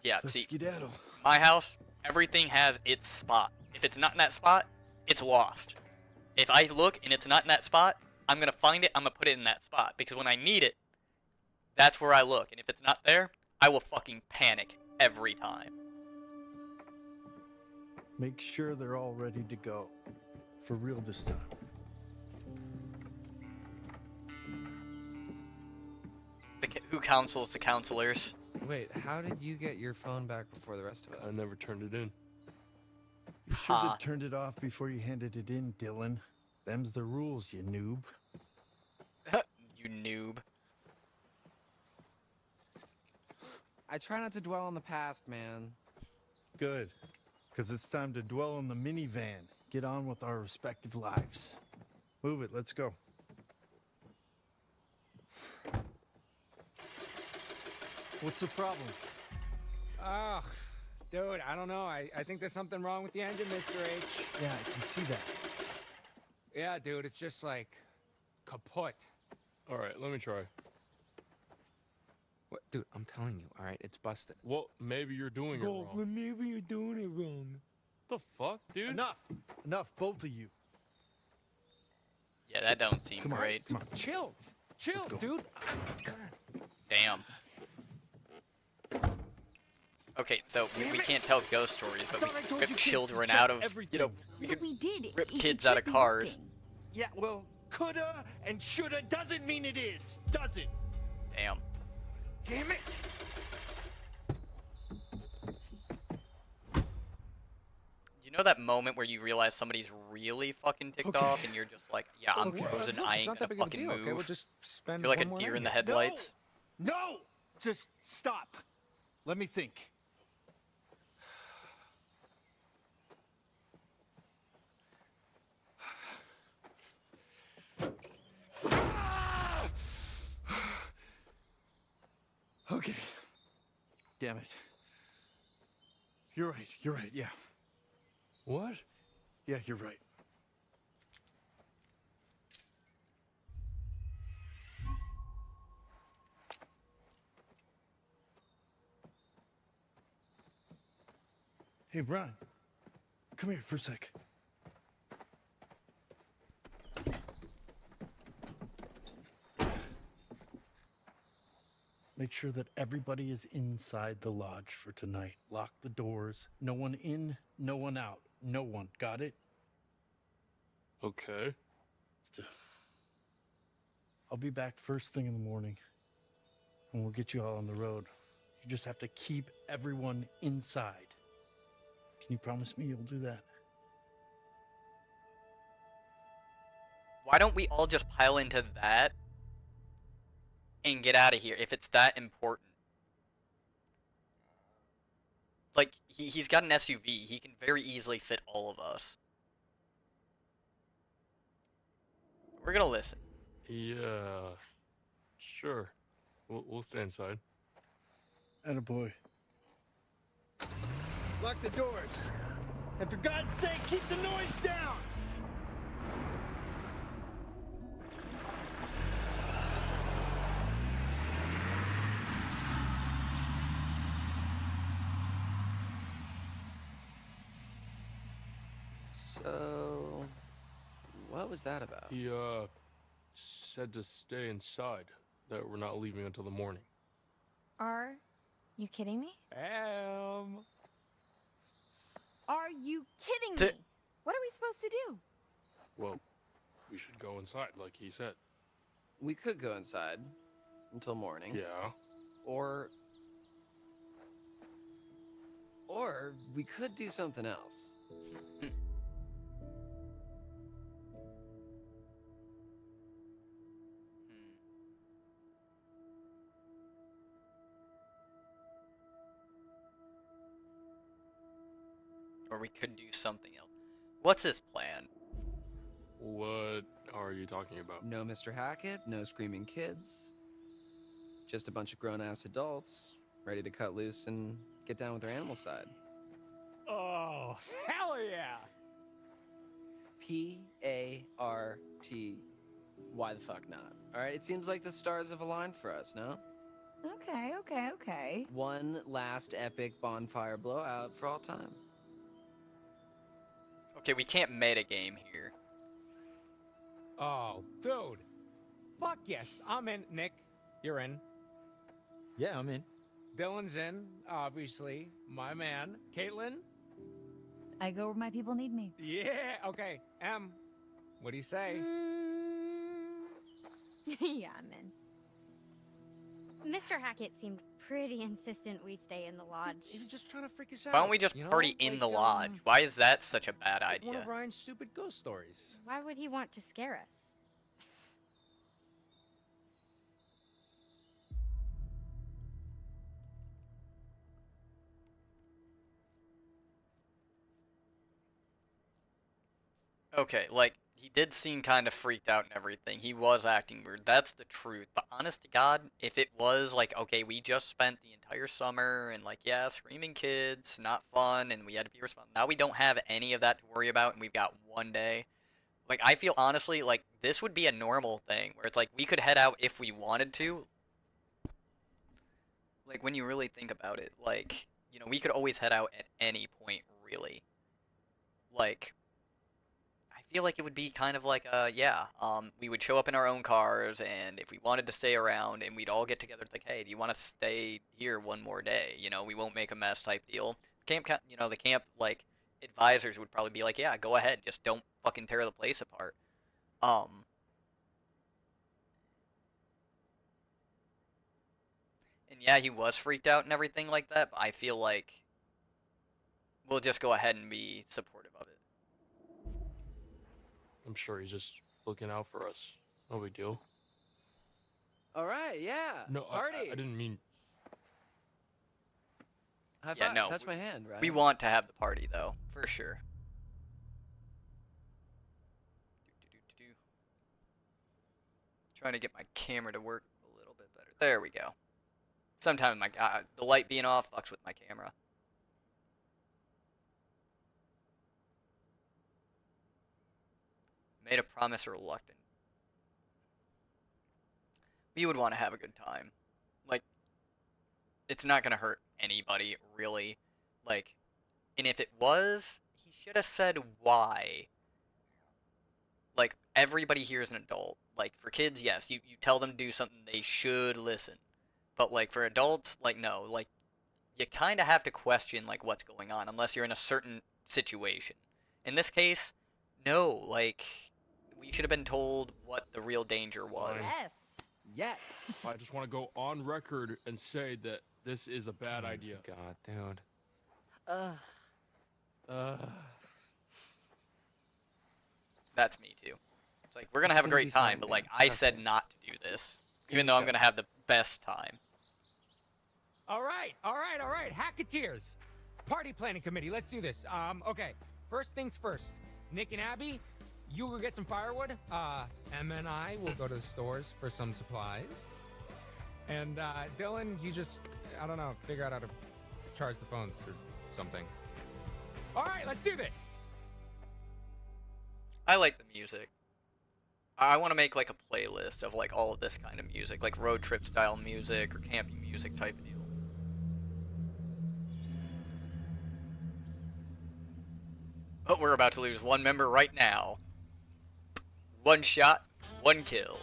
Yeah, Let's see, skedaddle. my house, everything has its spot. If it's not in that spot, it's lost. If I look and it's not in that spot, I'm going to find it, I'm going to put it in that spot. Because when I need it, that's where I look. And if it's not there, I will fucking panic every time. Make sure they're all ready to go. For real this time. Who counsels the counselors? Wait, how did you get your phone back before the rest of us? I never turned it in. You should have turned it off before you handed it in, Dylan. Them's the rules, you noob. You noob. I try not to dwell on the past, man. Good. Because it's time to dwell on the minivan. Get on with our respective lives. Move it, let's go. What's the problem? Ugh, dude, I don't know. I think there's something wrong with the engine, Mr. H. Yeah, I can see that. Yeah, dude, it's just like kaput. All right, let me try. What, dude, I'm telling you, all right, it's busted. Well, maybe you're doing it wrong. Well, maybe you're doing it wrong. The fuck, dude? Enough, both of you. Yeah, that don't seem great. Come on. Chill, dude. Damn. Okay, so we can't tell ghost stories, but we can rip children out of, you know, we could rip kids out of cars. Yeah, well, coulda and shoulda doesn't mean it is, does it? Damn. Damn it! You know that moment where you realize somebody's really fucking ticked off and you're just like, yeah, I'm frozen, I ain't gonna fucking move. Okay, we'll just spend You're like a one more deer night in the here. headlights. No! Just stop. Let me think. Okay. Damn it. You're right, yeah. What? Yeah, you're right. Hey, Brian. Come here for a sec. Make sure that everybody is inside the lodge for tonight. Lock the doors. No one in, no one out. No one. Got it? Okay. I'll be back first thing in the morning, and we'll get you all on the road. You just have to keep everyone inside. Can you promise me you'll do that? Why don't we all just pile into that and get out of here if it's that important? Like, he's got an SUV. He can very easily fit all of us. We're gonna listen. Yeah. Sure. We'll stay inside. Attaboy. Lock the doors. And for God's sake, keep the noise down! So, what was that about? He, said to stay inside, that we're not leaving until the morning. Are you kidding me? Are you kidding me? What are we supposed to do? Well, we should go inside, like he said. We could go inside until morning. Yeah. Or we could do something else. Or we could do something else. What's his plan? What are you talking about? No Mr. Hackett, no screaming kids. Just a bunch of grown-ass adults ready to cut loose and get down with her animal side. Oh, hell yeah! P-A-R-T. Why the fuck not? All right, it seems like the stars have aligned for us, no? Okay. One last epic bonfire blowout for all time. Okay, we can't metagame here. Oh, dude. Fuck yes, I'm in. Nick, you're in. Yeah, I'm in. Dylan's in, obviously. My man. Caitlin? I go where my people need me. Yeah, okay. What do you say? Yeah, I'm in. Mr. Hackett seemed pretty insistent we stay in the lodge. He was just trying to freak us out. Why don't we just you know? party in the lodge? Why is that such a bad Like one idea? of Ryan's stupid ghost stories. Why would he want to scare us? Okay, like, he did seem kind of freaked out and everything. He was acting weird. That's the truth. But honest to God, if it was like, okay, we just spent the entire summer and, like, yeah, screaming kids, not fun, and we had to be responsible. Now we don't have any of that to worry about, and we've got one day. Like, I feel honestly like this would be a normal thing where it's like we could head out if we wanted to. Like, when you really think about it, like, you know, we could always head out at any point, really. Like, I feel like it would be kind of like, we would show up in our own cars, and if we wanted to stay around, and we'd all get together, it's like, hey, do you want to stay here one more day? You know, we won't make a mess type deal. The camp, like, advisors would probably be like, yeah, go ahead, just don't fucking tear the place apart. And yeah, he was freaked out and everything like that, but I feel like we'll just go ahead and be supportive of it. I'm sure he's just looking out for us. No big deal. All right, yeah. No, party. I didn't mean. High Yeah, five. no, Touch my hand, right? We want to have the party, though, for sure. Trying to get my camera to work a little bit better. There we go. Sometimes the light being off fucks with my camera. Made a promise reluctant. We would want to have a good time. Like, it's not going to hurt anybody, really. Like, and if it was, he should have said why. Like, everybody here is an adult. Like, for kids, yes, you tell them to do something, they should listen. But, like, for adults, like, no. Like, you kind of have to question, like, what's going on, unless you're in a certain situation. In this case, no. Like, we should have been told what the real danger was. Yes. I just want to go on record and say that this is a bad idea. God, dude. That's me, too. It's like, we're going to have a great time, but, like, I said not to do this. Even though I'm going to have the best time. All right. Hacketeers. Party planning committee, let's do this. Okay. First things first. Nick and Abby, you will get some firewood. Emma and I will go to the stores for some supplies. And Dylan, you just, I don't know, figure out how to charge the phones or something. All right, let's do this. I like the music. I want to make, like, a playlist of, like, all of this kind of music. Like, road trip style music or camping music type of deal. But we're about to lose one member right now. One shot, one kill.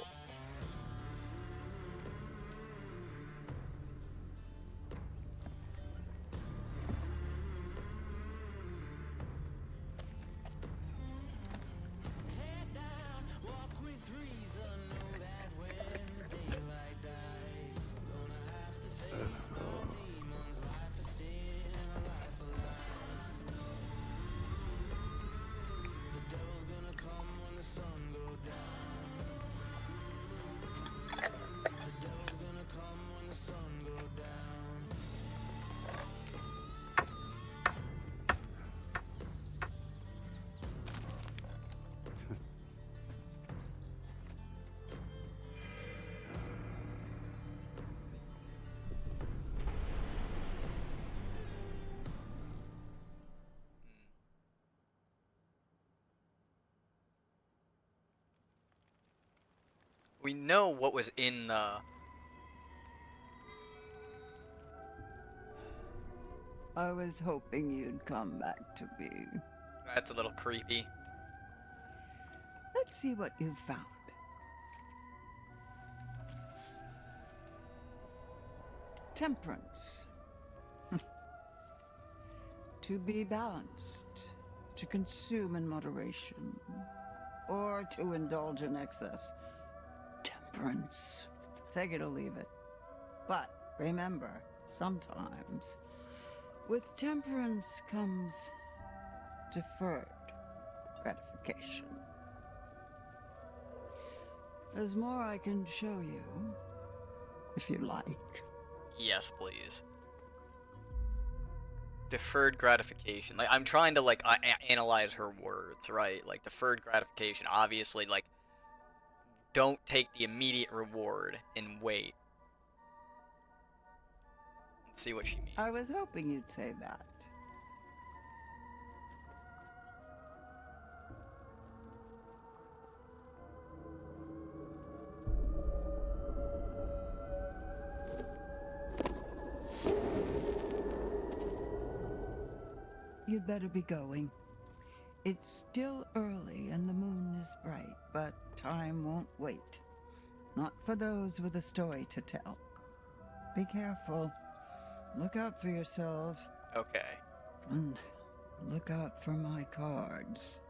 we know what was in the... I was hoping you'd come back to me. That's a little creepy. Let's see what you found. Temperance. To be balanced, to consume in moderation, or to indulge in excess. Temperance. Take it or leave it. But remember, sometimes with temperance comes deferred gratification. There's more I can show you, if you like. Yes, please. Deferred gratification. Like, I'm trying to, like, analyze her words, right? Like, deferred gratification, obviously, like, don't take the immediate reward and wait. Let's see what she means. I was hoping you'd say that. You'd better be going. It's still early and the moon is bright, but time won't wait. Not for those with a story to tell. Be careful. Look out for yourselves. Okay. And look out for my cards.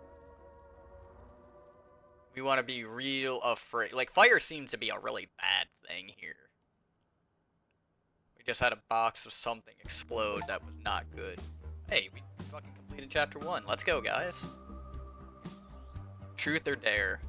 We want to be real afraid. Like, fire seems to be a really bad thing here. We just had a box of something explode that was not good. Hey, we fucking completed chapter 1. Let's go, guys. Truth or dare?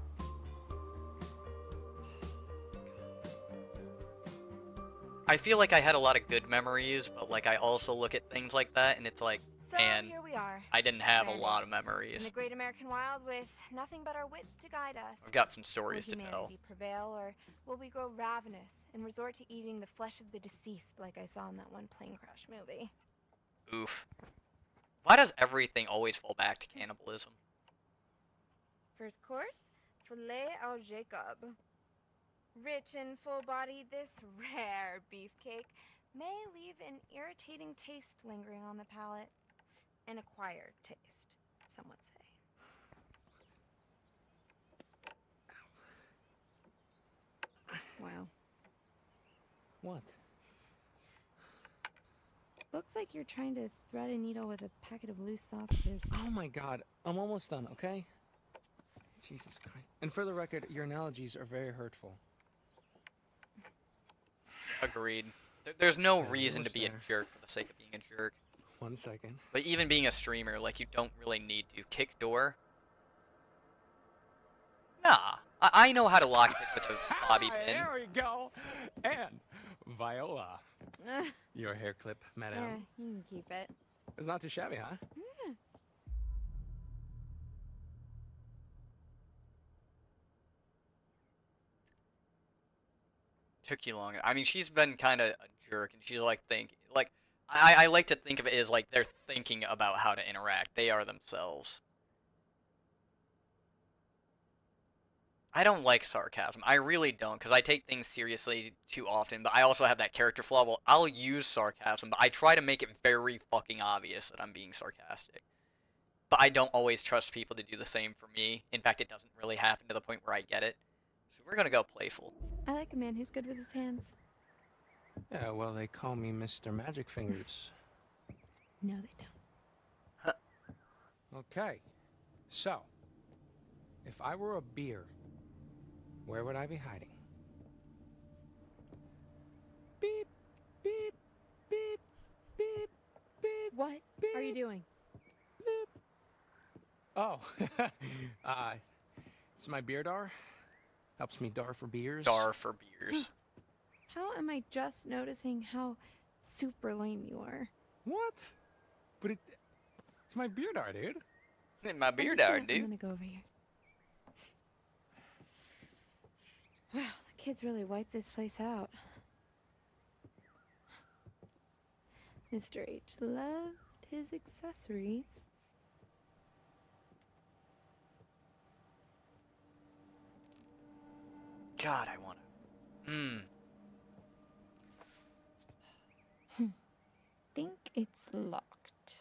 I feel like I had a lot of good memories, but like I also look at things like that and it's like, So man, here we are. I didn't have a stranded lot of in memories. the great American wild with nothing but our wits to guide us. I've got some stories will to tell. humanity prevail, or will we grow ravenous and resort to eating the flesh of the deceased like I saw in that one plane crash movie? Oof. Why does everything always fall back to cannibalism? First course, filet au Jacob. Rich and full-bodied, this rare beefcake may leave an irritating taste lingering on the palate. An acquired taste, some would say. Wow. What? Looks like you're trying to thread a needle with a packet of loose sausages. Oh my god, I'm almost done, okay? Jesus Christ. And for the record, your analogies are very hurtful. Agreed. There's no reason to be a jerk for the sake of being a jerk. 1 second. But even being a streamer, like, you don't really need to. Kick door? Nah. I know how to lock it with a bobby pin. There we go. And Viola. Your hair clip, madame. Yeah, you can keep it. It's not too shabby, huh? Yeah. Took you long. I mean, she's been kind of a jerk, and she's like I like to think of it as like they're thinking about how to interact. They are themselves. I don't like sarcasm. I really don't, because I take things seriously too often, but I also have that character flaw. Well, I'll use sarcasm, but I try to make it very fucking obvious that I'm being sarcastic. But I don't always trust people to do the same for me. In fact, it doesn't really happen to the point where I get it. So we're gonna go playful. I like a man who's good with his hands. Yeah, well, they call me Mr. Magic Fingers. No, they don't. Okay. So, if I were a beer, where would I be hiding? Beep, beep, beep, beep, beep. What are you doing? Beep. Oh, it's my beer dar. Helps me dar for beers. Dar for beers. How am I just noticing how super lame you are? What? But it's my beer dar, dude. My beer I'm dar, dude. gonna go over here. Wow, the kids really wiped this place out. Mr. H loved his accessories. God, I wanna. Think it's locked.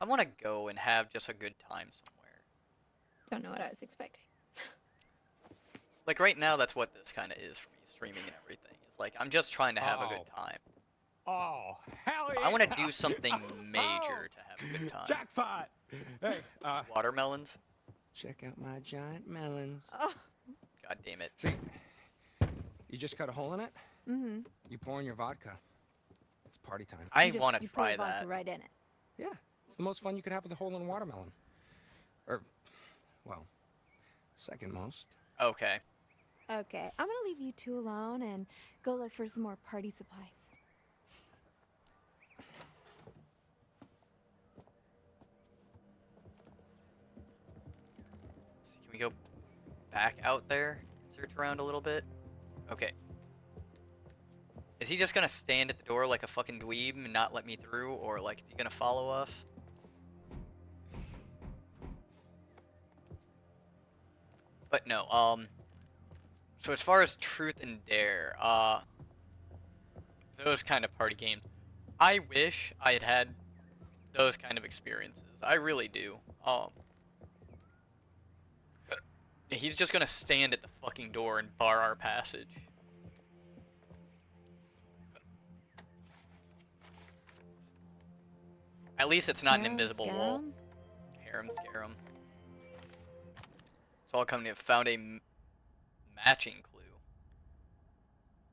I wanna go and have just a good time somewhere. Don't know what I was expecting. Like right now, that's what this kind of is for me, streaming and everything. It's like I'm just trying to have a good time. Oh, hell yeah! I want to do something major to have a good time. Jackpot! Hey, watermelons. Check out my giant melons. Oh. God damn it. See, you just cut a hole in it. Mm-hmm. You pour in your vodka. It's party time. I want to You pour try the vodka that. right in it. Yeah, it's the most fun you could have with a hole in a watermelon. Or, well, second most. Okay. Okay, I'm gonna leave you two alone and go look for some more party supplies. Can we go back out there and search around a little bit? Okay. Is he just gonna stand at the door like a fucking dweeb and not let me through, or like is he gonna follow us? But no, so as far as Truth and Dare, those kind of party games, I wish I had had those kind of experiences. I really do. He's just gonna stand at the fucking door and bar our passage. At least it's not an invisible wall. Harem Scarum. So I'll come to found a matching clue.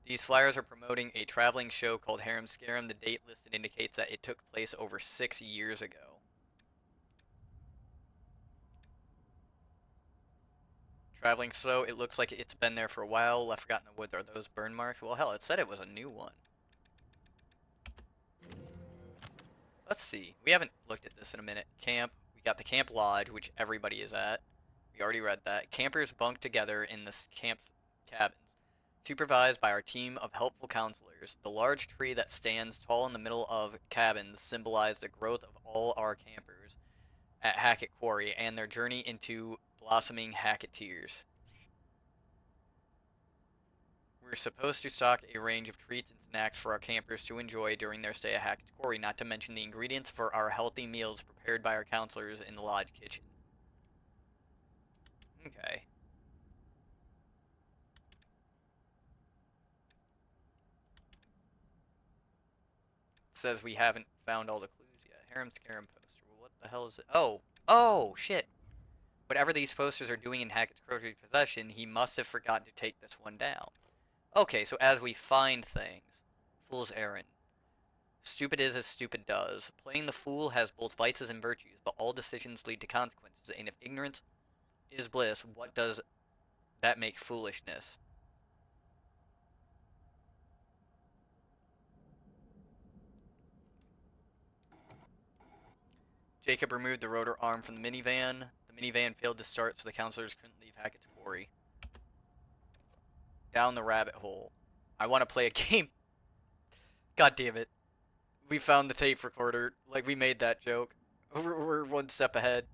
These flyers are promoting a traveling show called Harem Scarum. The date listed indicates that it took place over 6 years ago. Traveling show, it looks like it's been there for a while. Left forgotten in the woods. Are those burn marks? Well, hell, it said it was a new one. Let's see. We haven't looked at this in a minute. Camp. We got the Camp Lodge, which everybody is at. We already read that. Campers bunk together in the camp's cabins, supervised by our team of helpful counselors. The large tree that stands tall in the middle of cabins symbolized the growth of all our campers at Hackett Quarry and their journey into blossoming Hacketeers. We're supposed to stock a range of treats and snacks for our campers to enjoy during their stay at Hackett's Quarry, not to mention the ingredients for our healthy meals prepared by our counselors in the lodge kitchen. Okay. It says we haven't found all the clues yet. Harem Scarum poster. Well, what the hell is it? Oh! Oh, shit! Whatever these posters are doing in Hackett's Quarry's possession, he must have forgotten to take this one down. Okay, so as we find things. Fool's errand. Stupid is as stupid does. Playing the fool has both vices and virtues, but all decisions lead to consequences, and if ignorance is bliss, what does that make foolishness? Jacob removed the rotor arm from the minivan. The minivan failed to start, so the counselors couldn't leave Hackett's Quarry. Down the rabbit hole. I want to play a game. God damn it. We found the tape recorder. Like, we made that joke. We're one step ahead.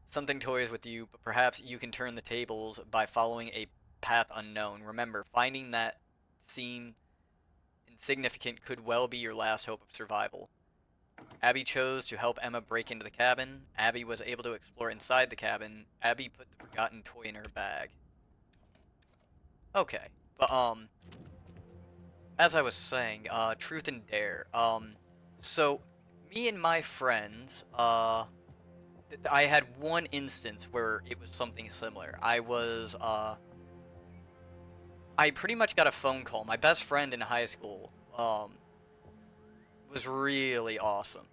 Something toys with you, but perhaps you can turn the tables by following a path unknown. Remember, finding that seem insignificant could well be your last hope of survival. Abby chose to help Emma break into the cabin. Abby was able to explore inside the cabin. Abby put the forgotten toy in her bag. Okay, but as I was saying, Truth and Dare. So me and my friends, I had one instance where it was something similar. I pretty much got a phone call. My best friend in high school, was really awesome.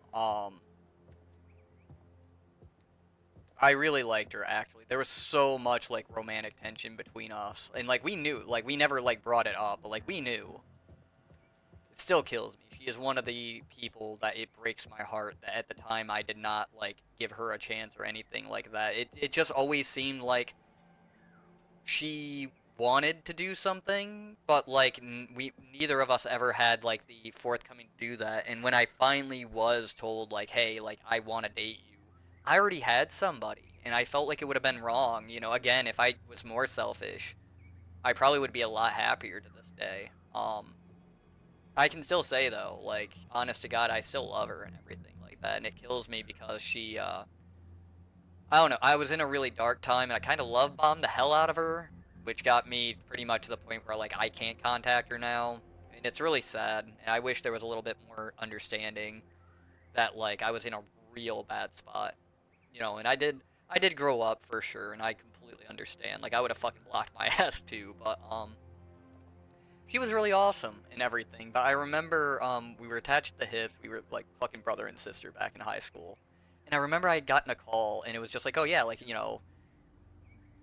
I really liked her, actually. There was so much, like, romantic tension between us. And, like, we knew. Like, we never, like, brought it up, but, like, we knew. It still kills me. She is one of the people that it breaks my heart that at the time I did not, like, give her a chance or anything like that. It just always seemed like she wanted to do something, but, like, neither of us ever had, like, the forthcoming to do that. And when I finally was told, like, hey, like, I want to date you, I already had somebody. and I felt like it would have been wrong. You know, again, if I was more selfish, I probably would be a lot happier to this day. I can still say though, like, honest to God, I still love her and everything like that, and it kills me because she, I don't know, I was in a really dark time, and I kind of love bombed the hell out of her, which got me pretty much to the point where, like, I can't contact her now, and it's really sad, and I wish there was a little bit more understanding that, like, I was in a real bad spot, you know, and I did grow up for sure, and I completely understand, like, I would have fucking blocked my ass too, but, she was really awesome and everything, but I remember, we were attached at the hip, we were, like, fucking brother and sister back in high school, and I remember I had gotten a call, and it was just like, oh yeah, like, you know,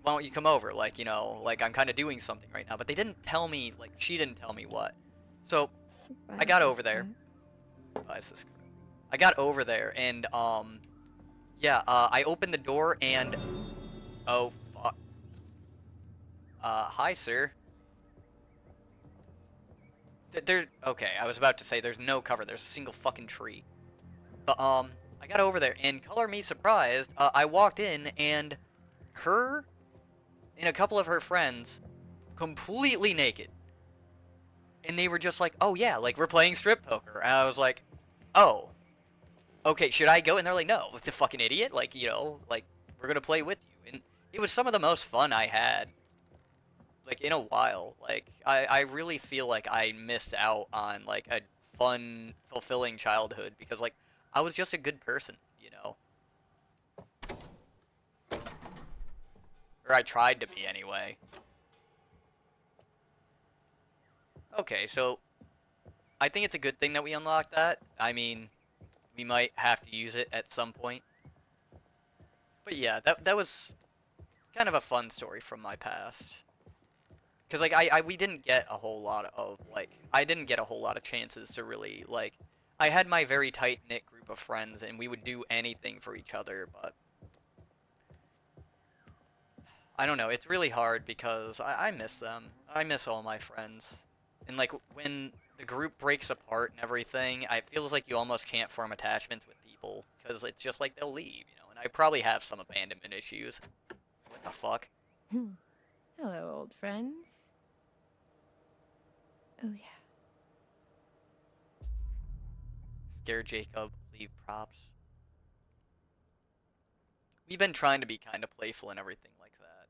why don't you come over, like, you know, like, I'm kind of doing something right now, but they didn't tell me, like, she didn't tell me what, so, I got over there, I got over there, and, yeah, I opened the door, and, oh, fuck, hi, sir. Okay, I was about to say there's no cover, there's a single fucking tree. But, I got over there, and color me surprised, I walked in, and her and a couple of her friends, completely naked. And they were just like, oh yeah, like, we're playing strip poker. And I was like, oh, okay, should I go? And they're like, no, it's a fucking idiot, like, you know, like, we're gonna play with you. And it was some of the most fun I had, like, in a while. Like, I really feel like I missed out on, like, a fun, fulfilling childhood, because, like, I was just a good person, you know? Or I tried to be, anyway. Okay, so, I think it's a good thing that we unlocked that. I mean, we might have to use it at some point. But yeah, that was kind of a fun story from my past. Because, like, we didn't get a whole lot of, like, I didn't get a whole lot of chances to really, like, I had my very tight-knit group of friends, and we would do anything for each other, but I don't know, it's really hard because I miss them. I miss all my friends. And, like, when the group breaks apart and everything, it feels like you almost can't form attachments with people, because it's just like they'll leave, you know, and I probably have some abandonment issues. What the fuck? Hello, old friends. Oh, yeah. Scare Jacob, leave props. We've been trying to be kind of playful and everything like that.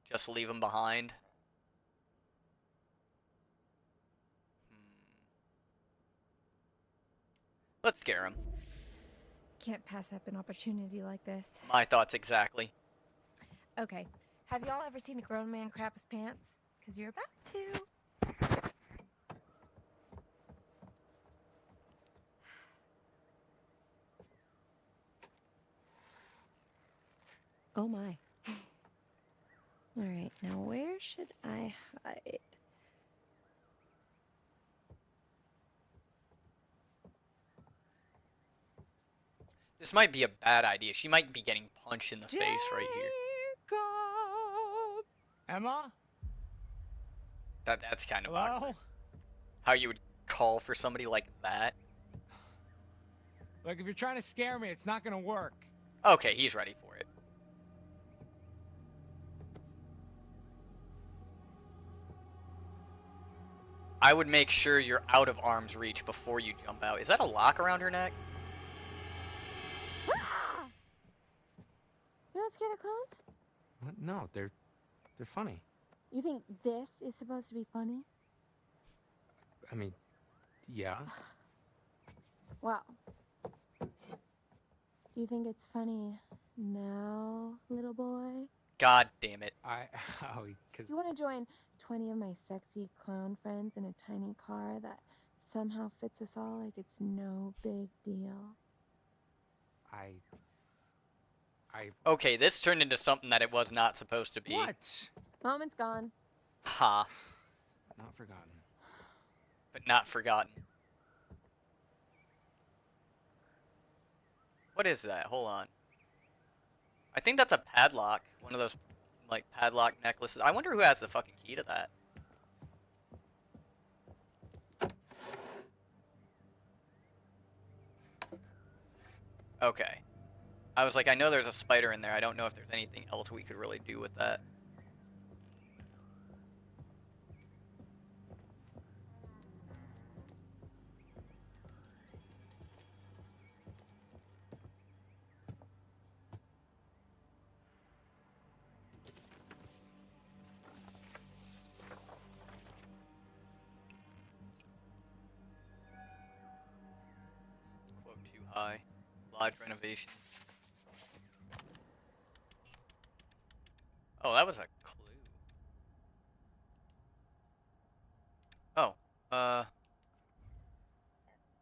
Just leave him behind. Let's scare him. Can't pass up an opportunity like this. My thoughts exactly. Okay. Have y'all ever seen a grown man crap his pants? Because you're about to. Oh my. Alright, now where should I hide? This might be a bad idea. She might be getting punched in the face right here. Emma? That's kind of Hello? awkward. How you would call for somebody like that? Look, if you're trying to scare me, it's not gonna work. Okay, he's ready for it. I would make sure you're out of arm's reach before you jump out. Is that a lock around her neck? You're not scared of clowns? What? No, they're funny. You think this is supposed to be funny? I mean, yeah. Wow. Do you think it's funny now, little boy? God damn it. You want to join 20 of my sexy clown friends in a tiny car that somehow fits us all like it's no big deal? Okay, this turned into something that it was not supposed to be. What? Moment's gone. Ha. Not forgotten. But not forgotten. What is that? Hold on. I think that's a padlock. One of those, like, padlock necklaces. I wonder who has the fucking key to that. Okay. I was like, I know there's a spider in there. I don't know if there's anything else we could really do with that. Quote too high. Lodge renovations. Oh, that was a clue. Oh,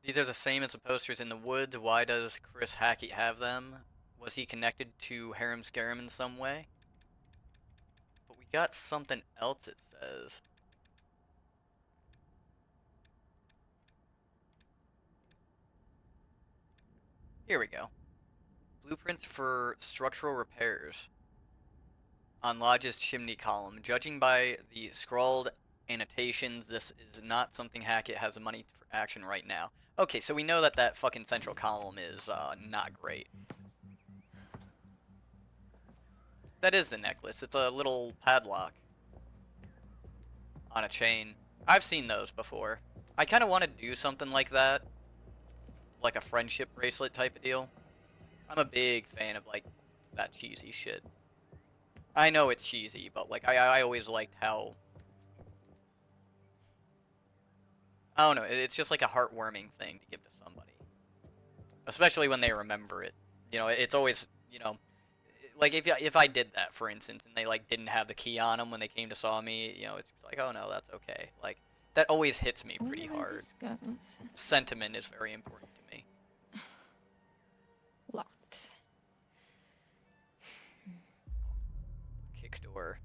these are the same as the posters in the woods. Why does Chris Hackett have them? Was he connected to Harem Scarum in some way? But we got something else, it says. Here we go. Blueprints for structural repairs on Lodge's chimney column. Judging by the scrawled annotations, this is not something Hackett has the money for action right now. Okay, so we know that that fucking central column is not great. That is the necklace. It's a little padlock on a chain. I've seen those before. I kind of want to do something like that. Like a friendship bracelet type of deal. I'm a big fan of, like, that cheesy shit. I know it's cheesy, but, like, I always liked how... I don't know, it's just like a heartwarming thing to give to somebody. Especially when they remember it. You know, it's always, you know... Like, if I did that, for instance, and they, like, didn't have the key on them when they came to saw me, you know, it's like, oh, no, that's okay. Like, that always hits me pretty hard. Sentiment is very important to me. Locked. Kick door.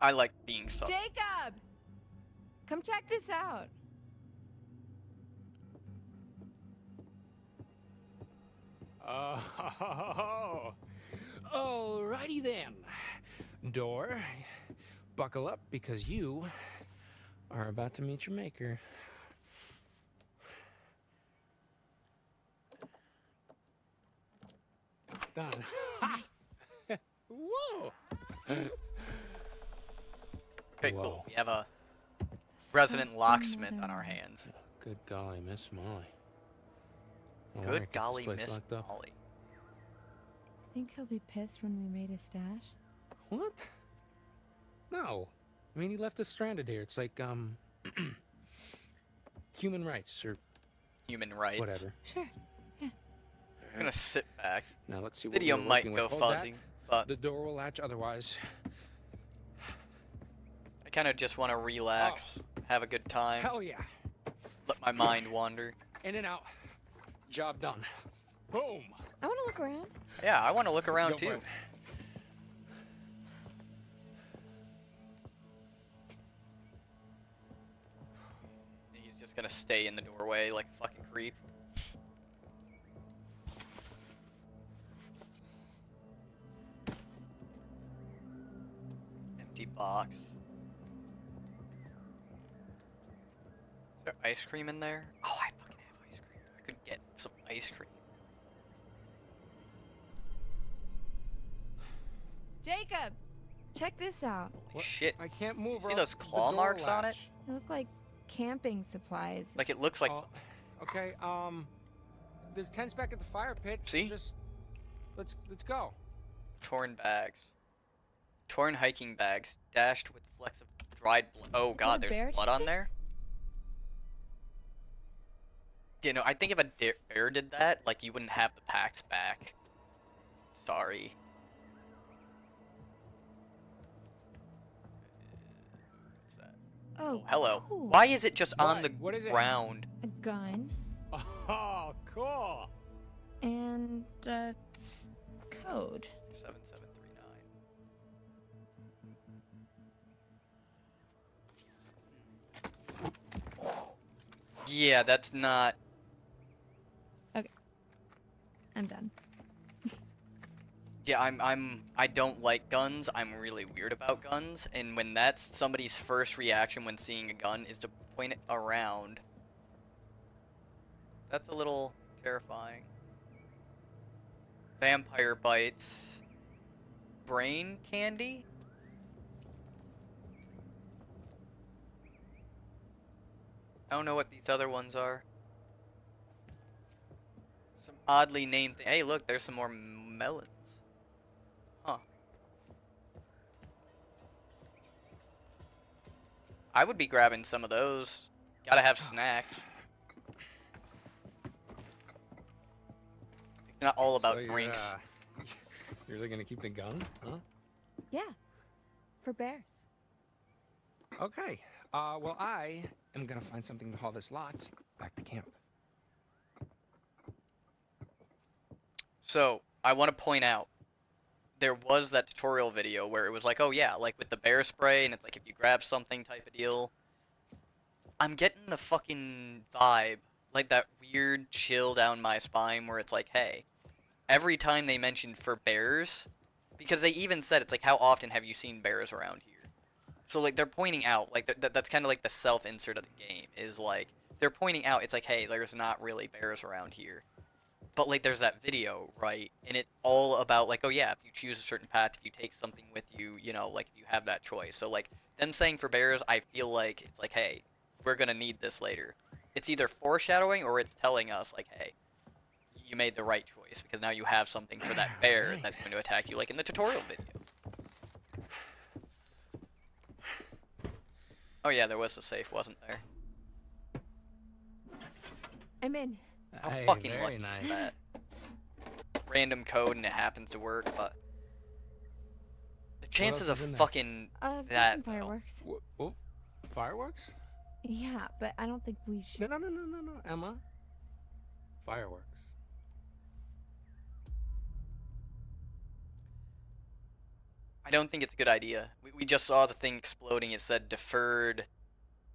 I like being so... Jacob! Come check this out. Oh, alrighty then. Door, buckle up because you are about to meet your maker. Done. Nice. Whoa. Okay, cool. We have a resident locksmith on our hands. Good golly, Miss Molly. I wanna Good keep this golly, place Miss locked up. Molly. Think he'll be pissed when we raid his stash? What? No. I mean, he left us stranded here. It's like, human rights or Human rights. whatever. Sure. Yeah. I'm gonna sit back. Now let's see what Video we're might working go with. Hold that. fuzzy, but The door will latch otherwise. I kind of just want to relax, have a good time, Hell yeah. let my mind wander. In and out. Job done. Boom. I want to look around. Yeah, I want to look around Go for too. it. He's just gonna stay in the doorway like a fucking creep. Empty box. Is there ice cream in there? Oh, I fucking have ice cream. I could get some ice cream. Jacob! Check this out. Holy shit. I can't move. See those claw marks on it? They look like camping supplies. Like it looks like... Okay, there's tents back at the fire pit. See? Just let's go. Torn bags. Torn hiking bags, dashed with flecks of dried blood. Oh god, bear there's blood on take there? You know, I think if a bear did that, like, you wouldn't have the packs back. Sorry. What's that? Oh, Hello. cool. Why is it just on the What is it? ground? A gun Oh, cool. and a code. 7739. Yeah, that's not... Okay. I'm done. Yeah, I don't like guns. I'm really weird about guns, and when that's somebody's first reaction when seeing a gun is to point it around, that's a little terrifying. Vampire bites. Brain candy? I don't know what these other ones are. Some oddly named thing. Hey, look, there's some more melons. Huh. I would be grabbing some of those. Gotta have snacks. It's not all about So drinks. You're really gonna keep the gun, huh? Yeah. For bears. Okay. Well, I am gonna find something to haul this lot back to camp. So, I want to point out, there was that tutorial video where it was like, oh yeah, like with the bear spray, and it's like if you grab something type of deal. I'm getting the fucking vibe, like that weird chill down my spine where it's like, hey, every time they mentioned for bears, because they even said, it's like, how often have you seen bears around here? So, like, they're pointing out, like, that's kind of like the self-insert of the game, is like, they're pointing out, it's like, hey, there's not really bears around here. But, like, there's that video, right? And it's all about, like, oh, yeah, if you choose a certain path, if you take something with you, you know, like, you have that choice. So, like, them saying for bears, I feel like, it's like, hey, we're gonna need this later. It's either foreshadowing or it's telling us, like, hey, you made the right choice, because now you have something for that bear that's going to attack you, like in the tutorial video. Oh, yeah, there was the safe, wasn't there? I'm in. How Hey, fucking very lucky nice. is that? Random code and it happens to work, but the chances of is in there? fucking Just that some fireworks. Oh, fireworks? Yeah, but I don't think we should. No, Emma. Fireworks. I don't think it's a good idea. We just saw the thing exploding. It said deferred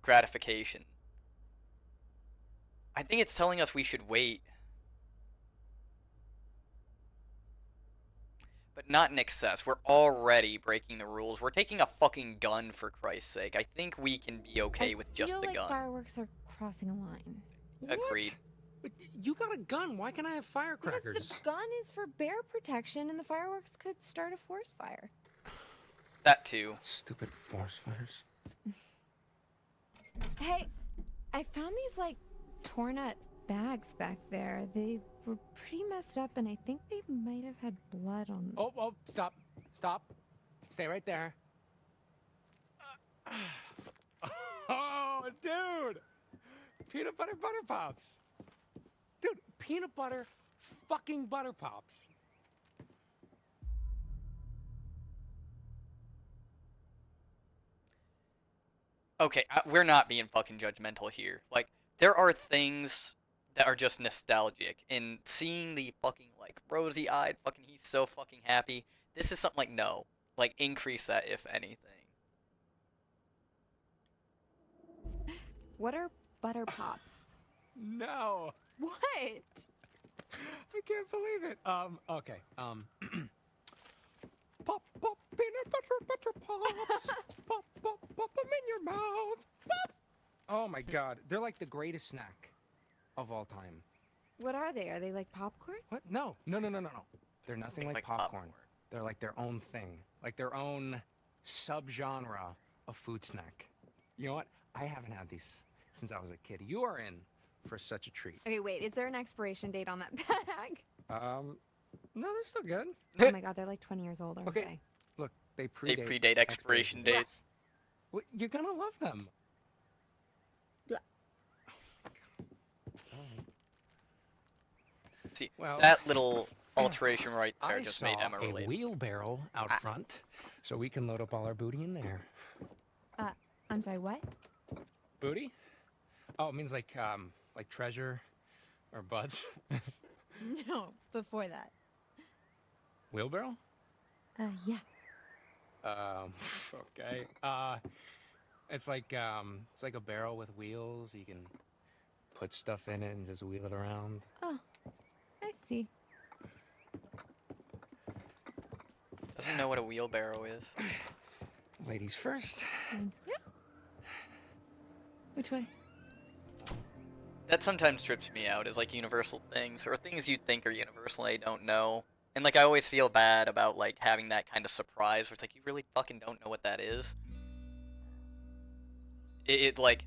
gratification. I think it's telling us we should wait. But not in excess. We're already breaking the rules. We're taking a fucking gun, for Christ's sake. I think we can be okay with just feel the like gun. fireworks are crossing a line. Agreed. But you got a gun. Why can't I have firecrackers? Because the gun is for bear protection, and the fireworks could start a forest fire. That too. Stupid forest fires. Hey, I found these like torn up bags back there. They were pretty messed up, and I think they might have had blood on them. Oh, stop. Stay right there. Oh, dude. Peanut butter pops. Dude, peanut butter fucking butter pops. Okay, we're not being fucking judgmental here. Like, there are things that are just nostalgic, and seeing the fucking, like, rosy-eyed fucking, he's so fucking happy, this is something like, no. Like, increase that, if anything. What are butter pops? No. What? I can't believe it. Okay. Pop, peanut butter pops. Pop, them in your mouth. Pop. Oh my god, they're like the greatest snack of all time. What are they? Are they like popcorn? What? No. They're nothing like popcorn. They're like their own thing, like their own subgenre of food snack. You know what? I haven't had these since I was a kid. You are in for such a treat. Okay, wait. Is there an expiration date on that bag? No, they're still good. Oh my god, they're like 20 years old, aren't they? Look, they They predate, predate expiration dates. Well, you're gonna love them. See, Well, that little alteration right there I just saw made Emma a relate. wheelbarrow out front, so we can load up all our booty in there. I'm sorry, what? Booty? Oh, it means like treasure or butts. No, before that. Wheelbarrow? Yeah. Okay. It's like a barrel with wheels. You can put stuff in it and just wheel it around. Oh, I see. Doesn't know what a wheelbarrow is. Ladies first. Yeah. Which way? That sometimes trips me out, is like universal things, or things you think are universal and I don't know. And like I always feel bad about like having that kind of surprise where it's like you really fucking don't know what that is. It like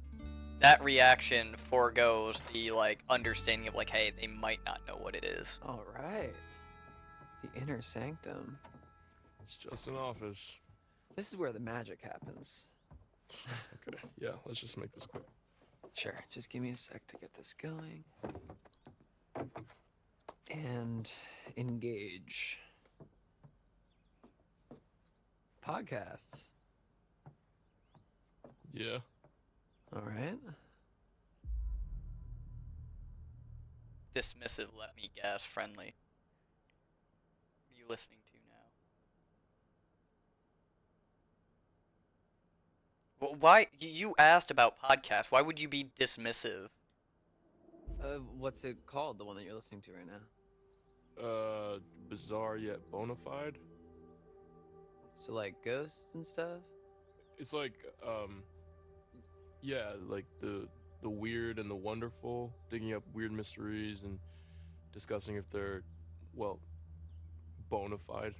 that reaction foregoes the like understanding of like, hey, they might not know what it is. All right. The inner sanctum. It's just an office. This is where the magic happens. Okay, yeah, let's just make this quick. Sure, just give me a sec to get this going. And engage. Podcasts. Yeah. All right. Dismissive, let me guess, friendly. What are you listening to now? Well, why? You asked about podcasts. Why would you be dismissive? What's it called, the one that you're listening to right now? Bizarre yet bona fide. So like ghosts and stuff? It's like, yeah, like the weird and the wonderful, digging up weird mysteries and discussing if they're, well, bona fide.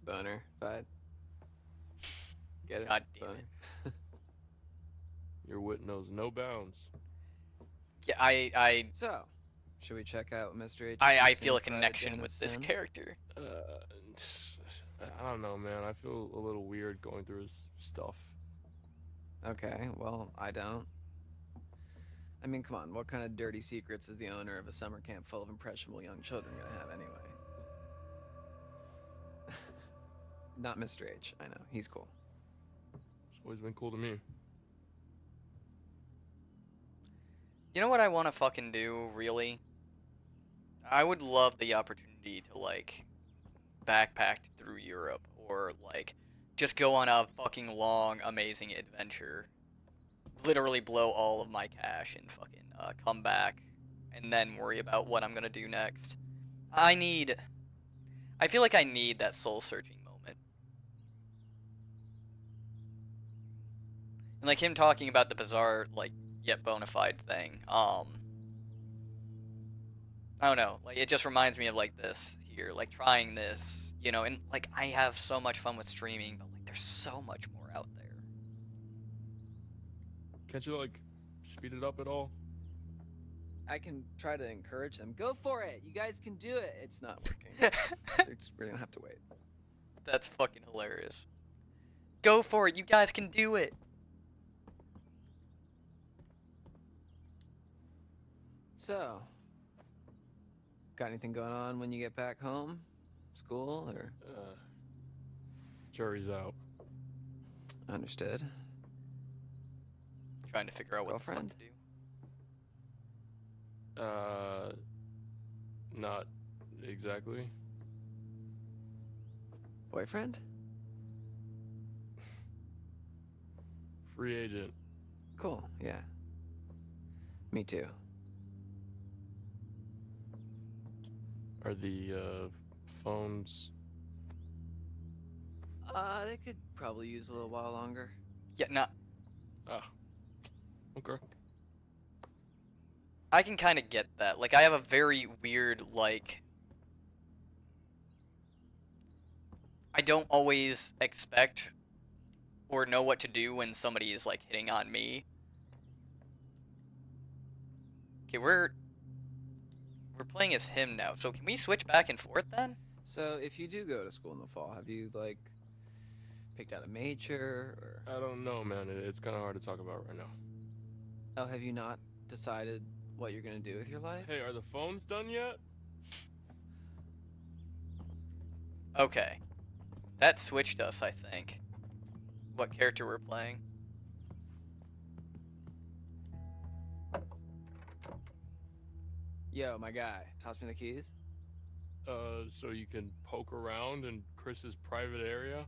Boner fied. Get it? God damn it. Your wit knows no bounds. Yeah, I So, should we check out Mr. H? I feel a connection with this character. I don't know, man. I feel a little weird going through his stuff. Okay, well, I don't. I mean, come on, what kind of dirty secrets is the owner of a summer camp full of impressionable young children gonna have anyway? Not Mr. H, I know, he's cool. It's always been cool to me. You know what I want to fucking do, really? I would love the opportunity to, like, backpack through Europe, or, like, just go on a fucking long, amazing adventure. Literally blow all of my cash and fucking come back, and then worry about what I'm gonna do next. I feel like I need that soul-searching moment. And, like, him talking about the bizarre, like, yet bona fide thing, I don't know, like, it just reminds me of, like, this here, like, trying this, you know, and, like, I have so much fun with streaming, but, like, there's so much more out there. Can't you, like, speed it up at all? I can try to encourage them. Go for it! You guys can do it! It's not working. We're gonna have to wait. That's fucking hilarious. Go for it, you guys can do it! So, got anything going on when you get back home? School, or? Jury's out. Understood. Trying to figure out what Girlfriend? the fuck to do. Not exactly. Boyfriend? Free agent. Cool, yeah. Me too. Are the, phones... They could probably use a little while longer. Yeah, no. Ah. Okay. I can kind of get that. Like, I have a very weird, like... I don't always expect or know what to do when somebody is, like, hitting on me. Okay, we're playing as him now, so can we switch back and forth then? So, if you do go to school in the fall, have you, like, picked out a major, or... I don't know, man. It's kind of hard to talk about right now. Oh, have you not decided what you're gonna do with your life? Hey, are the phones done yet? Okay. That switched us, I think. What character we're playing. Yo, my guy, toss me the keys. So you can poke around in Chris's private area?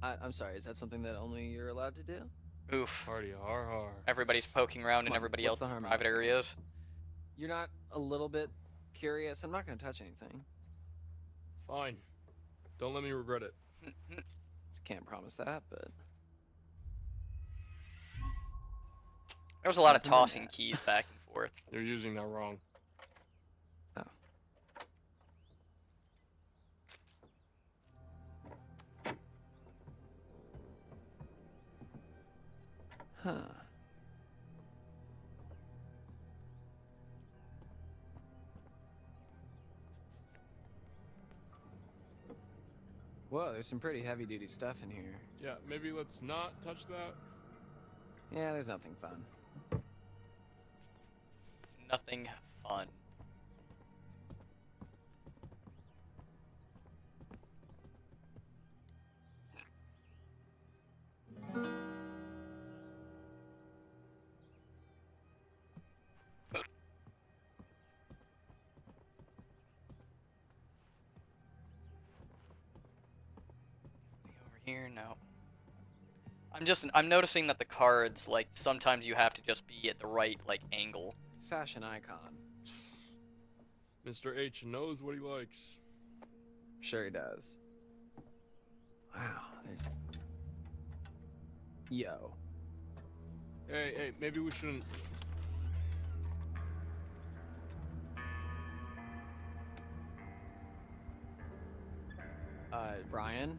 I'm sorry, is that something that only you're allowed to do? Oof. Party har har. Everybody's poking around in everybody else's private areas. You're not a little bit curious? I'm not gonna touch anything. Fine. Don't let me regret it. Can't promise that, but... There was a lot of tossing keys back and forth. You're using that wrong. Oh. Huh. Whoa, there's some pretty heavy-duty stuff in here. Yeah, maybe let's not touch that. Yeah, there's nothing fun. Nothing fun. Over here, no. I'm noticing that the cards, like, sometimes you have to just be at the right, like, angle. Fashion icon. Mr. H knows what he likes. Sure he does. Wow, there's... Yo. Hey, maybe we shouldn't... Ryan?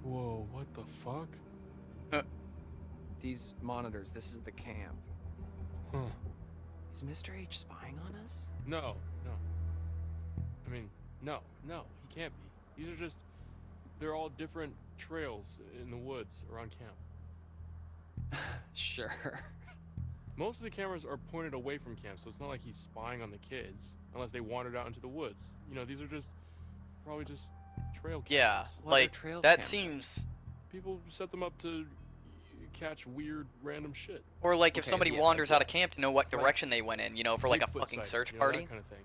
Whoa, what the fuck? These monitors, this is the camp. Huh. Is Mr. H spying on us? No. I mean, no, he can't be. These are just... They're all different trails in the woods around camp. Sure. Most of the cameras are pointed away from camp, so it's not like he's spying on the kids, unless they wandered out into the woods. You know, these are just... probably just trail cameras. Yeah, like, that seems... People set them up to catch weird, random shit. Or, like, if somebody wanders out of camp to know what direction they went in, you know, for, like, a fucking search party. That kind of thing.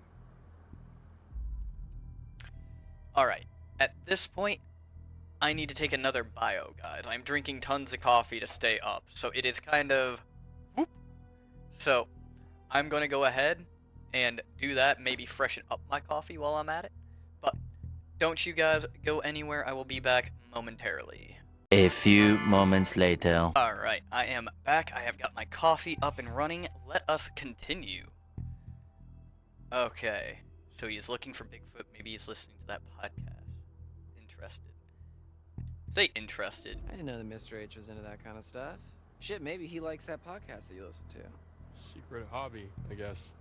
Alright, at this point, I need to take another bio, guys. I'm drinking tons of coffee to stay up, so it is kind of... whoop. So, I'm going to go ahead and do that, maybe freshen up my coffee while I'm at it. But don't you guys go anywhere, I will be back momentarily. A few moments later. Alright, I am back. I have got my coffee up and running. Let us continue. Okay, so he's looking for Bigfoot. Maybe he's listening to that podcast. Interested. Say interested. I didn't know that Mr. H was into that kind of stuff. Shit, maybe he likes that podcast that you listen to. Secret hobby, I guess.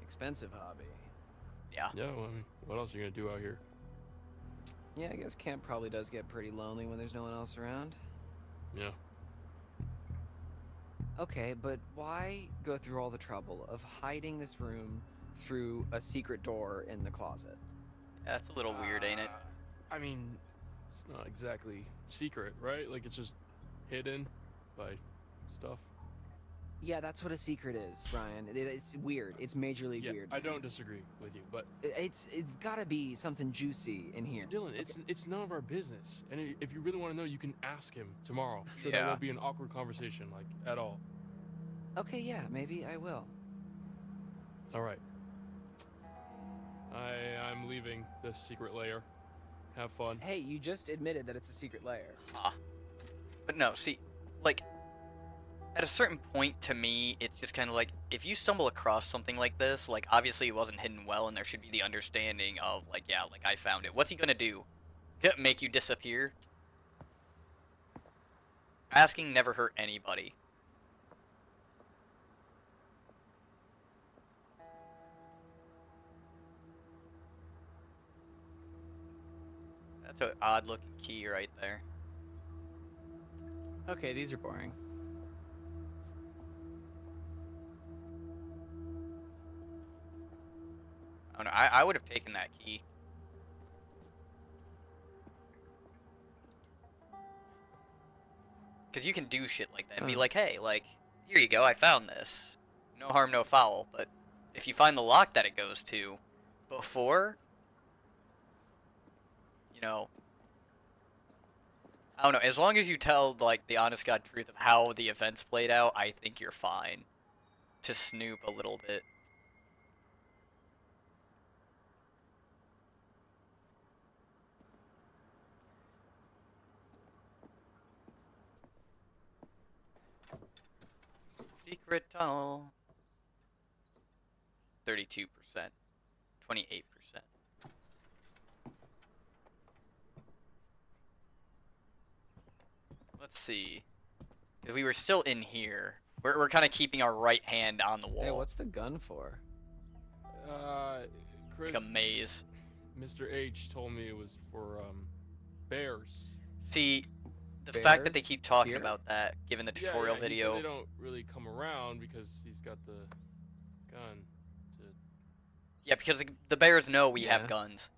Expensive hobby. Yeah. Yeah, well, I mean, what else are you gonna do out here? Yeah, I guess camp probably does get pretty lonely when there's no one else around. Yeah. Okay, but why go through all the trouble of hiding this room through a secret door in the closet? That's a little weird, ain't it? I mean, it's not exactly secret, right? Like, it's just hidden by stuff. Yeah, that's what a secret is, Brian. It's weird. It's majorly weird. I don't disagree with you, but it's gotta be something juicy in here. Dylan, it's none of our business. And if you really want to know, you can ask him tomorrow. Sure, Yeah. that won't be an awkward conversation, like, at all. Okay, yeah, maybe I will. All right. I'm leaving this secret lair. Have fun. Hey, you just admitted that it's a secret lair. But no, see, like, at a certain point, to me, it's just kind of like, if you stumble across something like this, like, obviously it wasn't hidden well, and there should be the understanding of, like, yeah, like, I found it. What's he gonna do? Make you disappear? Asking never hurt anybody. That's an odd-looking key right there. Okay, these are boring. I don't know, I would have taken that key. Because you can do shit like that and be like, hey, like, here you go, I found this. No harm, no foul. But if you find the lock that it goes to before, you know, I don't know, as long as you tell, like, the honest God truth of how the events played out, I think you're fine to snoop a little bit. Secret tunnel. 32%. 28%. Let's see. 'Cause we were still in here. We're kind of keeping our right hand on the wall. Hey, what's the gun for? Chris. Like a maze. Mr. H told me it was for bears. See, the fact that they Bears keep talking here? about that, given the tutorial He video. said they don't really come around because he's got the gun. Yeah, because the bears know we Yeah. have guns.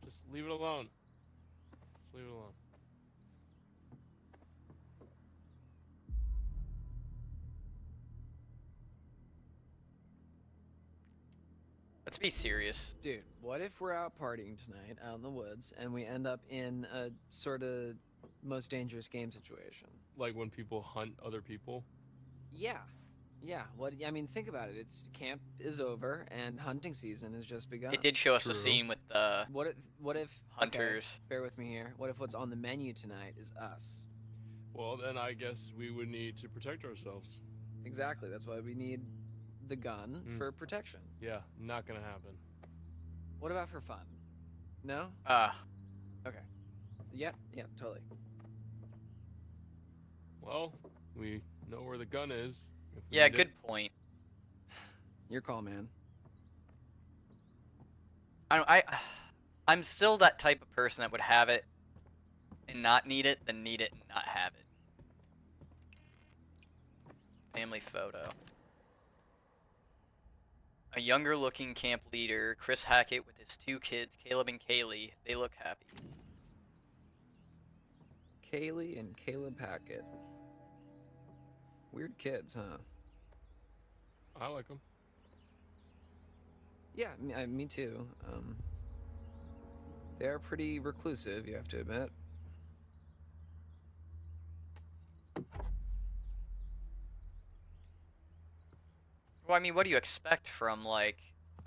Just leave it alone. Just leave it alone. Let's be serious. Dude, what if we're out partying tonight out in the woods and we end up in a sort of most dangerous game situation? Like when people hunt other people? Yeah. Yeah. What I mean, think about it. It's camp is over and hunting season has just begun. It did show us the scene with the What if hunters. Okay, bear with me here. What if what's on the menu tonight is us? Well, then I guess we would need to protect ourselves. Exactly. That's why we need the gun for protection. Yeah, not gonna happen. What about for fun? No? Okay. Yeah, totally. Well, we know where the gun is. If we Yeah, need good it. point. Your call, man. I'm still that type of person that would have it and not need it, then need it and not have it. Family photo. A younger looking camp leader, Chris Hackett, with his 2 kids, Caleb and Kaylee. They look happy. Kaylee and Caleb Hackett. Weird kids, huh? I like them. Yeah, me too. They are pretty reclusive, you have to admit. Well, I mean, what do you expect from, like,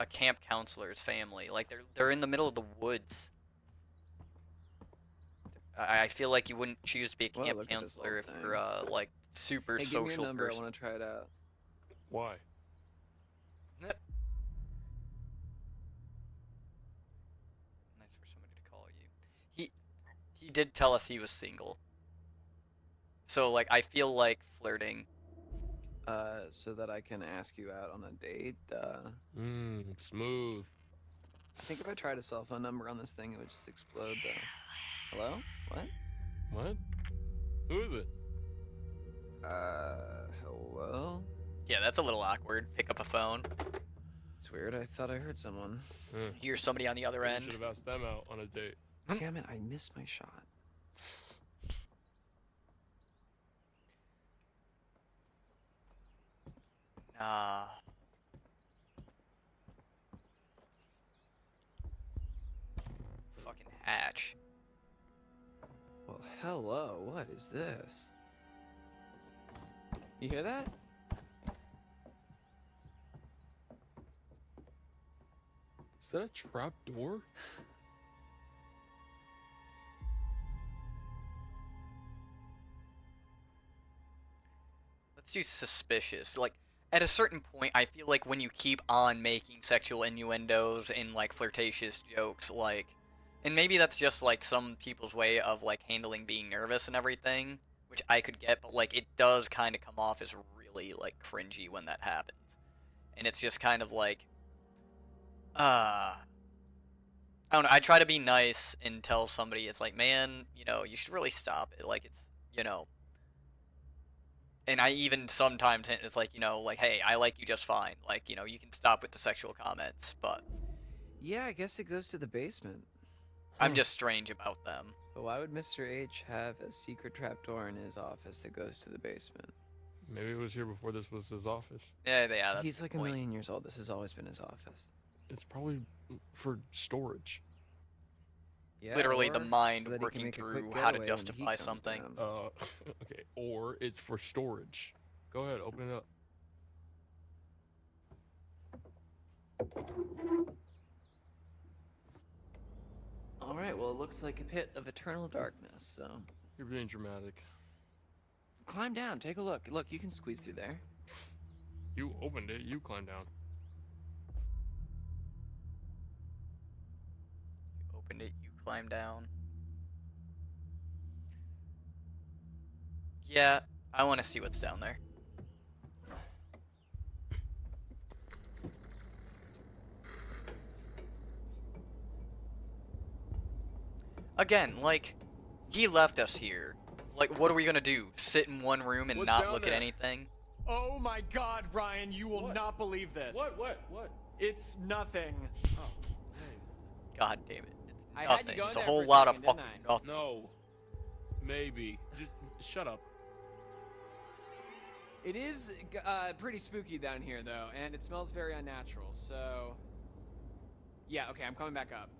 a camp counselor's family? Like, they're in the middle of the woods. I feel like you wouldn't choose to be a Well, camp look at this counselor if whole you're, like, super Hey, give social me your number. person. I want to try it out. Why? Nice for somebody to call you. He did tell us he was single. So, like, I feel like flirting. So that I can ask you out on a date. Smooth. I think if I tried a cell phone number on this thing, it would just explode, though. Hello? What? What? Who is it? Hello? Yeah, that's a little awkward. Pick up a phone. It's weird. I thought I heard someone. Hear somebody on the other end. Should have asked them out on a date. Damn it! I missed my shot. Nah. Fucking hatch. Well, hello. What is this? You hear that? Is that a trap door? Let's do suspicious. Like, at a certain point, I feel like when you keep on making sexual innuendos and, like, flirtatious jokes, like... And maybe that's just, like, some people's way of, like, handling being nervous and everything, which I could get, but, like, it does kind of come off as really, like, cringy when that happens. And it's just kind of like... I don't know, I try to be nice and tell somebody, it's like, man, you know, you should really stop it. Like, it's, you know... And I even sometimes hint, it's like, you know, like, hey, I like you just fine. Like, you know, you can stop with the sexual comments, but... Yeah, I guess it goes to the basement. I'm just strange about them. But why would Mr. H have a secret trapdoor in his office that goes to the basement? Maybe it was here before this was his office. Yeah, that's He's like a million years old. This has always been his office. It's probably for storage. Yeah, Literally the or mind so that he can working make a quick through how to getaway when the heat justify comes something. down. Okay, or it's for storage. Go ahead, open it up. Alright, well, it looks like a pit of eternal darkness, so... You're being dramatic. Climb down, take a look. Look, you can squeeze through there. You opened it, you climb down. You opened it, you climbed down. Yeah, I want to see what's down there. Again, like, he left us here. Like, what are we gonna do? Sit in one room and What's not down look there? at anything? Oh my God, Ryan, you will What? not believe this. What? It's nothing. Oh, hey. God damn it. It's I nothing. had you going It's a there whole for a lot second, of didn't fucking I? nothing. No. Maybe. Just shut up. It is pretty spooky down here, though, and it smells very unnatural, so... Yeah, okay, I'm coming back up.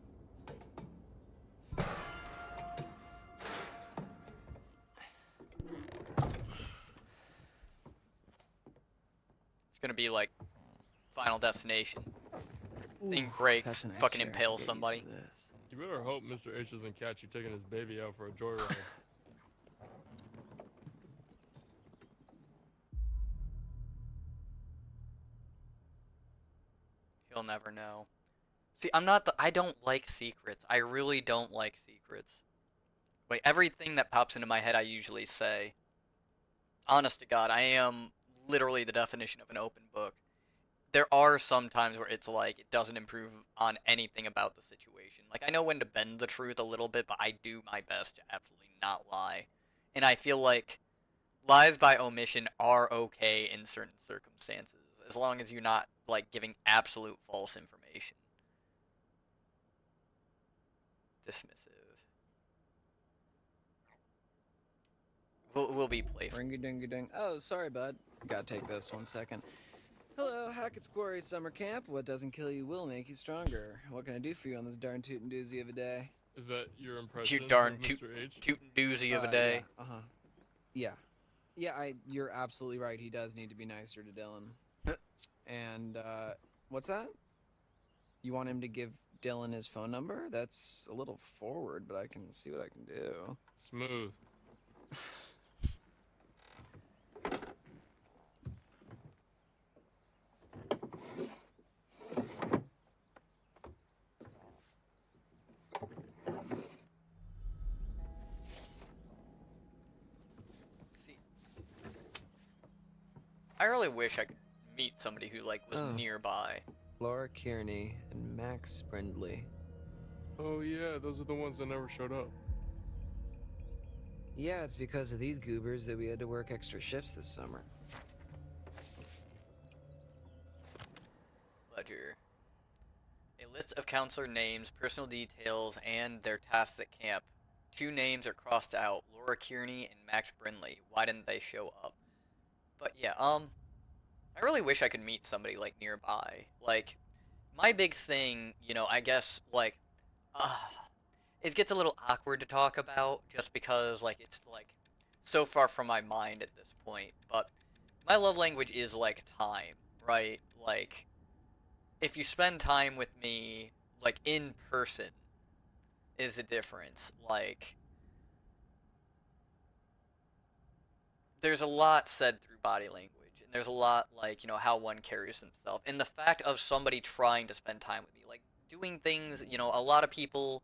It's gonna be like Final Destination. Thing Ooh, breaks, that's a nice fucking chair. impales Get used somebody. to this. You better hope Mr. H doesn't catch you taking his baby out for a joyride. He'll never know. See, I don't like secrets. I really don't like secrets. Like, everything that pops into my head I usually say. Honest to God, I am literally the definition of an open book. There are some times where it's like, it doesn't improve on anything about the situation. Like, I know when to bend the truth a little bit, but I do my best to absolutely not lie. And I feel like lies by omission are okay in certain circumstances, as long as you're not, like, giving absolute false information. Dismissive. We'll be playful. Ringy dingy ding. Oh, sorry, bud. Gotta take this 1 second. Hello, Hackett's Quarry Summer Camp. What doesn't kill you will make you stronger. What can I do for you on this darn tootin' doozy of a day? Is that your impression You darn of Mr. H? tootin' doozy of a day. Yeah, yeah. Yeah, you're absolutely right. He does need to be nicer to Dylan. And, what's that? You want him to give Dylan his phone number? That's a little forward, but I can see what I can do. Smooth. See, I really wish I could meet somebody who, like, was Oh. nearby. Laura Kearney and Max Brindley. Oh yeah, those are the ones that never showed up. Yeah, it's because of these goobers that we had to work extra shifts this summer. Ledger. A list of counselor names, personal details, and their tasks at camp. 2 names are crossed out, Laura Kearney and Max Brindley. Why didn't they show up? But yeah, I really wish I could meet somebody, like, nearby. Like, my big thing, you know, I guess, like, it gets a little awkward to talk about just because, like, it's, like, so far from my mind at this point. But my love language is, like, time, right? Like, if you spend time with me, like, in person is the difference. Like, there's a lot said through body language, and there's a lot, like, you know, how one carries himself. And the fact of somebody trying to spend time with me, like, doing things, you know, a lot of people,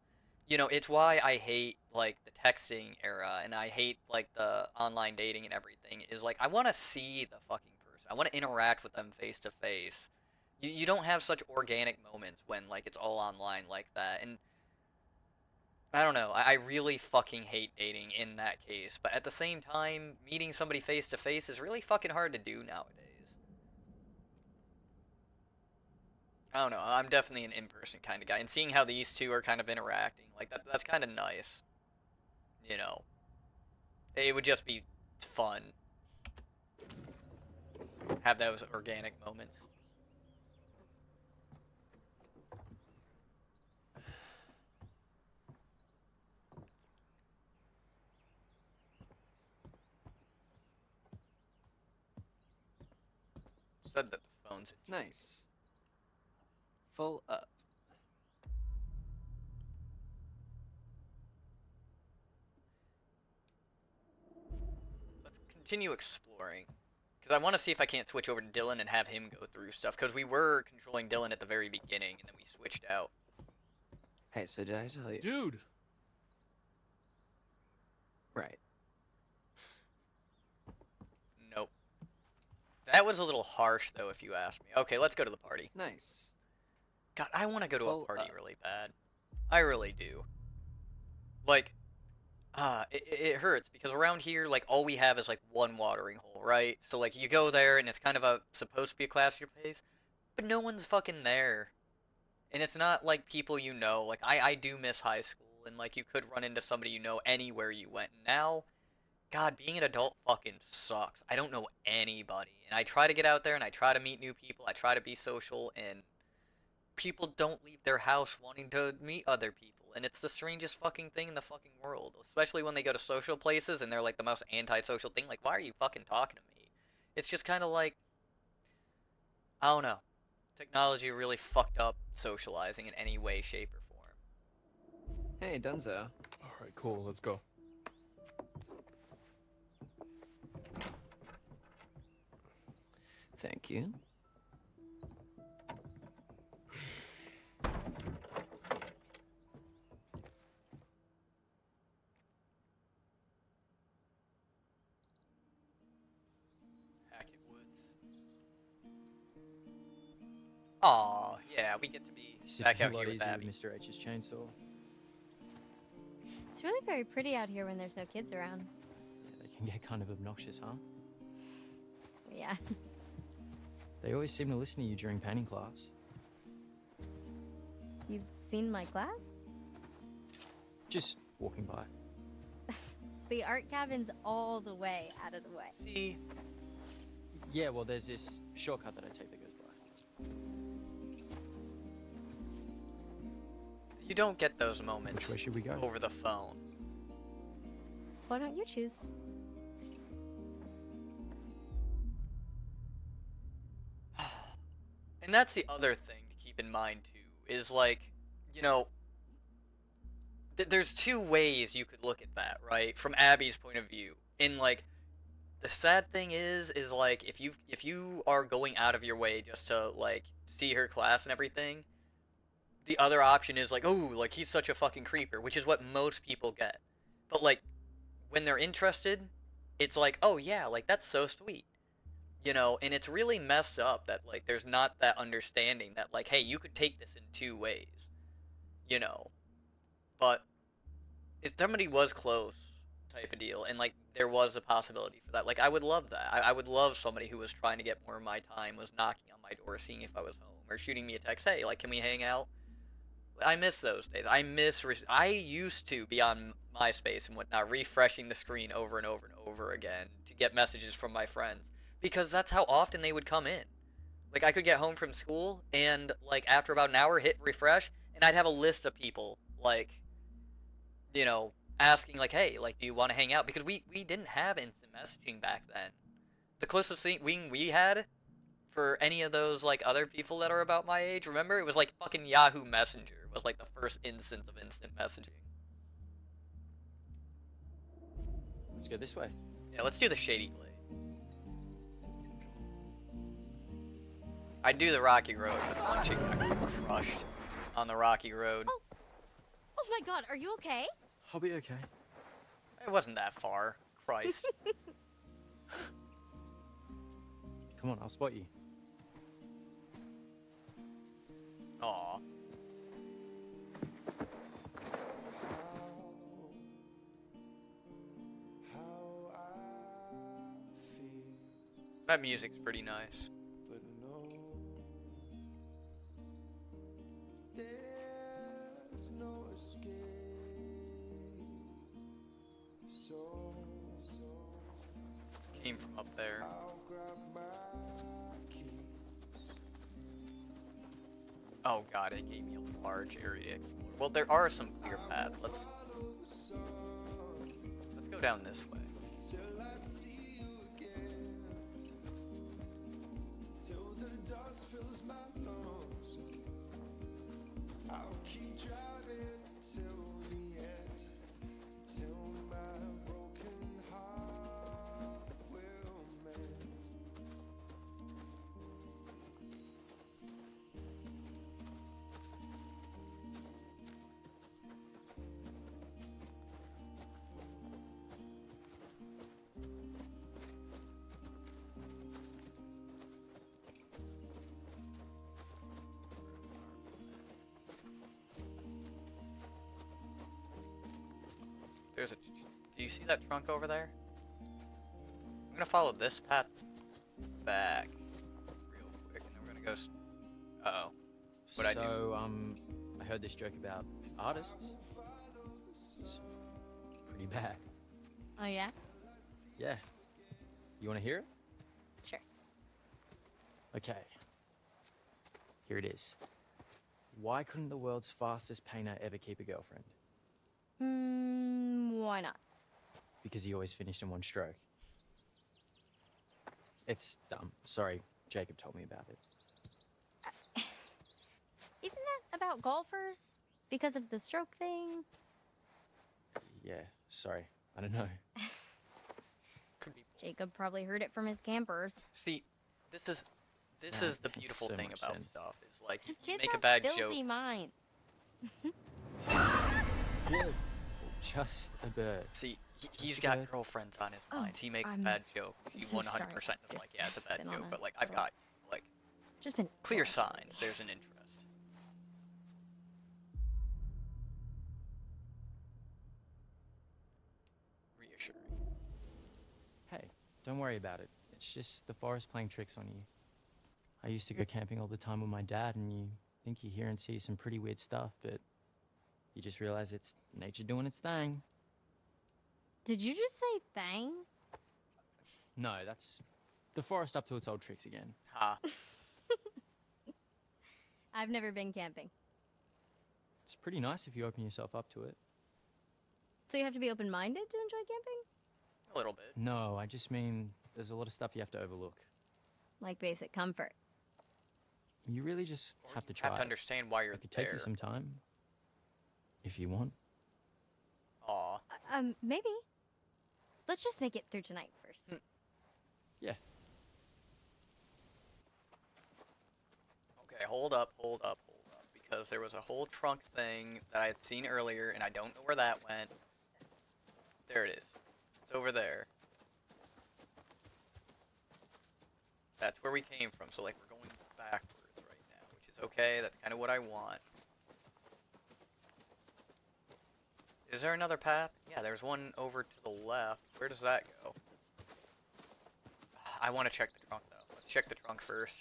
you know, it's why I hate, like, the texting era, and I hate, like, the online dating and everything, is, like, I want to see the fucking person. I want to interact with them face to face. You don't have such organic moments when, like, it's all online like that, and I don't know, I really fucking hate dating in that case, but at the same time, meeting somebody face to face is really fucking hard to do nowadays. I don't know, I'm definitely an in-person kind of guy, and seeing how these two are kind of interacting, like, that's kind of nice. You know. It would just be fun. Have those organic moments. Said that the phone's in charge. Nice. Full up. Let's continue exploring. Because I want to see if I can't switch over to Dylan and have him go through stuff. Because we were controlling Dylan at the very beginning, and then we switched out. Hey, so did I tell you? Dude! Right. That was a little harsh, though, if you ask me. Okay, let's go to the party. Nice. God, I want to go to Well, a party really bad. I really do. Like, it hurts because around here, like, all we have is, like, one watering hole, right? So, like, you go there and it's kind of supposed to be a classier place, but no one's fucking there. And it's not, like, people you know. Like, I do miss high school, and, like, you could run into somebody you know anywhere you went. Now, God, being an adult fucking sucks. I don't know anybody. And I try to get out there and I try to meet new people. I try to be social, and people don't leave their house wanting to meet other people. And it's the strangest fucking thing in the fucking world. Especially when they go to social places and they're like the most antisocial thing. Like, why are you fucking talking to me? It's just kind of like, I don't know. Technology really fucked up socializing in any way, shape, or form. Hey, Dunzo. Alright, cool, let's go. Thank you. Aw, yeah, we get to be back out a lot here with easier Abby. with Mr. H's chainsaw. It's really very pretty out here when there's no kids around. Yeah, they can get kind of obnoxious, huh? Yeah. They always seem to listen to you during painting class. You've seen my class? Just walking by. The art cabin's all the way out of the way. See? Yeah, well, there's this shortcut that I take that goes by. You don't get those moments Which way should we go? over the phone. Why don't you choose? And that's the other thing to keep in mind, too, is like, you know, there's two ways you could look at that, right? From Abby's point of view. And, like, the sad thing is like, if you are going out of your way just to, like, see her class and everything, the other option is like, oh, like, he's such a fucking creeper, which is what most people get. But, like, when they're interested, it's like, oh, yeah, like, that's so sweet. You know, and it's really messed up that, like, there's not that understanding that, like, hey, you could take this in two ways. You know. But if somebody was close type of deal, and, like, there was a possibility for that, like, I would love that. I would love somebody who was trying to get more of my time, was knocking on my door, seeing if I was home, or shooting me a text, hey, like, can we hang out? I miss those days. I used to be on MySpace and whatnot, refreshing the screen over and over and over again to get messages from my friends. Because that's how often they would come in. Like, I could get home from school, and, like, after about an hour, hit refresh, and I'd have a list of people, like, you know, asking, like, hey, like, do you want to hang out? Because we didn't have instant messaging back then. The closest thing we had for any of those, like, other people that are about my age, remember? It was, like, fucking Yahoo Messenger was, like, the first instance of instant messaging. Let's go this way. Yeah, let's do the Shady Glade. I'd do the Rocky Road, but one chick got crushed on the Rocky Road. Oh my god, are you okay? I'll be okay. It wasn't that far. Christ. Come on, I'll spot you. Aw. That music's pretty nice. Came from up there. Oh god, it gave me a large area to explore. Well, there are some clear paths. Let's go down this way. There's a. Do you see that trunk over there? I'm gonna follow this path back real quick, and then we're gonna go. Uh oh. What I do? I heard this joke about artists. It's pretty bad. Oh, yeah? Yeah. You want to hear it? Sure. Okay. Here it is. Why couldn't the world's fastest painter ever keep a girlfriend? Why not? Because he always finished in one stroke. It's dumb. Sorry, Jacob told me about it. Isn't that about golfers? Because of the stroke thing? Yeah, sorry. I don't know. Jacob probably heard it from his campers. See, this is the beautiful so thing much about sense. stuff. Is like you Kids make a have bad filthy joke. minds. Just a bird. See, he's Just a got bird. girlfriends on his Oh, mind. He makes a I'm bad joke. He so 100% sorry. is like, yeah, it's a bad Been on joke. a But like, I've got like Just been clear signs. There's an interest. Reassuring. Hey, don't worry about it. It's just the forest playing tricks on you. I used to go camping all the time with my dad, and you think you hear and see some pretty weird stuff, but you just realize it's nature doing its thing. Did you just say thang? No, that's the forest up to its old tricks again. Ha. I've never been camping. It's pretty nice if you open yourself up to it. So you have to be open-minded to enjoy camping? A little bit. No, I just mean there's a lot of stuff you have to overlook. Like basic comfort. You really just have to You try. have to it. understand why you're It could take there. you some time, if you want. Aw. Maybe. Let's just make it through tonight first. Yeah. Okay, hold up. Because there was a whole trunk thing that I had seen earlier, and I don't know where that went. There it is. It's over there. That's where we came from, so like we're going backwards right now, which is okay. That's kind of what I want. Is there another path? Yeah, there's one over to the left. Where does that go? I want to check the trunk, though. Let's check the trunk first.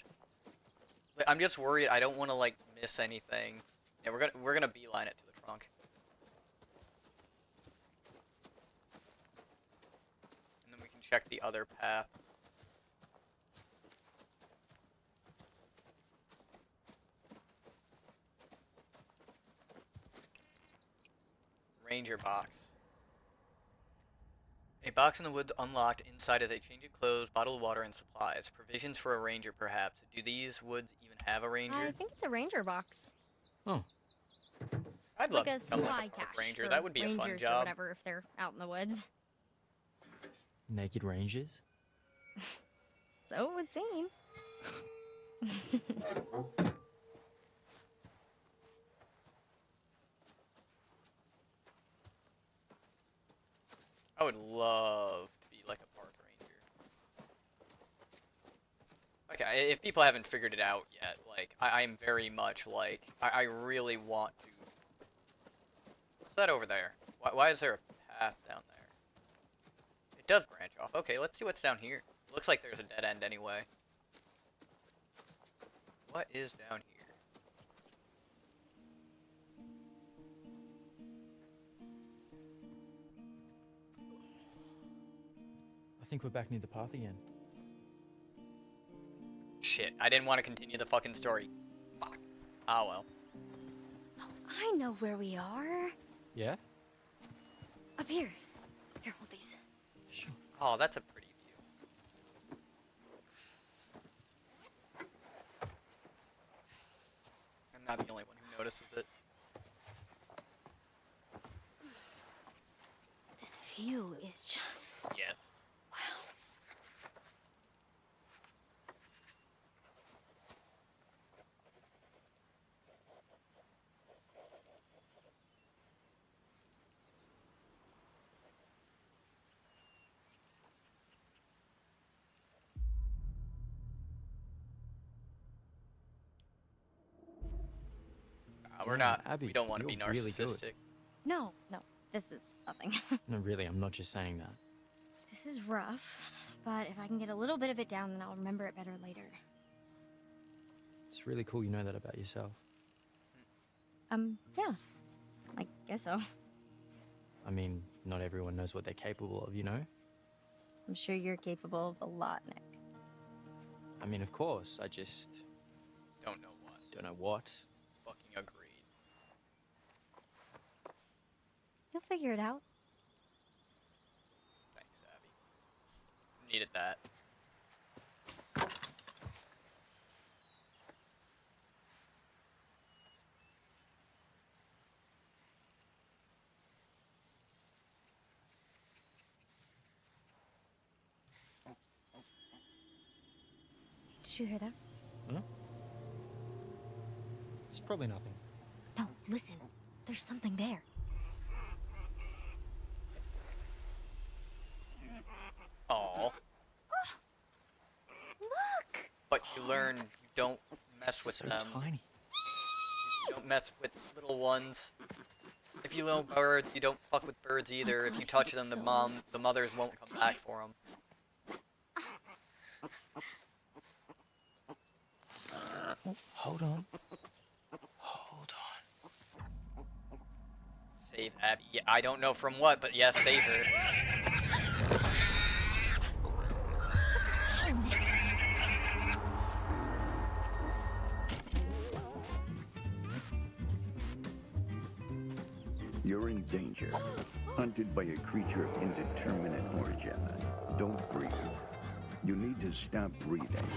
I'm just worried. I don't want to, like, miss anything. Yeah, we're gonna beeline it to the trunk. And then we can check the other path. Ranger box. A box in the woods unlocked. Inside is a change of clothes, bottled water, and supplies. Provisions for a ranger, perhaps. Do these woods even have a ranger? I think it's a ranger box. Oh. I'd love Like a to become supply like a park cache ranger. for That would be a fun rangers or job. whatever if they're out in the woods. Naked rangers? So it would seem. I would love to be like a park ranger. Okay, if people haven't figured it out yet, like, I'm very much like, I really want to. What's that over there? Why is there a path down there? It does branch off. Okay, let's see what's down here. Looks like there's a dead end anyway. What is down here? I think we're back near the path again. Shit, I didn't want to continue the fucking story. Fuck. Ah well. I know where we are. Yeah? Up here. Here, hold these. Sure. Oh, that's a pretty view. I'm not the only one who notices it. This view is just... Yes. Wow. We're Damn, not. Abby, We don't want to be you're really good. narcissistic. No, no. This is nothing. No, really, I'm not just saying that. This is rough, but if I can get a little bit of it down, then I'll remember it better later. It's really cool you know that about yourself. Yeah. I guess so. I mean, not everyone knows what they're capable of, you know? I'm sure you're capable of a lot, Nick. I mean, of course, I just... Don't know what. Don't know what. Fucking agreed. You'll figure it out. Thanks, Abby. Needed that. Did you hear that? Huh? It's probably nothing. No, listen. There's something there. Aww. Look! But you learn you don't mess with So them. tiny. You don't mess with little ones. If you know birds, you don't fuck with birds either. If you touch them, the mothers won't come back for them. Hold on. Hold on. Save Abby. Yeah, I don't know from what, but yes, save her. You're in danger. Hunted by a creature of indeterminate origin. Don't breathe. You need to stop breathing,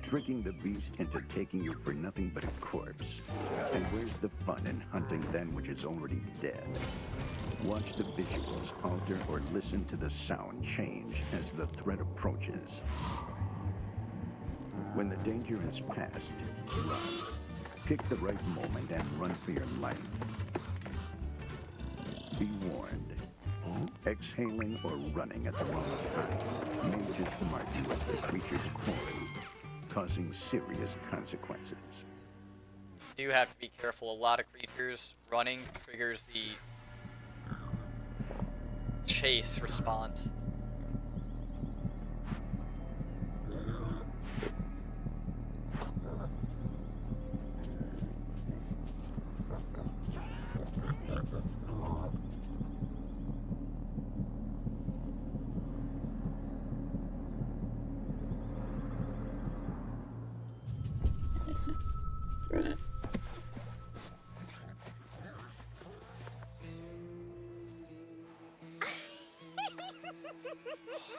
tricking the beast into taking you for nothing but a corpse. And where's the fun in hunting that which is already dead? Watch the visuals alter or listen to the sound change as the threat approaches. When the danger is past, run. Pick the right moment and run for your life. Be warned. Exhaling or running at the wrong time may just mark you as the creature's quarry, causing serious consequences. You do have to be careful. A lot of creatures running triggers the chase response.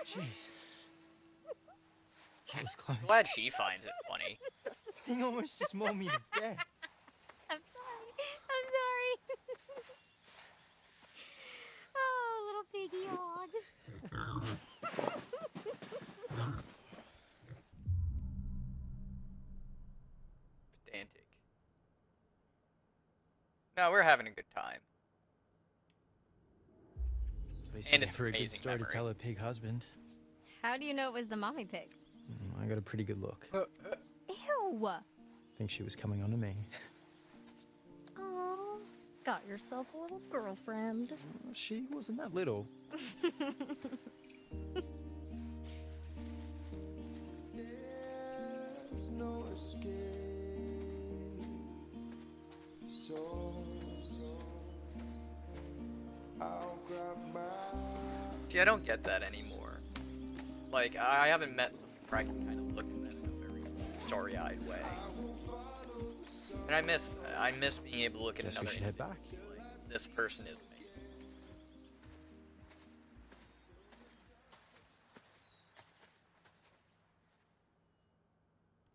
Jeez. That was close. Glad she finds it funny. He almost just mauled me to death. I'm sorry. I'm sorry. Oh, little piggy hog. Pedantic. No, we're having a good time. At least And we it's gave her a good amazing story memory. to tell her pig husband. How do you know it was the mommy pig? I got a pretty good look. Ew. Think she was coming on to me. Aw, got yourself a little girlfriend. She wasn't that little. There's no escape. I'll grab my... See, I don't get that anymore. Like, I haven't met someone where I can kind of look at them in a very story-eyed way. And I miss being able to look at Guess we another should head back. individual, like, this person is amazing.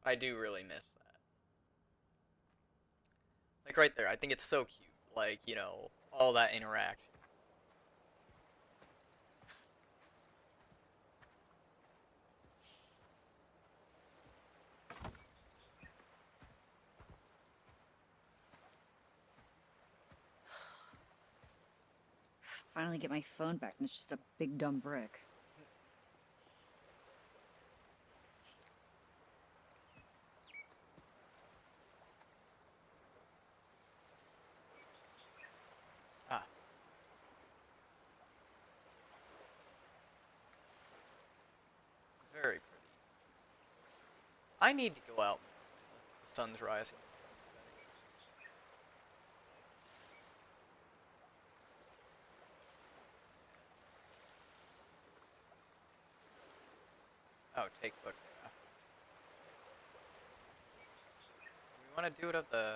I do really miss that. Like right there, I think it's so cute. Like, you know, all that interaction. Finally get my phone back and it's just a big dumb brick. Ah. I need to go out. The sun's rising. The sun's setting. Oh, take photograph. We want to do it of the...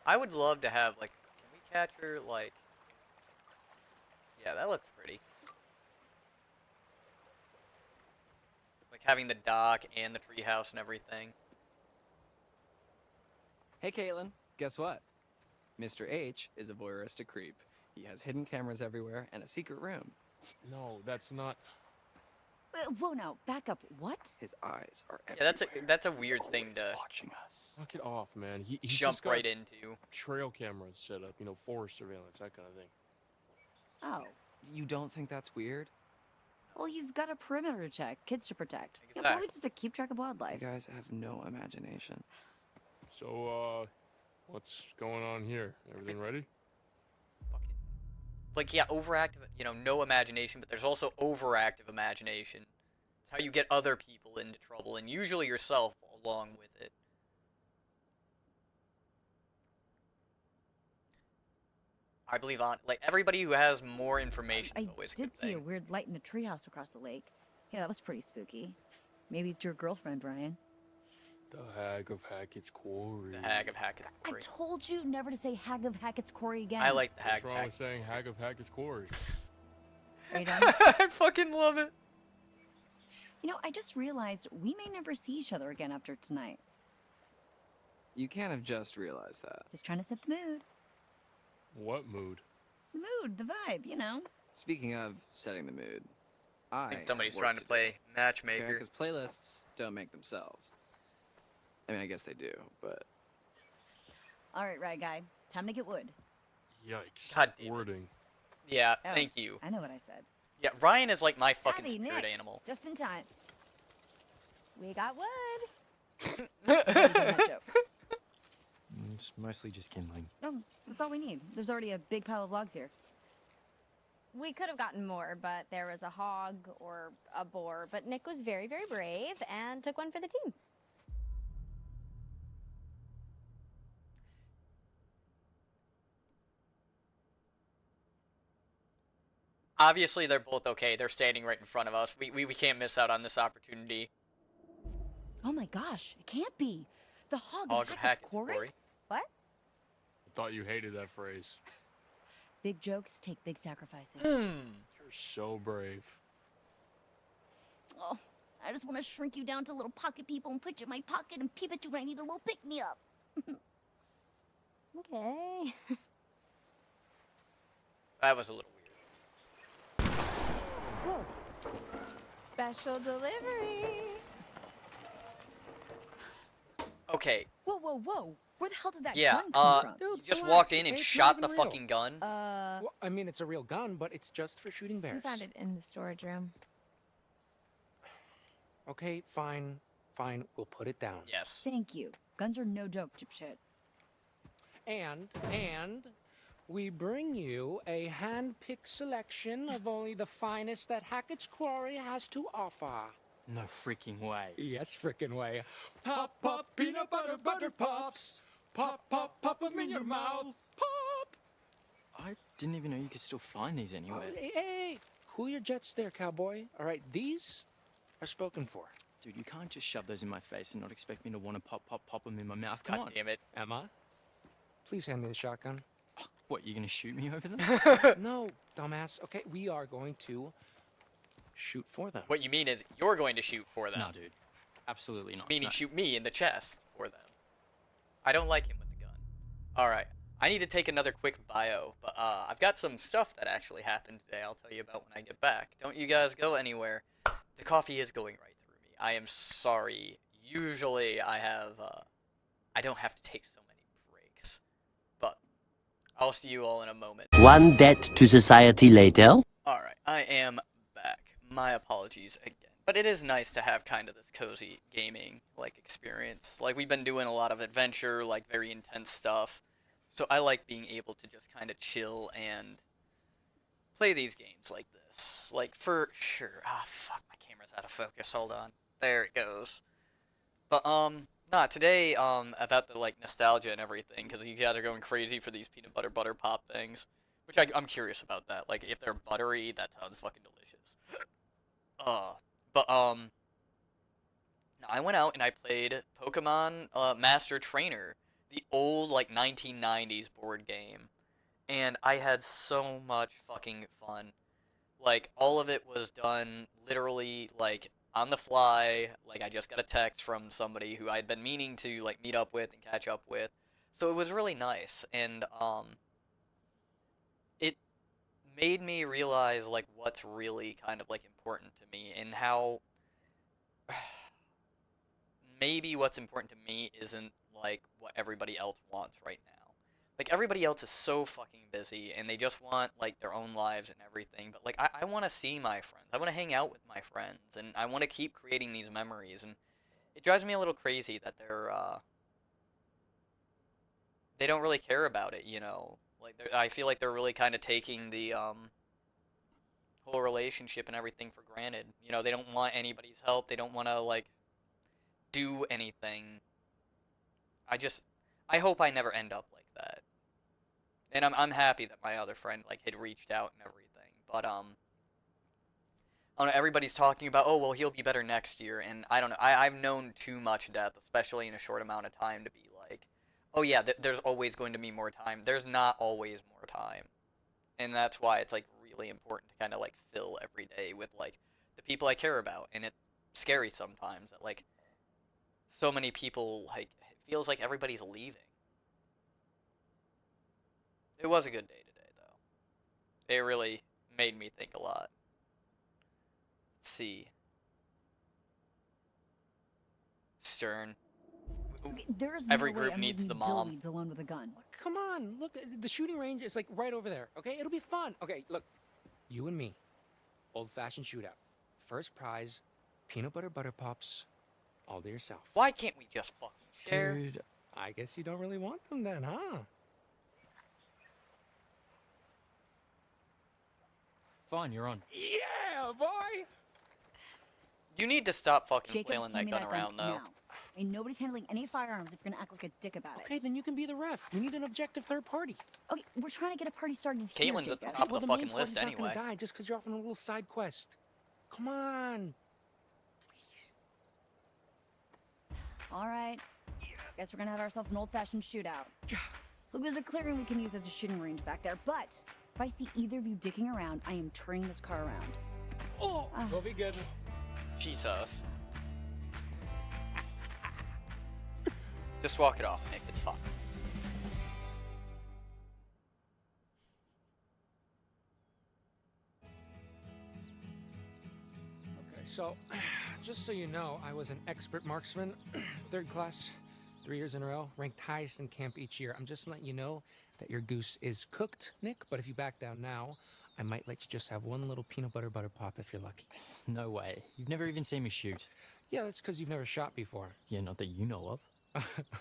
I would love to have, like, can we capture, like... Yeah, that looks pretty. Like, having the dock and the treehouse and everything. Hey, Caitlin. Guess what? Mr. H is a voyeuristic creep. He has hidden cameras everywhere and a secret room. No, that's not... Whoa, now, back up. What? His eyes are Yeah, that's a weird thing to watching us. Knock it off, man. He's jump just got right into. trail cameras set up, you know, forest surveillance, that kind of thing. Oh. You don't think that's weird? Well, he's got a perimeter to check, kids to protect. Yeah, Exactly. probably just to keep track of wildlife. You guys have no imagination. So, what's going on here? Everything ready? Like, yeah, overactive, you know, no imagination, but there's also overactive imagination. It's how you get other people into trouble, and usually yourself along with it. I believe on, like, everybody who has more information is always a good did see thing. a weird light in the treehouse across the lake. Yeah, that was pretty spooky. Maybe it's your girlfriend, Ryan. The Hag of Hackett's Quarry. The Hag of Hackett's I Quarry. told you never to say Hag of Hackett's Quarry again. I like the Hag What's of wrong with Hackett's saying Hag of Hackett's Quarry? Are you done? I fucking love it. You know, I just realized we may never see each other again after tonight. You can't have just realized that. Just trying to set the mood. What mood? The mood, the vibe, you know. Speaking of setting the mood, I think somebody's trying to play matchmaker. Because playlists don't make themselves. I mean, I guess they do, but... All right, guy. Time to get wood. Yikes. God damn it. Wording. Yeah, Oh, thank you. I know what I said. Yeah, Ryan is like my fucking Abby, spirit Nick, animal. Just in time. We got wood. It's mostly just kindling. No, that's all we need. There's already a big pile of logs here. We could have gotten more, but there was a hog or a boar. But Nick was very, very brave and took one for the team. Obviously, they're both okay. They're standing right in front of us. We can't miss out on this opportunity. Oh my gosh, it can't be. The hog, Hog of of Hackett's Hackett's Quarry? Quarry. What? I thought you hated that phrase. Big jokes take big sacrifices. You're so brave. Oh, I just want to shrink you down to little pocket people and put you in my pocket and peep at you when I need a little pick-me-up. Okay. That was a little weird. Whoa. Special delivery. Okay, Whoa, whoa, whoa. Where the hell did that yeah, gun come from? you Dude, just relax, walked in and it's shot not the even real. fucking gun? Well, I mean, it's a real gun, but it's just for shooting bears. We found it in the storage room. Okay, fine. Fine, we'll put it down. Yes. Thank you. Guns are no joke, dipshit. And we bring you a hand-picked selection of only the finest that Hackett's Quarry has to offer. No freaking way. Yes, frickin' way. Pop, pop, peanut butter, butter pops. Pop, pop, pop 'em in your mouth. Pop! I didn't even know you could still find these anywhere. Hey, cool your jets there, cowboy. All right, these are spoken for. Dude, you can't just shove those in my face and not expect me to want to pop them in my mouth. Come God on. damn it. Emma, please hand me the shotgun. What, you gonna shoot me over them? No, dumbass. Okay, we are going to shoot for them. What you mean is you're going to shoot for them. No, dude. Absolutely not. Meaning No. shoot me in the chest for them. I don't like him with the gun. Alright, I need to take another quick bio, but I've got some stuff that actually happened today I'll tell you about when I get back. Don't you guys go anywhere. The coffee is going right through me. I am sorry. Usually I don't have to take so many breaks. But I'll see you all in a moment. One debt to society later. Alright, I am back. My apologies again. But it is nice to have kind of this cozy gaming, like, experience. Like, we've been doing a lot of adventure, like, very intense stuff. So I like being able to just kind of chill and play these games like this. Like, for sure. Ah, fuck, my camera's out of focus. Hold on. There it goes. But nah, today about the like nostalgia and everything, because you guys are going crazy for these peanut butter pop things, which I'm curious about that. Like if they're buttery, that sounds fucking delicious. Uh, but I went out and I played Pokemon Master Trainer, the old like 1990s board game, and I had so much fucking fun. Like all of it was done literally like on the fly. Like I just got a text from somebody who I'd been meaning to like meet up with and catch up with. So it was really nice, and it made me realize like what's really kind of like important to me and how maybe what's important to me isn't like what everybody else wants right now. Like everybody else is so fucking busy and they just want like their own lives and everything. But like I want to see my friends. I want to hang out with my friends and I want to keep creating these memories. And it drives me a little crazy that they don't really care about it. You know, like I feel like they're really kind of taking the whole relationship and everything for granted. You know, they don't want anybody's help. They don't want to like do anything. I hope I never end up like that. And I'm happy that my other friend like had reached out and everything. But I don't know, everybody's talking about, oh well, he'll be better next year, and I don't know. I've known too much death, especially in a short amount of time, to be like, oh yeah, there's always going to be more time. There's not always more time, and that's why it's like really important to kind of like fill every day with like the people I care about, and it's scary sometimes that like so many people like it feels like everybody's leaving. It was a good day today, though. It really made me think a lot. Let's see. Stern. Okay, there's no Every way group I'm needs leaving the mom. dillweeds alone with a gun. Come on, look, the shooting range is like right over there, okay? It'll be fun. Okay, look, you and me, old-fashioned shootout. First prize, peanut butter pops, all to yourself. Why can't we just fucking share? Dude, I guess you don't really want them then, huh? Fine, you're on. Yeah, boy! You need to stop fucking Jacob, flailing hand that me gun around, though. now. I mean, nobody's handling any firearms if you're gonna act like a dick about it. Okay, then you can be the ref. We need an objective third party. Okay, we're trying to get a party started here, Caitlin's at the Jacob. top Well, of the main fucking party's list not anyway. gonna die just because you're off on a little side quest. Come on. All right. Guess we're gonna have ourselves an old-fashioned shootout. Look, there's a clearing we can use as a shooting range back there, but if I see either of you dicking around, I am turning this car around. Oh, we'll be good. Jesus. Just walk it off, Nick. It's fine. Okay, so, just so you know, I was an expert marksman, third class, 3 years in a row, ranked highest in camp each year. I'm just letting you know that your goose is cooked, Nick, but if you back down now, I might let you just have one little peanut butter pop if you're lucky. No way. You've never even seen me shoot. Yeah, that's because you've never shot before. Yeah, not that you know of.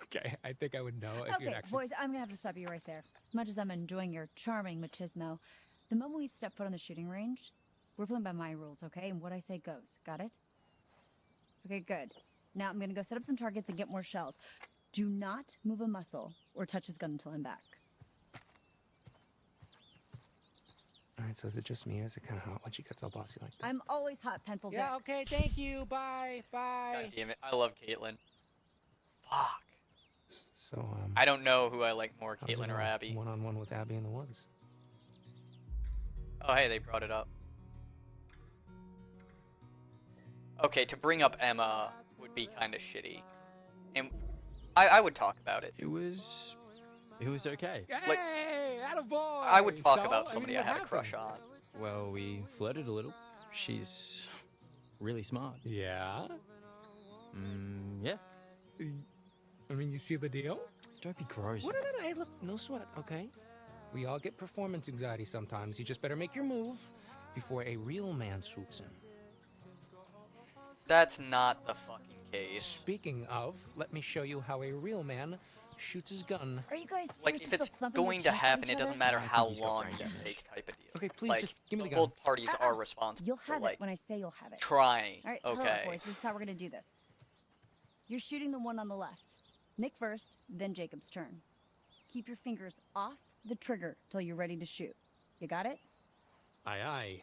Okay, I think I would know if you'd Okay, actually... boys, I'm gonna have to stop you right there. As much as I'm enjoying your charming machismo, the moment we step foot on the shooting range, we're playing by my rules, okay? And what I say goes. Got it? Okay, good. Now I'm gonna go set up some targets and get more shells. Do not move a muscle or touch his gun until I'm back. All right, so is it just me or is it kind of hot when she gets all bossy like that? I'm always hot, pencil dick. Yeah, okay, thank you. Bye. Bye. God damn it. I love Caitlin. Fuck. So, I don't know who I like more, how's it Caitlin or going? Abby. One-on-one with Abby in the woods. Oh, hey, they brought it up. Okay, to bring up Emma would be kind of shitty. And I would talk about it. It was okay. Like, Hey, attaboy! I would talk So, about somebody I what had a happened? crush on. Well, we flirted a little. She's really smart. Yeah? Yeah. I mean, you see the deal? Don't be gross. What? No, hey, look, no sweat, okay? We all get performance anxiety sometimes. You just better make your move before a real man swoops in. That's not the fucking case. Speaking of, let me show you how a real man shoots his gun. Are you guys Like, seriously if it's still thumping your going to chests at happen, each it doesn't other? matter I think how he's got long brain you damage. take type of deal. Okay, please like, just give me the gun. both parties are responsible You'll for, have like, it when I say you'll have it. trying. All right, hold Okay. up, boys. This is how we're gonna do this. You're shooting the one on the left. Nick first, then Jacob's turn. Keep your fingers off the trigger till you're ready to shoot. You got it? Aye, aye.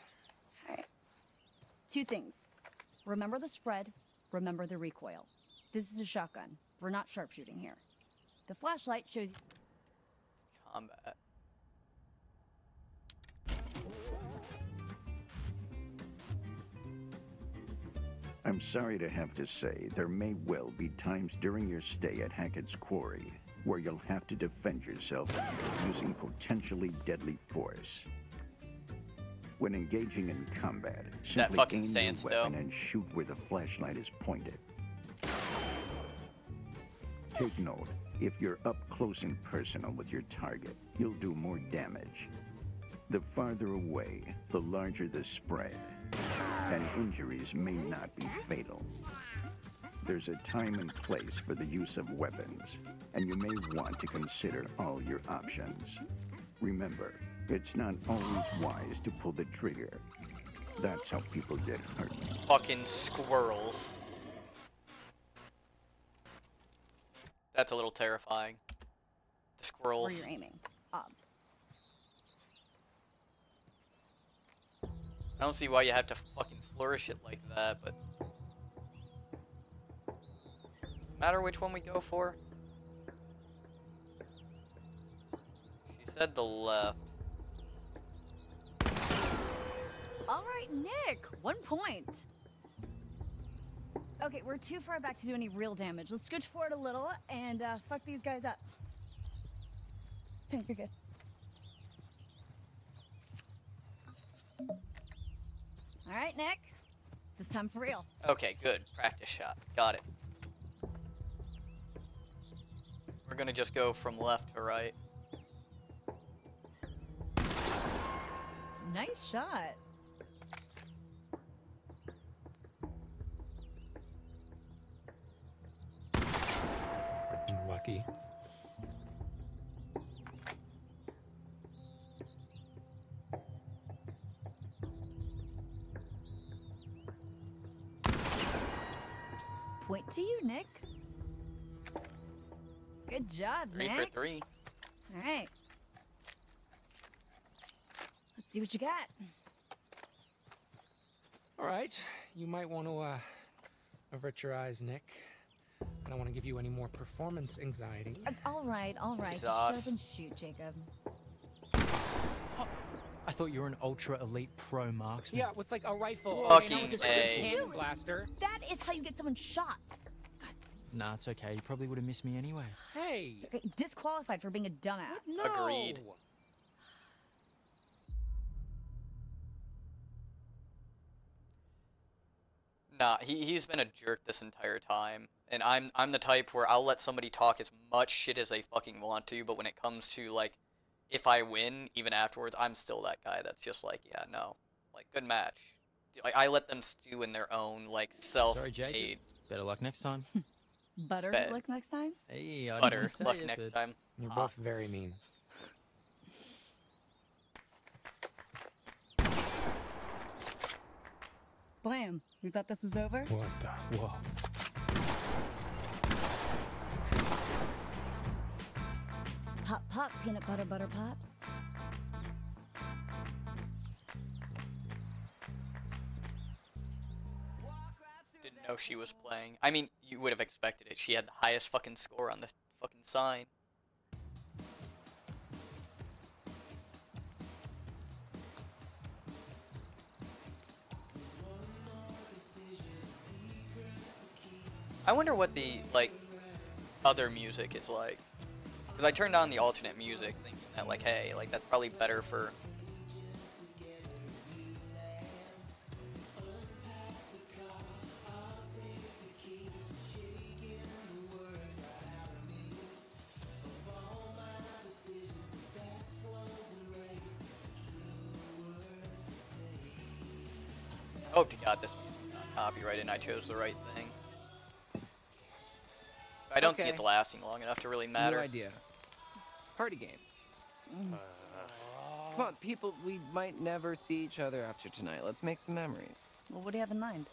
All right. 2 things. Remember the spread, remember the recoil. This is a shotgun. We're not sharpshooting here. The flashlight shows you... Combat. I'm sorry to have to say, there may well be times during your stay at Hackett's Quarry where you'll have to defend yourself using potentially deadly force. When engaging in combat, simply fucking aim your standstill. weapon and shoot where the flashlight is pointed. Take note, if you're up close and personal with your target, you'll do more damage. The farther away, the larger the spread, and injuries may not be fatal. There's a time and place for the use of weapons, and you may want to consider all your options. Remember, it's not always wise to pull the trigger. That's how people get hurt. Fucking squirrels. That's a little terrifying. The squirrels. Where you're aiming. Obs. I don't see why you have to fucking flourish it like that, but... Matter which one we go for? She said the left. All right, Nick, 1 point. Okay, we're too far back to do any real damage. Let's scooch forward a little and fuck these guys up. You're good. All right, Nick. This time for real. Okay, good. Practice shot. Got it. We're gonna just go from left to right. Nice shot. Lucky. Point to you, Nick. Good job, 3 Nick. for 3. All right. Let's see what you got. All right, you might want to avert your eyes, Nick. I don't want to give you any more performance anxiety. All right, all right. Just shut Sauce. up and shoot, Jacob. I thought you were an ultra elite pro marksman. Yeah, with like a rifle. Fucking not with this A. cannon blaster. That is how you get someone shot. Nah, it's okay. You probably would have missed me anyway. Hey. Okay, disqualified for being a dumbass. No. Agreed. Nah, he's been a jerk this entire time. And I'm the type where I'll let somebody talk as much shit as they fucking want to, but when it comes to, like, if I win, even afterwards, I'm still that guy that's just like, yeah, no. Like, good match. Like, I let them stew in their own, like, Sorry, Jake. self-made Better luck next time. Butter Bet. luck next time? Hey, I butter didn't say luck it, next but- time. You're Ah. both very mean. Blam. You thought this was over? What the? Whoa. Pop, pop, peanut butter, butter pops. Didn't know she was playing. I mean, you would have expected it. She had the highest fucking score on the fucking sign. I wonder what the, like, other music is like. Because I turned on the alternate music thinking that, like, hey, like, that's probably better for... I hope to God this music's not copyrighted and I chose the right thing. I don't think Okay. it's lasting long enough to really New matter. idea. Party game. Come on, people, we might never see each other after tonight. Let's make some memories. Well, what do you have in mind?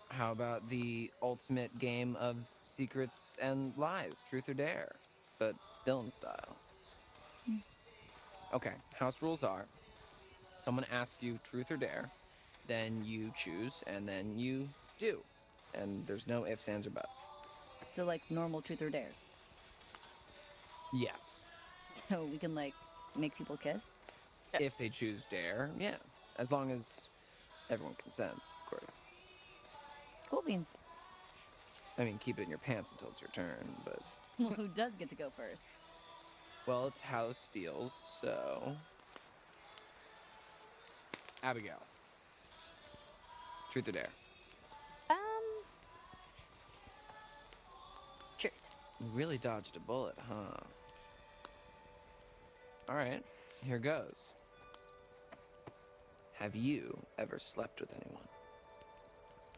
How about the ultimate game of secrets and lies, truth or dare, but Dylan style? Okay, house rules are, someone asks you truth or dare, then you choose, and then you do. And there's no ifs, ands, or buts. So, like, normal truth or dare. Yes. So we can, like, make people kiss? If they choose dare, yeah. As long as everyone consents, of course. Cool beans. I mean, keep it in your pants until it's your turn, but... Well, who does get to go first? Well, it's house deals, so... Abigail. Truth or dare? Truth. You really dodged a bullet, huh? Alright, here goes. Have you ever slept with anyone?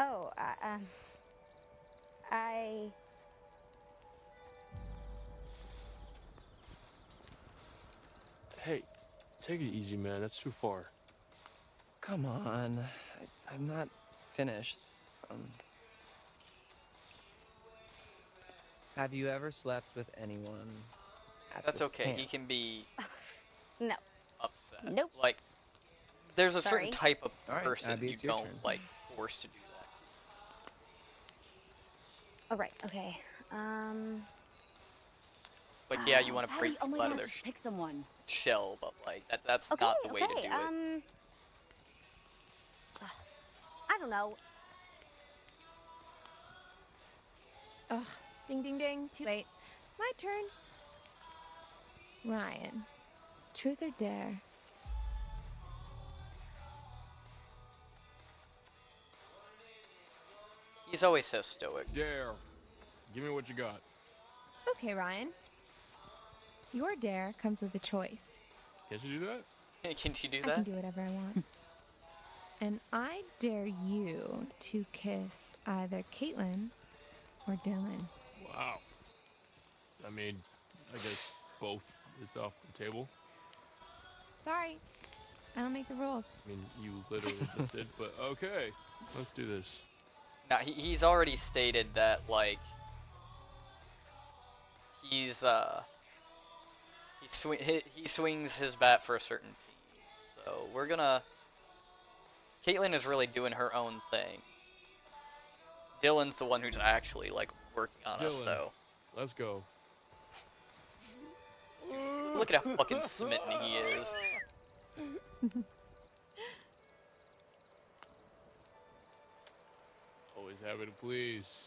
Oh, I... Hey, take it easy, man. That's too far. Come on. I'm not finished. Have you ever slept with anyone at That's this okay. camp? He can be No. upset. Nope. Like, there's a Sorry. certain type of All right, person Abby, you it's your don't turn. like force to do that. Oh, right. Okay. Like, yeah, you want to break Abby, oh my people out god, of their just pick someone. shell, but like that's Okay, not the way to do okay, it. I don't know. Ugh. Ding, ding, ding. Too late. My turn. Ryan. Truth or dare? He's always so stoic. Dare. Give me what you got. Okay, Ryan. Your dare comes with a choice. Can't you do that? Can you do I can that? do whatever I want. And I dare you to kiss either Caitlin or Dylan. Wow. I mean, I guess both is off the table. Sorry. I don't make the rules. I mean, you literally just did, but okay. Let's do this. Now he's already stated that like he swings his bat for a certain team. So we're gonna. Caitlin is really doing her own thing. Dylan's the one who's actually like working on us, Dylan, though. let's go. Look at how fucking smitten he is. Always happy to please.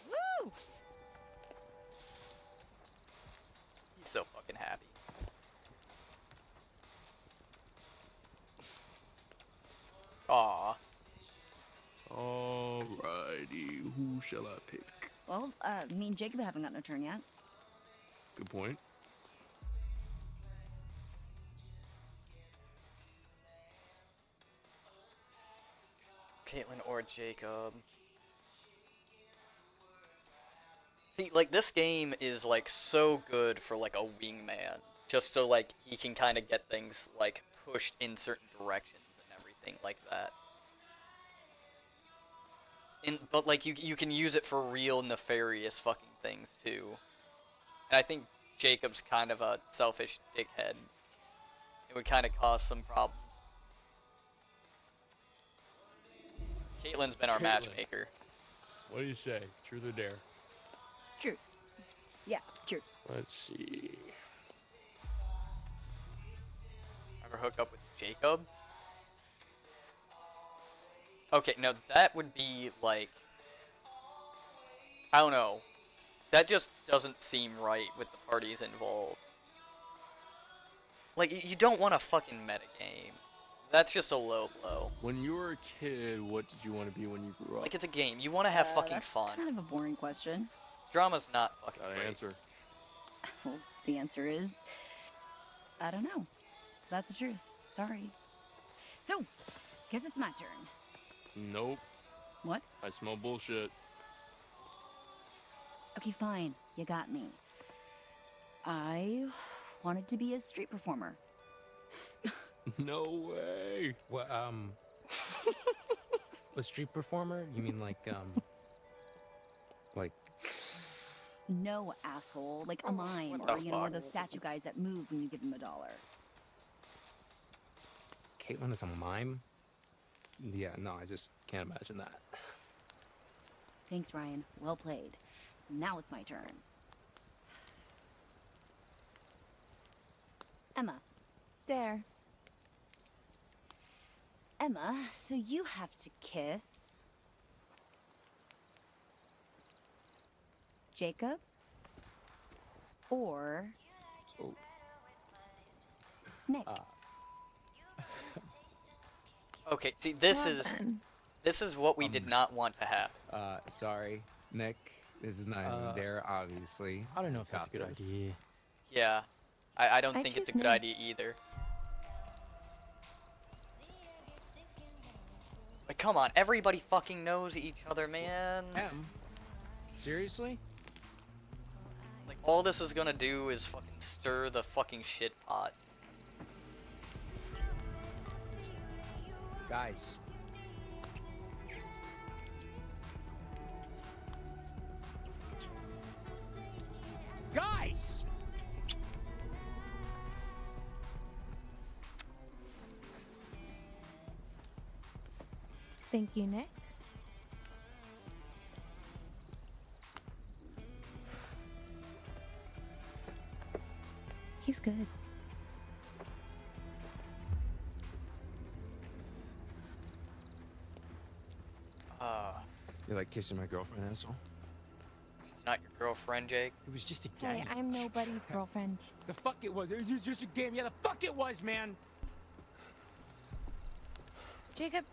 Woo! He's so fucking happy. Aw. Alrighty, who shall I pick? Well, me and Jacob haven't gotten a turn yet. Good point. Caitlin or Jacob. See, like, this game is, like, so good for, like, a wingman. Just so, like, he can kind of get things, like, pushed in certain directions and everything like that. But, like, you can use it for real nefarious fucking things, too. And I think Jacob's kind of a selfish dickhead. It would kind of cause some problems. Caitlin's been our Caitlin. matchmaker. What do you say? Truth or dare? Truth. Yeah, truth. Let's see. Ever hook up with Jacob? Okay, no, that would be like, I don't know. That just doesn't seem right with the parties involved. Like, you don't want a fucking metagame. That's just a low blow. When you were a kid, what did you want to be when you grew up? Like, it's a game. You want to have fucking That's fun. kind of a boring question. Drama's not fucking Got an great. answer. Well, the answer is, I don't know. That's the truth. Sorry. So, guess it's my turn. Nope. What? I smell bullshit. Okay, fine. You got me. I wanted to be a street performer. No way. What, a street performer? You mean like, like... No, asshole. Like a mime, What or, the you know, one fuck? of those statue guys that move when you give them $1. Caitlin is a mime? Yeah, no, I just can't imagine that. Thanks, Ryan. Well played. Now it's my turn. Emma. There. Emma, so you have to kiss... Jacob? Or... Nick. Okay, see, this Well is then. this is what we did not want to have. Sorry, Nick. This is not even there, obviously. I don't know if that's a Got good this. idea. Yeah, I don't I think it's a choose good Nick. idea either. Like, come on, everybody fucking knows each other, man. Em? Seriously? Like, all this is gonna do is fucking stir the fucking shit pot. Guys. Guys! Thank you, Nick. He's good. You like kissing my girlfriend, asshole? It's not your girlfriend, Jake. It was just a Hey, game. I'm nobody's girlfriend. The fuck it was. It was just a game. Yeah, the fuck it was, man. Jacob,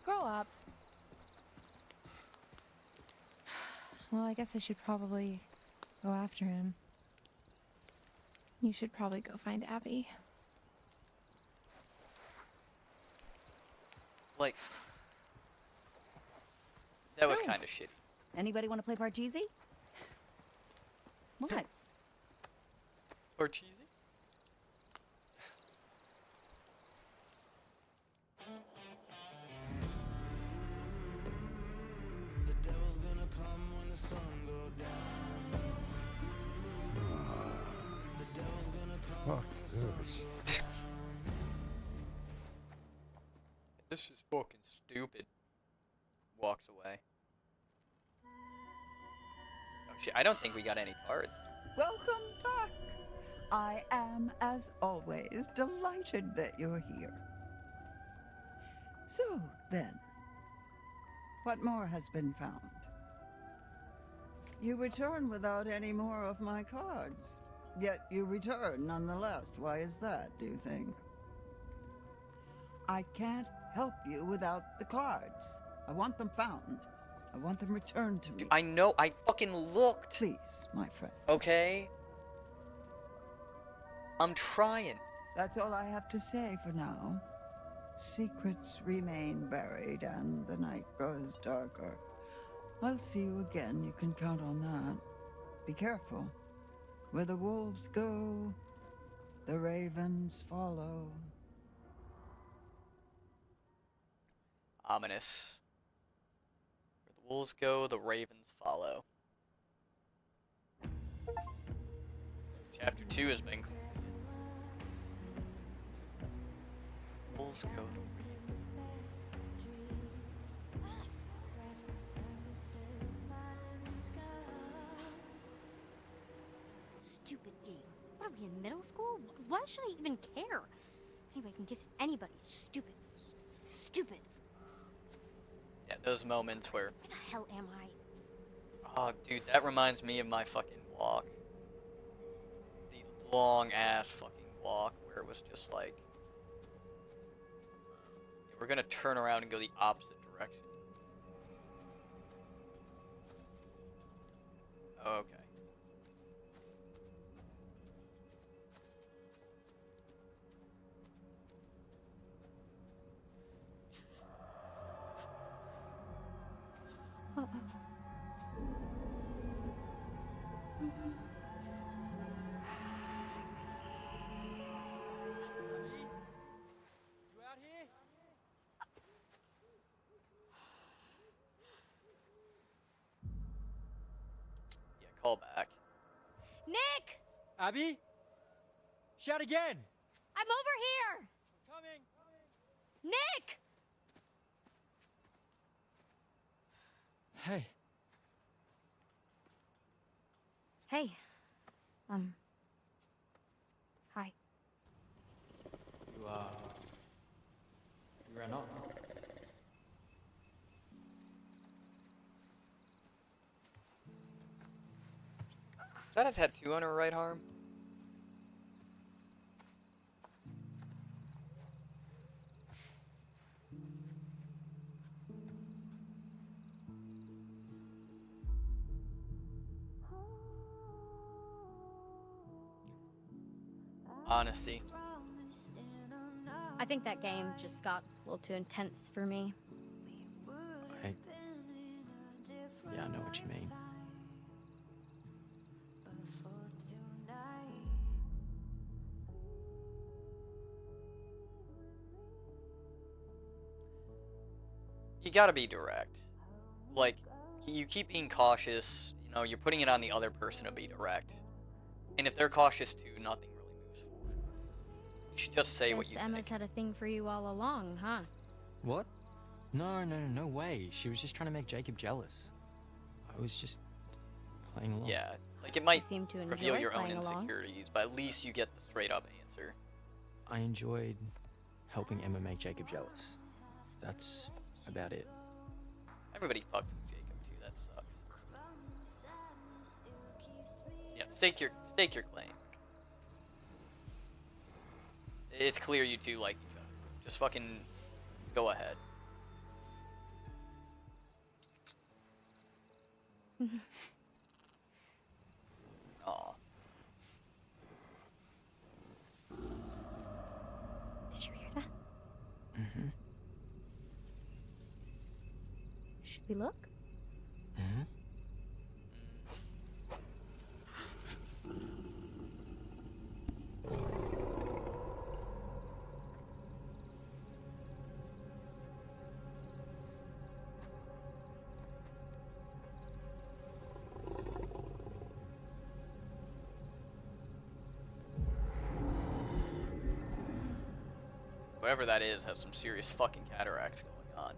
grow up. Well, I guess I should probably go after him. You should probably go find Abby. Like, that was So- kind of shitty. Anybody want to play Parcheesi? What? Or cheesy? Fuck this. This is fucking stupid. Walks away. Oh shit, I don't think we got any cards. Welcome back. I am, as always, delighted that you're here. So, then, what more has been found? You return without any more of my cards. Yet you return nonetheless. Why is that, do you think? I can't help you without the cards. I want them found. I want them returned to me. I know, I fucking looked. Please, my friend. Okay? I'm trying. That's all I have to say for now. Secrets remain buried and the night grows darker. I'll see you again, you can count on that. Be careful. Where the wolves go, the ravens follow. Ominous. Where the wolves go, the ravens follow. Chapter 2 has been cool. Wolves go, the ravens. Stupid game. What are we in middle school? Why should I even care? Anybody can kiss anybody. Stupid. Stupid. Yeah, those moments where, Where the hell am I? oh dude, that reminds me of my fucking walk. The long ass fucking walk where it was just like, we're gonna turn around and go the opposite direction. Okay. Yeah, call back. Nick! Abby? Shout again! I'm over here! Coming! Nick! Hey. Hey. Hi. You ran off. Is that a tattoo on her right arm? Honesty. I think that game just got a little too intense for me. Yeah, I know what you mean. You gotta be direct. Like, you keep being cautious, you know, you're putting it on the other person to be direct. And if they're cautious too, nothing really moves forward. You should just say what Guess you Emma's had a thing for you all along, huh? What? No way. She was just trying to make Jacob jealous. I was just playing along. Yeah, like it might seem to reveal enjoy your own playing along. insecurities, but at least you get the straight up answer. I enjoyed helping Emma make Jacob jealous. That's about it. Everybody fucked with Jacob too, that sucks. Yeah, stake your claim. It's clear you two like each other. Just fucking go ahead. Aw. Did you hear that? Mm-hmm. Should we look? Mm-hmm. Whatever that is has some serious fucking cataracts going on.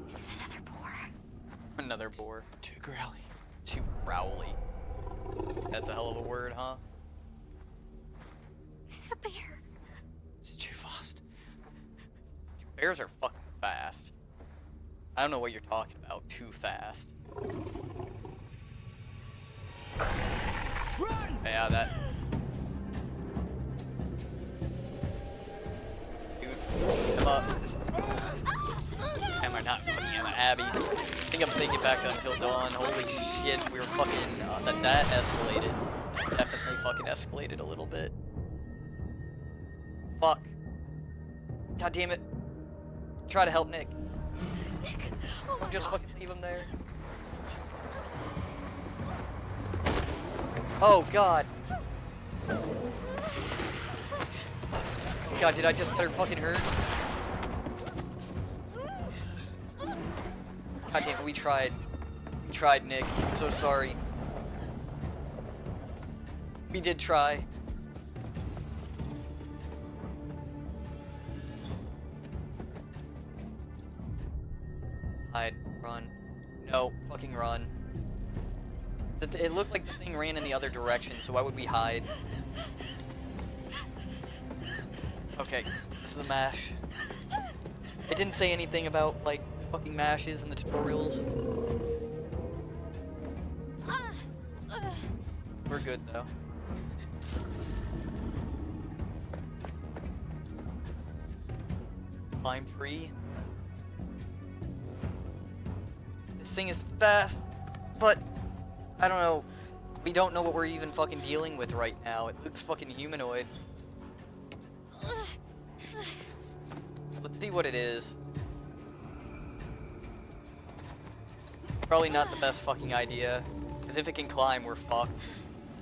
Is it another boar? Another boar. Too growly. Too growly. That's a hell of a word, huh? Is it a bear? It's too fast. Dude, bears are fucking fast. I don't know what you're talking about. Too fast. Run! Yeah, that. Dude, Emma. Emma, not fucking Emma, Abby. I think I'm taking it back to Until Dawn. Holy shit, we were fucking. That escalated. Definitely fucking escalated a little bit. Fuck. God damn it. Try to help Nick. Nick! Oh my Just God. fucking leave him there. Oh god. God, did I just get her fucking hurt? God damn it, we tried. We tried, Nick. I'm so sorry. We did try. Hide. Run. No. Fucking run. It looked like the thing ran in the other direction, so why would we hide? Okay, this is the mash. It didn't say anything about, like, fucking mashes in the tutorials. We're good, though. Climb tree. This thing is fast, but I don't know. We don't know what we're even fucking dealing with right now. It looks fucking humanoid. Let's see what it is. Probably not the best fucking idea. Because if it can climb, we're fucked.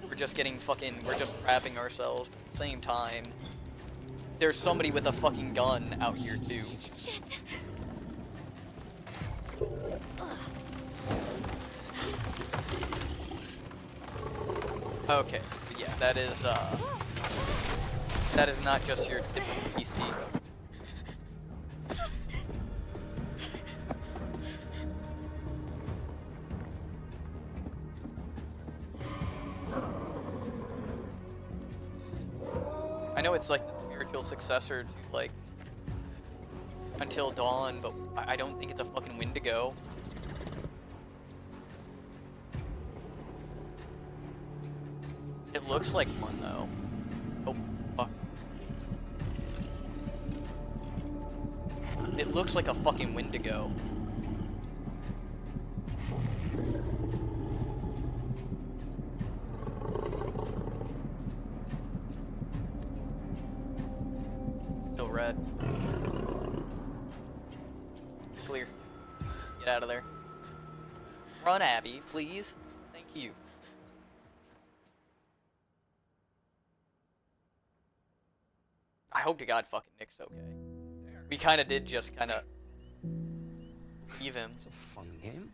We're just trapping ourselves. But at the same time, there's somebody with a fucking gun out here too. Shit. Okay, but yeah, that is not just your typical PC. I know it's like the spiritual successor to like Until Dawn, but I don't think it's a fucking Wendigo. It looks like one though. Oh, fuck. It looks like a fucking Wendigo. Still red. Clear. Get out of there. Run, Abby, please. Thank you. I hope to God fucking Nick's okay. We kind of did just kind of leave him. It's a fun game.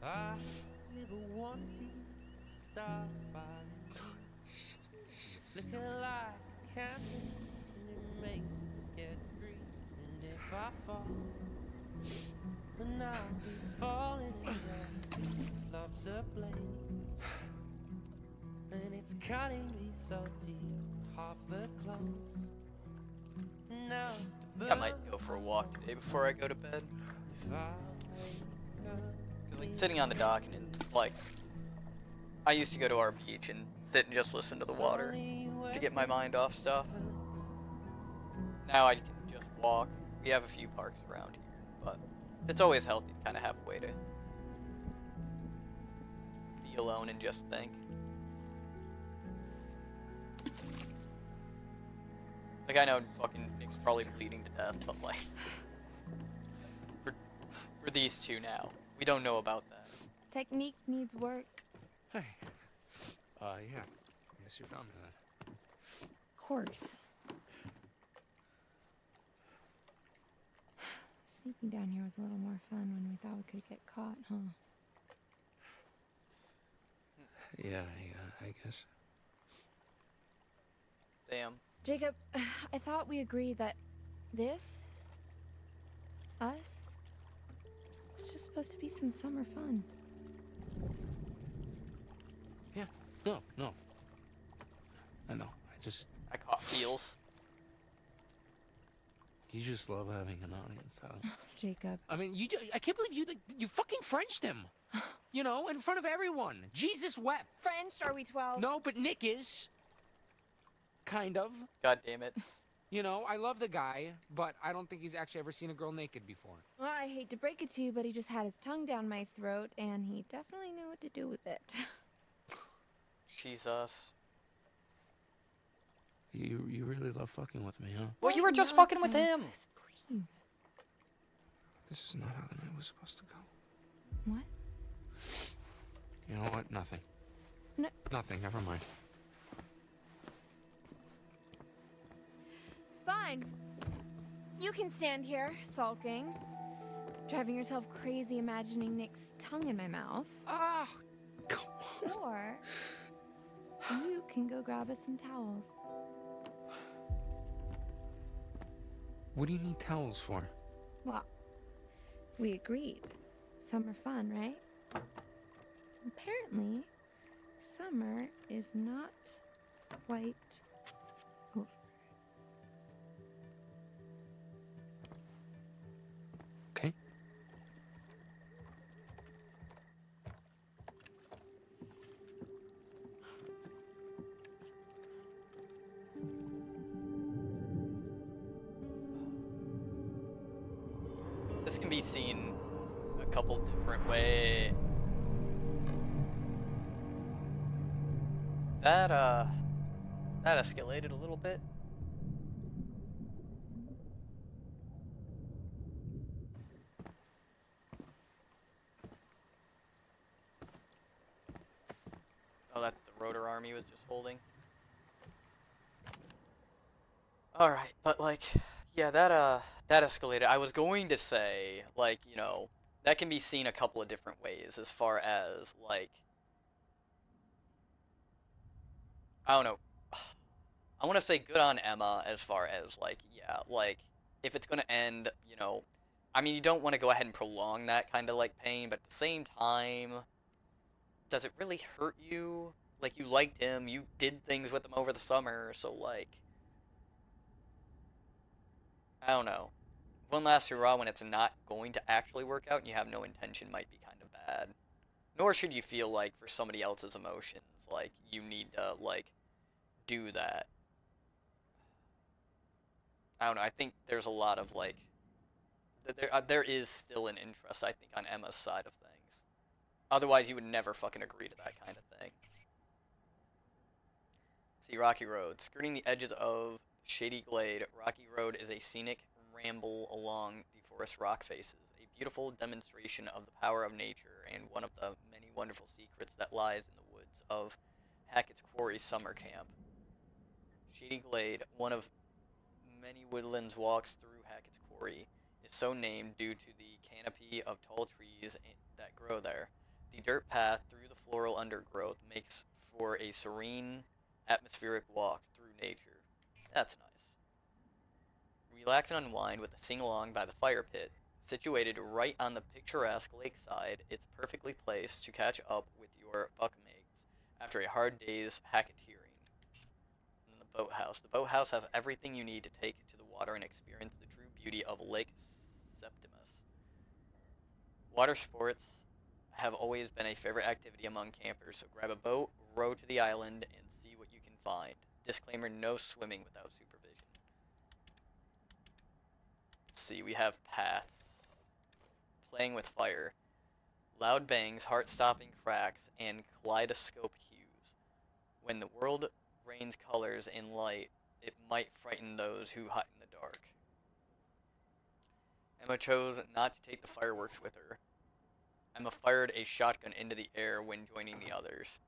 I never wanted to start fighting. Flicker like a candle, and it makes me scared to breathe. And if I fall, then I'll be falling in love. Love's a blade, and it's cutting me so deep, half a close. Now I might go for a walk today before I go to bed. Like sitting on the dock and like, I used to go to our beach and sit and just listen to the water to get my mind off stuff. Now I can just walk. We have a few parks around here, but it's always healthy to kind of have a way to be alone and just think. Like, I know fucking Nick's probably bleeding to death, but like, for these two now, we don't know about that. Technique needs work. Hey. Yeah. I guess you found me then. Of course. Sneaking down here was a little more fun when we thought we could get caught, huh? Yeah, I guess. Damn. Jacob, I thought we agreed that this, us, was just supposed to be some summer fun. Yeah. No. I know. I caught feels. You just love having an audience, huh? Jacob. I mean, I can't believe you fucking Frenched him. You know, in front of everyone. Jesus wept. French? Are we 12? No, but Nick is. Kind of. God damn it. You know, I love the guy, but I don't think he's actually ever seen a girl naked before. Well, I hate to break it to you, but he just had his tongue down my throat, and he definitely knew what to do with it. Jesus. You really love fucking with me, huh? Well, you were just fucking with him. Please. This is not how the night was supposed to go. What? You know what? Nothing. No. Nothing. Never mind. Fine. You can stand here, sulking, driving yourself crazy imagining Nick's tongue in my mouth. Ah! Or you can go grab us some towels. What do you need towels for? Well, we agreed. Summer fun, right? Apparently, summer is not quite over. Okay. This can be seen couple different ways. That escalated a little bit. Oh, that's the rotor arm he was just holding. Alright, but like, yeah, that escalated. I was going to say, like, you know, that can be seen a couple of different ways as far as, like, I don't know. I want to say good on Emma as far as, like, yeah, like, if it's going to end, you know, I mean, you don't want to go ahead and prolong that kind of, like, pain, but at the same time, does it really hurt you? Like, you liked him, you did things with him over the summer, so, like, I don't know. One last hurrah when it's not going to actually work out and you have no intention might be kind of bad. Nor should you feel like for somebody else's emotions, like, you need to, like, do that. I don't know, I think there's a lot of, like, there is still an interest, I think, on Emma's side of things. Otherwise, you would never fucking agree to that kind of thing. See, Rocky Road. Skirting the edges of Shady Glade, Rocky Road is a scenic ramble along the forest rock faces, a beautiful demonstration of the power of nature and one of the many wonderful secrets that lies in the woods of Hackett's Quarry summer camp. Shady Glade, one of many woodlands walks through Hackett's Quarry, is so named due to the canopy of tall trees that grow there. The dirt path through the floral undergrowth makes for a serene, atmospheric walk through nature. That's nice. Relax and unwind with a sing-along by the fire pit. Situated right on the picturesque lakeside, it's perfectly placed to catch up with your buckmates after a hard day's hacketeering. And the boathouse. The boathouse has everything you need to take it to the water and experience the true beauty of Lake Septimus. Water sports have always been a favorite activity among campers, so grab a boat, row to the island, and see what you can find. Disclaimer, no swimming without supervision. Let's see, we have paths. Playing with fire. Loud bangs, heart-stopping cracks, and kaleidoscope hues. When the world rains colors and light, it might frighten those who hide in the dark. Emma chose not to take the fireworks with her. Emma fired a shotgun into the air when joining the others.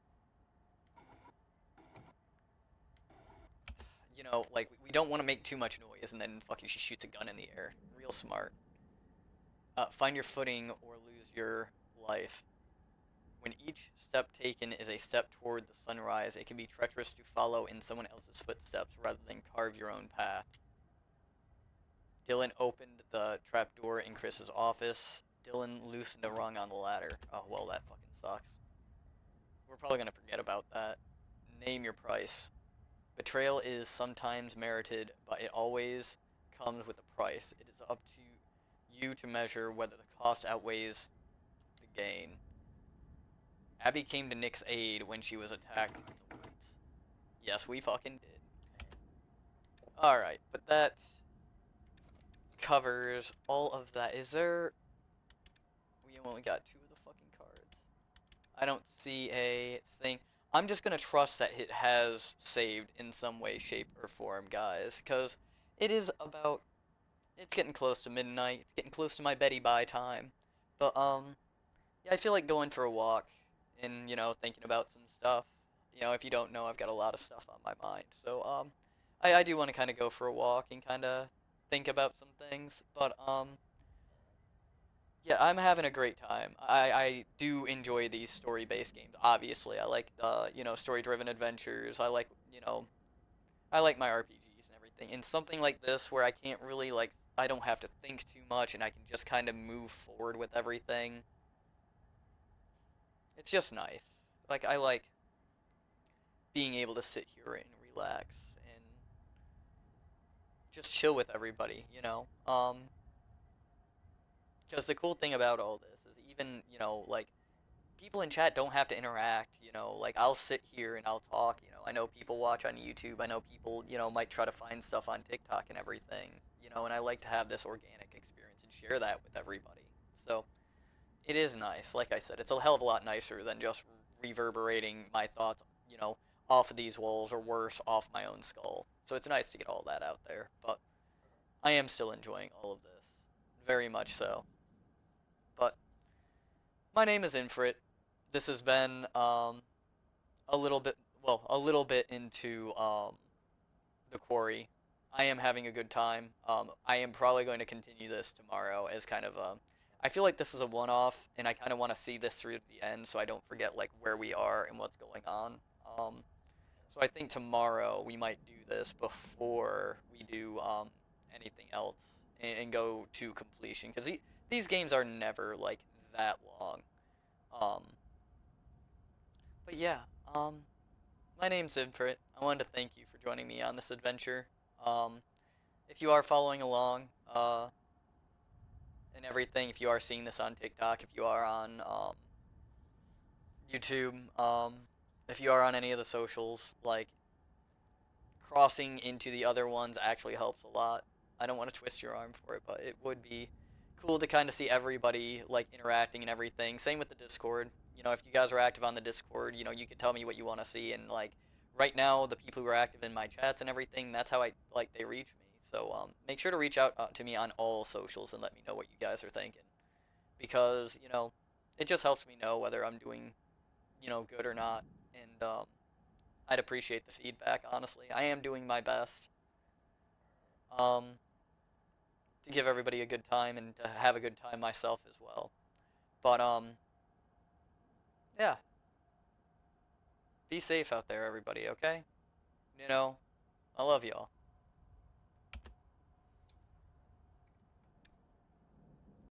You know, like, we don't want to make too much noise, and then, fuck you, she shoots a gun in the air. Real smart. Find your footing or lose your life. When each step taken is a step toward the sunrise, it can be treacherous to follow in someone else's footsteps rather than carve your own path. Dylan opened the trapdoor in Chris's office. Dylan loosened a rung on the ladder. Oh, well, that fucking sucks. We're probably gonna forget about that. Name your price. Betrayal is sometimes merited, but it always comes with a price. It is up to you to measure whether the cost outweighs the gain. Abby came to Nick's aid when she was attacked in the woods. Yes, we fucking did. Alright, but that covers all of that. Is there... We only got 2 of the fucking cards. I don't see a thing. I'm just gonna trust that it has saved in some way, shape, or form, guys. Because it is about... It's getting close to midnight. It's getting close to my Betty Bye time. But, yeah, I feel like going for a walk and, you know, thinking about some stuff. You know, if you don't know, I've got a lot of stuff on my mind. So, I do want to kind of go for a walk and kind of think about some things. But, yeah, I'm having a great time. I do enjoy these story-based games, obviously. I like, you know, story-driven adventures. I like, you know, I like my RPGs and everything. And something like this where I can't really, like, I don't have to think too much and I can just kind of move forward with everything. It's just nice. Like, I like being able to sit here and relax and just chill with everybody, you know? Because the cool thing about all this is even, you know, like, people in chat don't have to interact, you know? Like, I'll sit here and I'll talk, you know? I know people watch on YouTube. I know people, you know, might try to find stuff on TikTok and everything, you know? And I like to have this organic experience and share that with everybody. So, it is nice. Like I said, it's a hell of a lot nicer than just reverberating my thoughts, you know, off of these walls or worse, off my own skull. So it's nice to get all that out there. But I am still enjoying all of this, very much so. But my name is Infrit. This has been a little bit, well, a little bit into the Quarry. I am having a good time. I am probably going to continue this tomorrow as kind of a. I feel like this is a one-off, and I kind of want to see this through to the end, so I don't forget like where we are and what's going on. So I think tomorrow we might do this before we do anything else and go to completion, because these games are never like that long. Um, but yeah, my name's Infrit. I wanted to thank you for joining me on this adventure. If you are following along, and everything, if you are seeing this on TikTok, if you are on YouTube, if you are on any of the socials, like crossing into the other ones actually helps a lot. I don't want to twist your arm for it, but it would be cool to kind of see everybody like interacting and everything. Same with the Discord. You know, if you guys are active on the Discord, you know, you can tell me what you want to see, and like right now, the people who are active in my chats and everything, that's how they reach me. So make sure to reach out to me on all socials and let me know what you guys are thinking, because you know, it just helps me know whether I'm doing, you know, good or not, and I'd appreciate the feedback. Honestly, I am doing my best to give everybody a good time and to have a good time myself as well. But yeah, be safe out there, everybody. Okay, you know, I love y'all.